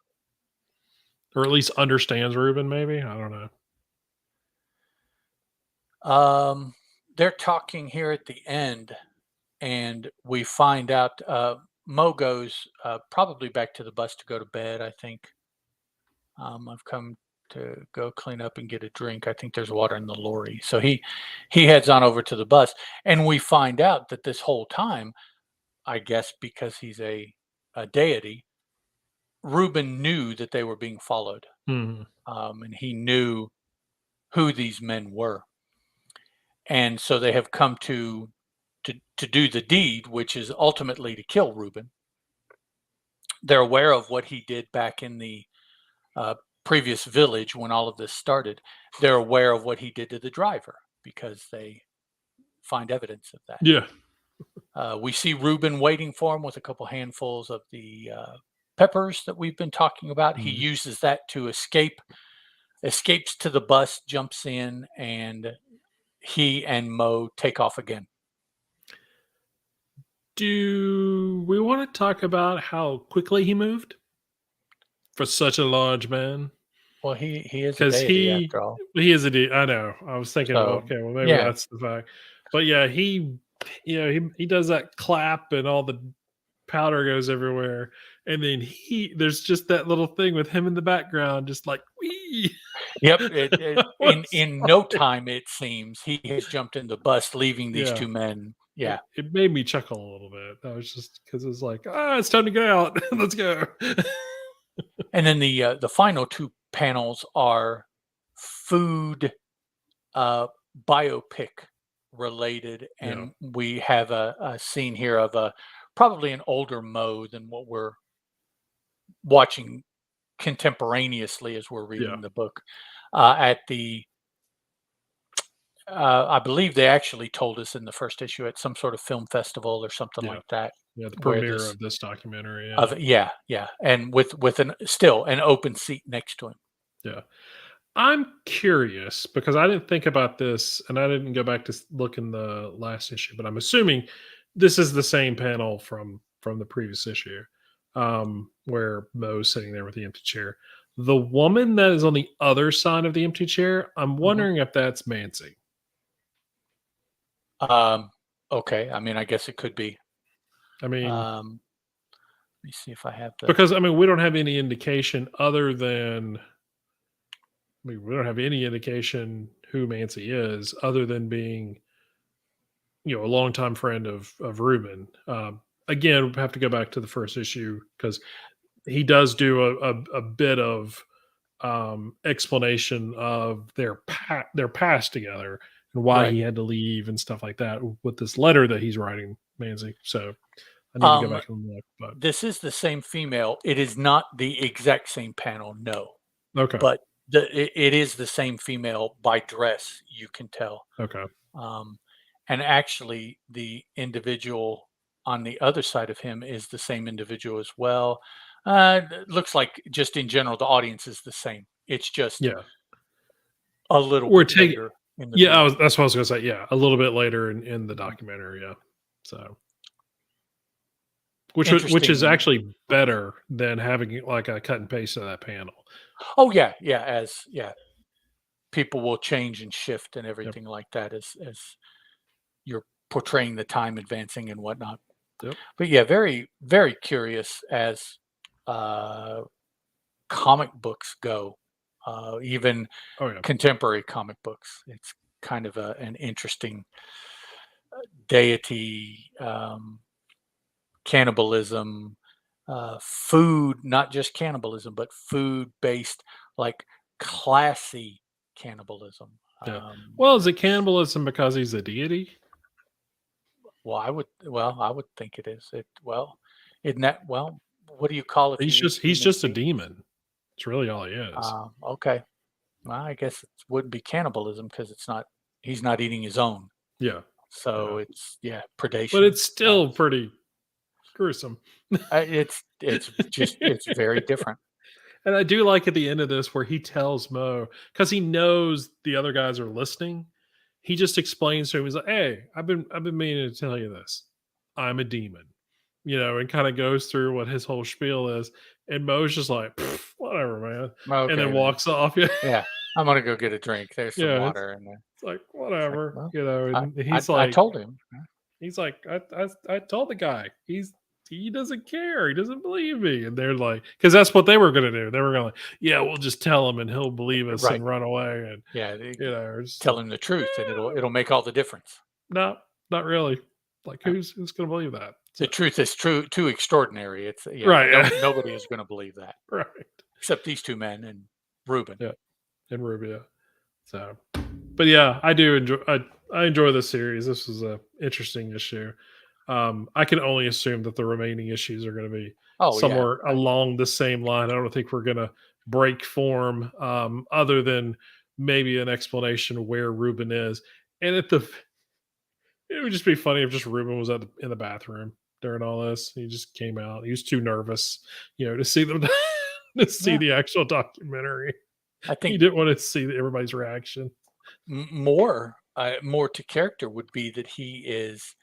Or at least understands Ruben, maybe. I don't know. They're talking here at the end, and we find out Mo goes probably back to the bus to go to bed, I think. I've come to go clean up and get a drink. I think there's water in the lorry. So he heads on over to the bus, and we find out that this whole time, I guess because he's a deity, Reuben knew that they were being followed, Mhm. and he knew who these men were, and so they have come to do the deed, which is ultimately to kill Reuben. They're aware of what he did back in the uh, previous village when all of this started. They're aware of what he did to the driver because they find evidence of that. Yeah. We see Reuben waiting for him with a couple handfuls of the peppers that we've been talking about. He Mhm. uses that to escapes to the bus, jumps in, and he and Mo take off again. Do we want to talk about how quickly he moved for such a large man? Well, he is a Because deity he after all. he is a I know. I was thinking, well, So okay, well, maybe yeah. that's the fact. But yeah, he does that clap and all the powder goes everywhere, and then there's just that little thing with him in the background, just like wee. Yep. It Was in no time it seems he has jumped in the bus, leaving these yeah. two men. Yeah. It made me chuckle a little bit. I was just because it was like, it's time to get out. Let's go. And then the final two panels are food biopic related, Yeah, and we have a scene here of a probably an older Mo than what we're watching contemporaneously as we're yeah, reading the book. At the I believe they actually told us in the first issue at some sort of film festival or something yeah, like that, yeah. The where premiere this of this documentary. Yeah, of yeah, and with an still an open seat next to him. yeah. I'm curious because I didn't think about this, and I didn't go back to look in the last issue, but I'm assuming this is the same panel from the previous issue, where Mo's sitting there with the empty chair. The woman that is on the other side of the empty chair, I'm Mhm. wondering if that's Mancy. Um, okay, I mean, I guess it could be. I mean, Um, Let me see if I have the. because I mean, we don't have any indication other than, I mean, we don't have any indication who Mancy is other than being, a longtime friend of Ruben. Again, we have to go back to the first issue because he does do a bit of explanation of their past together and why Right. he had to leave and stuff like that with this letter that he's writing, Manzi. So I need to go Um, back and look, but this is the same female. It is not the exact same panel, no, okay, but it is the same female by dress. You can tell. okay, Um, and actually, the individual on the other side of him is the same individual as well. It looks like just in general, the audience is the same. It's just yeah. a little We're bit taking, later in the yeah. book. That's what I was gonna say. Yeah, a little bit later in the Mhm. documentary. Yeah, so which is Interesting. actually better than having like a cut and paste of that panel. Oh yeah, yeah. As yeah, people will change and shift and Yep, everything like that as you're portraying the time advancing and whatnot. yep. But yeah, very very curious as uh, comic books go, even Oh yeah, contemporary comic books. It's kind of an interesting deity, cannibalism, food, not just cannibalism, but food-based, like classy cannibalism. Yeah. Well, is it cannibalism because he's a deity? I would think it is. Isn't that, what do you call if He's you eat he's human just a beings? demon. It's really all he is. Okay. Well, I guess it wouldn't be cannibalism because he's not eating his own. Yeah. So Yeah. it's, yeah, But predation. it's still pretty gruesome. It's very different. And I do like at the end of this where he tells Mo, because he knows the other guys are listening. He just explains to him, he's like, "Hey, I've been meaning to tell you this. I'm a demon," and kind of goes through what his whole spiel is. And Mo's just like, "Pfft, whatever, man," and Okay, then man. walks off. Yeah, Yeah, I'm gonna go get a drink. There's some yeah, water in there. it's like It's like, whatever, well, and he's I like, told him. I told the guy. He doesn't care. He doesn't believe me. And they're like, because that's what they were going to do. They were going to, yeah, we'll just tell him and he'll believe us Right. and run away. And, Yeah, it's just tell like, him the truth, and it'll make all the difference. no, not really. Like, Uh, who's going to believe that? the So, truth is too extraordinary. It's, yeah. right. Nobody is gonna believe that Right. except these two men and Reuben. Yeah. And Rubio. So, but yeah, I do enjoy, I enjoy this series. This was a interesting issue. I can only assume that the remaining issues are going to be Oh yeah. somewhere along the same line. I don't think we're going to break form, other than maybe an explanation of where Ruben is. And it would just be funny if just Ruben was in the bathroom during all this. He just came out. He was too nervous, to see them to see Yeah. the actual documentary. I He think didn't want to see everybody's reaction. more to character would be that he is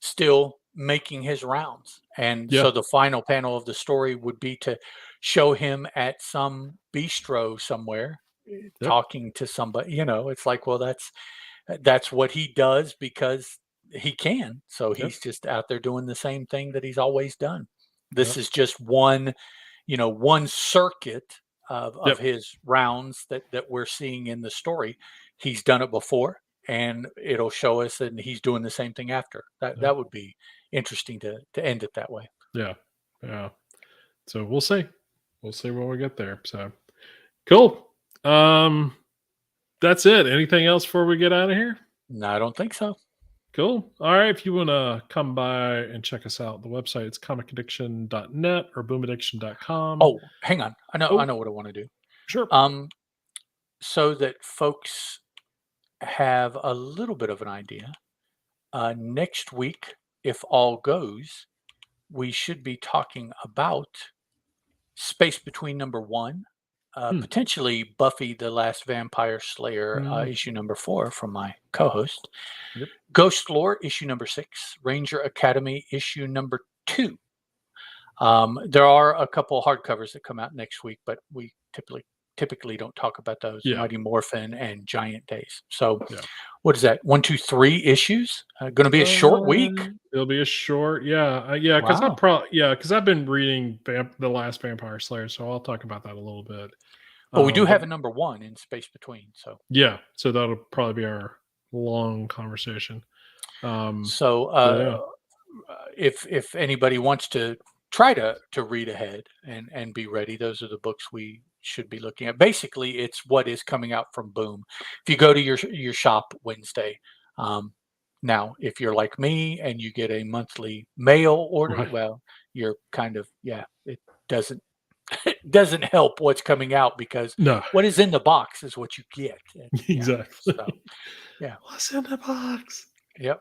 still making his rounds. And Yeah. so the final panel of the story would be to show him at some bistro somewhere, Yep. talking to somebody. It's like, well, that's what he does because he can. So Yep. he's just out there doing the same thing that he's always done. This Yep. is just one circuit of Yep. his rounds that we're seeing in the story. He's done it before, and it'll show us that he's doing the same thing after. That Yep. that would be interesting to end it that way. Yeah. Yeah. So we'll see. We'll see when we get there. So cool. That's it. Anything else before we get out of here? No, I don't think so. Cool. All right. If you want to come by and check us out, the website is comicaddiction.net or boomaddiction.com. Oh, hang on. I Oh, know what I want to do. sure. So that folks have a little bit of an idea. Next week, if all goes, we should be talking about Space Between #1, Hmm. potentially Buffy the Last Vampire Slayer, Mm, issue #4 from my co-host, yep. Ghost Lore issue #6, Ranger Academy issue #2. There are a couple hardcovers that come out next week, but we typically don't talk about those. Yeah. Mighty Morphin and Giant Days. So, Yeah. what is that? 1, 2, 3 issues? Going to be a short week. It'll be a short, yeah, yeah. Because Wow. because I've been reading the Last Vampire Slayer, so I'll talk about that a little bit. But we do But have a #1 in Space Between. So, yeah, so that'll probably be our long conversation. so Yeah, if anybody wants to try to read ahead and be ready, those are the books we should be looking at. Basically, it's what is coming out from Boom. If you go to your shop Wednesday, now if you're like me and you get a monthly mail order, right. well, you're kind of, yeah, it doesn't it doesn't help what's coming out because No, what is in the box is what you get. And, yeah, exactly. so yeah, What's in the box? yep.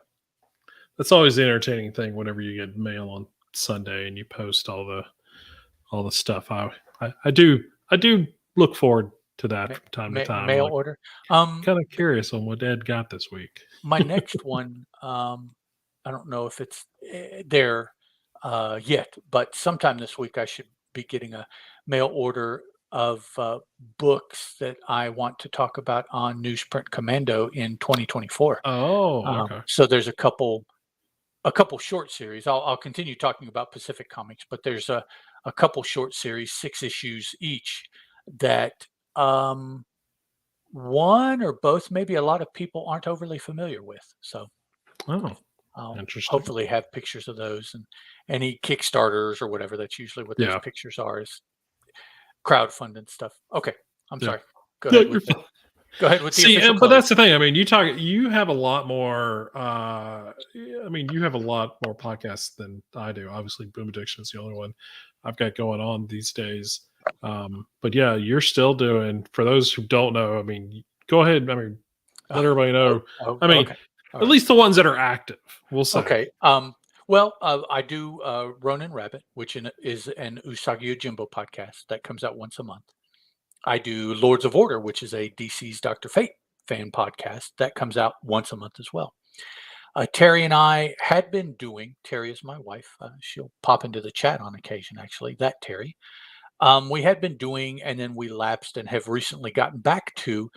That's always the entertaining thing whenever you get mail on Sunday and you post all the stuff. I do look forward to that from time to time. I'm Mail like order. kind of curious on what Ed got this week. My next one, I don't know if it's there yet, but sometime this week I should be getting a mail order of books that I want to talk about on Newsprint Commando in 2024. Oh, okay. So there's a couple short series. I'll continue talking about Pacific Comics, but there's a couple short series, 6 issues each, that one or both maybe a lot of people aren't overly familiar with. So Oh, I'll interesting. hopefully have pictures of those and any Kickstarters or whatever. That's usually what those Yeah. pictures are, is crowdfunding stuff. Okay, I'm Yeah. sorry. Go No, ahead you're with the fine. go ahead with the See, official but close. that's the thing. I mean, you have a lot more. I mean, you have a lot more podcasts than I do. Obviously, Boom Addiction is the only one I've got going on these days. But yeah, you're still doing. For those who don't know, I mean, go ahead. I mean, let everybody know. I mean, Okay. All at right. least the ones that are active, we'll say. Okay. Well, I do Ronin Rabbit, which is an Usagi Yojimbo podcast that comes out once a month. I do Lords of Order, which is a DC's Doctor Fate fan podcast that comes out once a month as well. Terry and I had been doing. Terry is my wife. She'll pop into the chat on occasion. Actually, that Terry. We had been doing, and then we lapsed and have recently gotten back to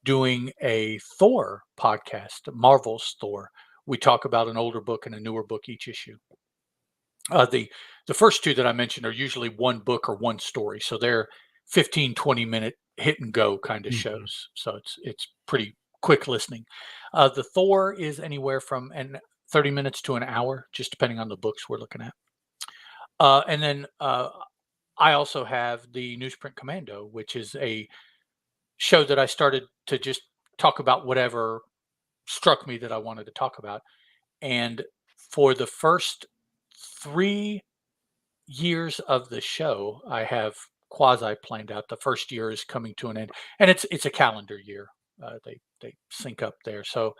doing a Thor podcast, Marvel's Thor. We talk about an older book and a newer book each issue. The first two that I mentioned are usually one book or one story, so they're 15-20 minute hit and go kind of Mhm. shows. So it's pretty quick listening. The Thor is anywhere from 30 minutes to an hour, just depending on the books we're looking at. And then I also have the Newsprint Commando, which is a show that I started to just talk about whatever struck me that I wanted to talk about. And for the first 3 years of the show, I have quasi planned out. The first year is coming to an end, and it's a calendar year. They sync up there. So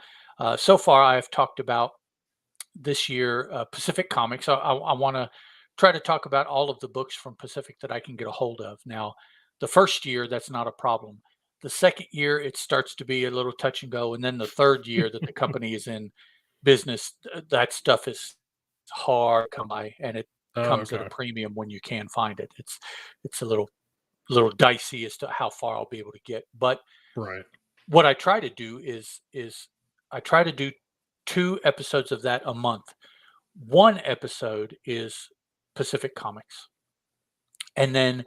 so far, I have talked about this year Pacific Comics. I want to try to talk about all of the books from Pacific that I can get a hold of. Now, the first year, that's not a problem. The second year, it starts to be a little touch and go, and then the third year that the company is in business, that stuff is hard to come by, and it Oh, comes at a okay. premium when you can find it. It's a little dicey as to how far I'll be able to get. But Right. what I try to do is I try to do 2 episodes of that a month. One episode is Pacific Comics, and then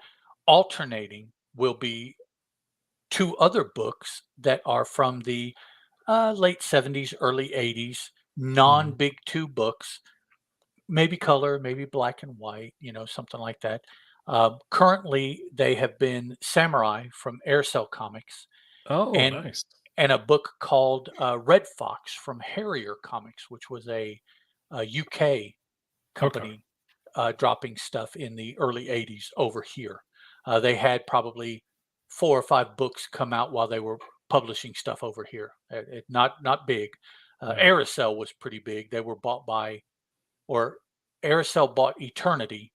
alternating will be 2 other books that are from the late 70s, early 80s, non Mhm. Big Two books, maybe color, maybe black and white, something like that. Currently, they have been Samurai from Aircell Comics, Oh, and nice. a book called Red Fox from Harrier Comics, which was a UK Okay. company dropping stuff in the early 80s over here. They had probably 4 or 5 books come out while they were publishing stuff over here. Not big. Yeah. Aerosol was pretty big. They were bought by, or Aerosol bought Eternity,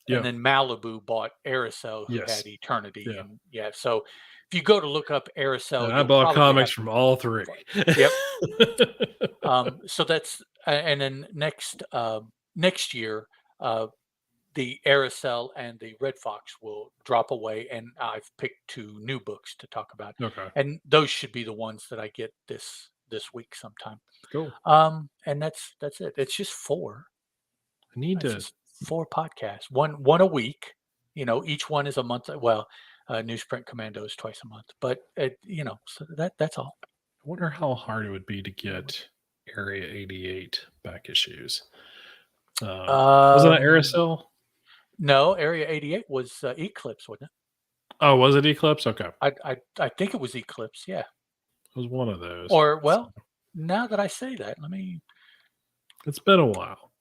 and Yeah. then Malibu bought Aerosol, who had Yes. Eternity. Yeah. And yeah, so if you go to look up And Aerosol, I you'll bought probably have comics from all three. Yep. So that's and then next year, uh, the Aerosol and the Red Fox will drop away, and I've picked 2 new books to talk about, Okay. and those should be the ones that I get this week sometime. Cool. And that's it. It's just 4. I need It's to. just 4 podcasts, one a week. Each one is a month. Well, Newsprint Commando is twice a month, but so that's all. I wonder how hard it would be to get Area 88 back issues. Wasn't that Um, Aerosol? no, Area 88 was Eclipse, wasn't it? Oh, was it Eclipse? Okay. It I think it was Eclipse, yeah. was one of those. Or So, well, now that I say that, let me. it's been a while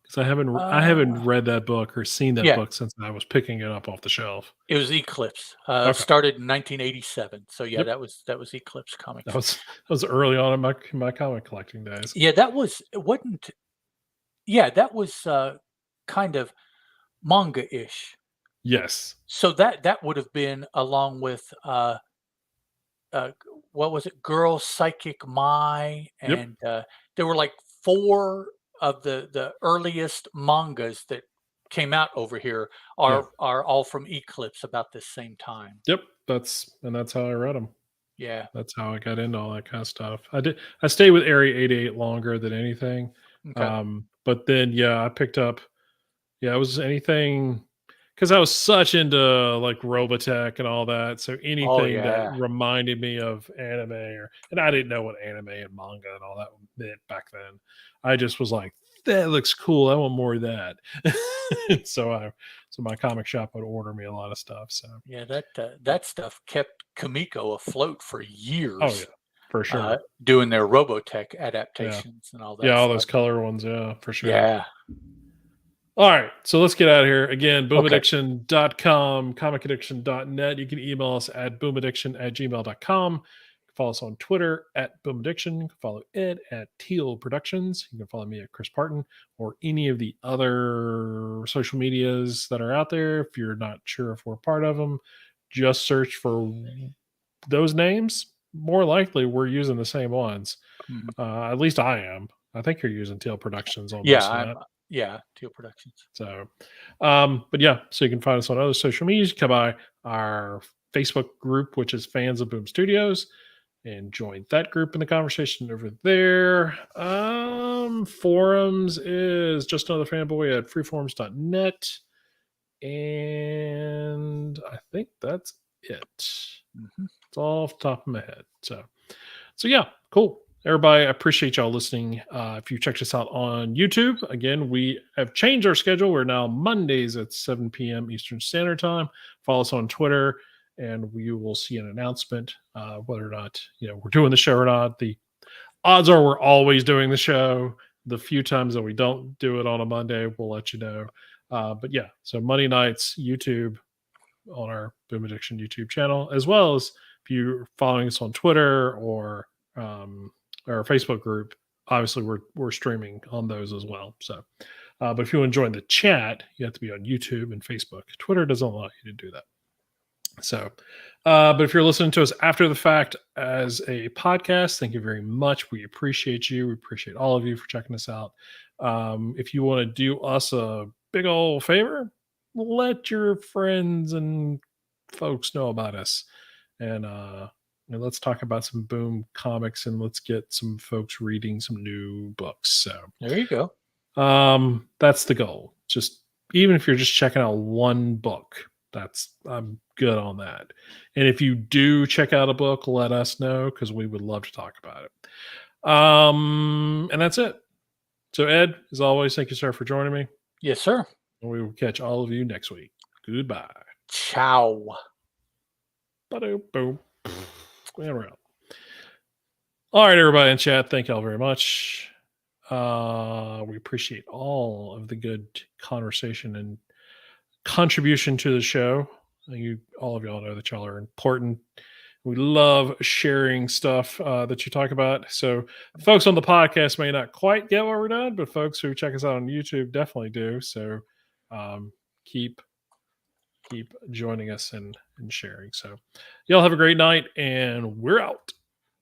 because I haven't Uh, read that book or seen that yeah, book since I was picking it up off the shelf. it was Eclipse. Okay. Started in 1987. So yeah, Yep. that was Eclipse That Comics. was early on in my comic collecting days. Yeah, that was it. Wasn't Yeah, that was kind of manga-ish. Yes. So that would have been along with uh, what was it? Girl Psychic Mai, Yep. and there were like 4 of the earliest mangas that came out over here Yeah. are all from Eclipse about this same time. Yep. That's how I read them. Yeah. That's how I got into all that kind of stuff. I stayed with Area 88 longer than anything. Okay. But then yeah, I picked up, yeah, it was anything, because I was such into like Robotech and all that. So anything that reminded me of anime, and I didn't know what anime and manga and all that meant back then. I just was like, that looks cool. I want more of that. so my comic shop would order me a lot of stuff. So yeah, that stuff kept Kamiko afloat for years. Oh yeah, for sure. Doing their Robotech adaptations and all that. Yeah, all those color ones. Yeah, for sure. Yeah. All right, so let's get out of here. Again, boomaddiction.com, comicaddiction.net. You can email us at boomaddiction@gmail.com. Follow us on Twitter at boomaddiction. You can follow Ed at Teal Productions. You can follow me at Chris Parton or any of the other social medias that are out there. If you're not sure if we're part of them, just search for those names. More likely, we're using the same ones. At least I am. I think you're using Teal Productions on most of that. Yeah, Teal Productions. So, but yeah, so you can find us on other social medias. Come by our Facebook group, which is Fans of Boom Studios, and join that group in the conversation over there. Forums is Just Another Fanboy at freeforums.net. And I think that's it. It's all off the top of my head. So yeah, cool. Everybody, I appreciate y'all listening. If you checked us out on YouTube, again, we have changed our schedule. We're now Mondays at 7 p.m. Eastern Standard Time. Follow us on Twitter, and we will see an announcement whether or not we're doing the show or not. The odds are we're always doing the show. The few times that we don't do it on a Monday, we'll let you know. But yeah, so Monday nights, YouTube on our Boom Addiction YouTube channel, as well as if you're following us on Twitter or our Facebook group, obviously we're streaming on those as well. So, but if you want to join the chat, you have to be on YouTube and Facebook. Twitter doesn't allow you to do that. So, but if you're listening to us after the fact as a podcast, thank you very much. We appreciate you. We appreciate all of you for checking us out. If you want to do us a big old favor, let your friends and folks know about us. And let's talk about some Boom comics, and let's get some folks reading some new books. So there you go. That's the goal. Just even if you're just checking out one book, I'm good on that. And if you do check out a book, let us know, because we would love to talk about it. And that's it. So Ed, as always, thank you, sir, for joining me. Yes, sir. And we will catch all of you next week. Goodbye. Ciao. Boom. Around. All right, everybody in chat, thank y'all very much. We appreciate all of the good conversation and contribution to the show. All of y'all know that y'all are important. We love sharing stuff that you talk about. So folks on the podcast may not quite get what we're doing, but folks who check us out on YouTube definitely do. So keep joining us and sharing. So y'all have a great night, and we're out.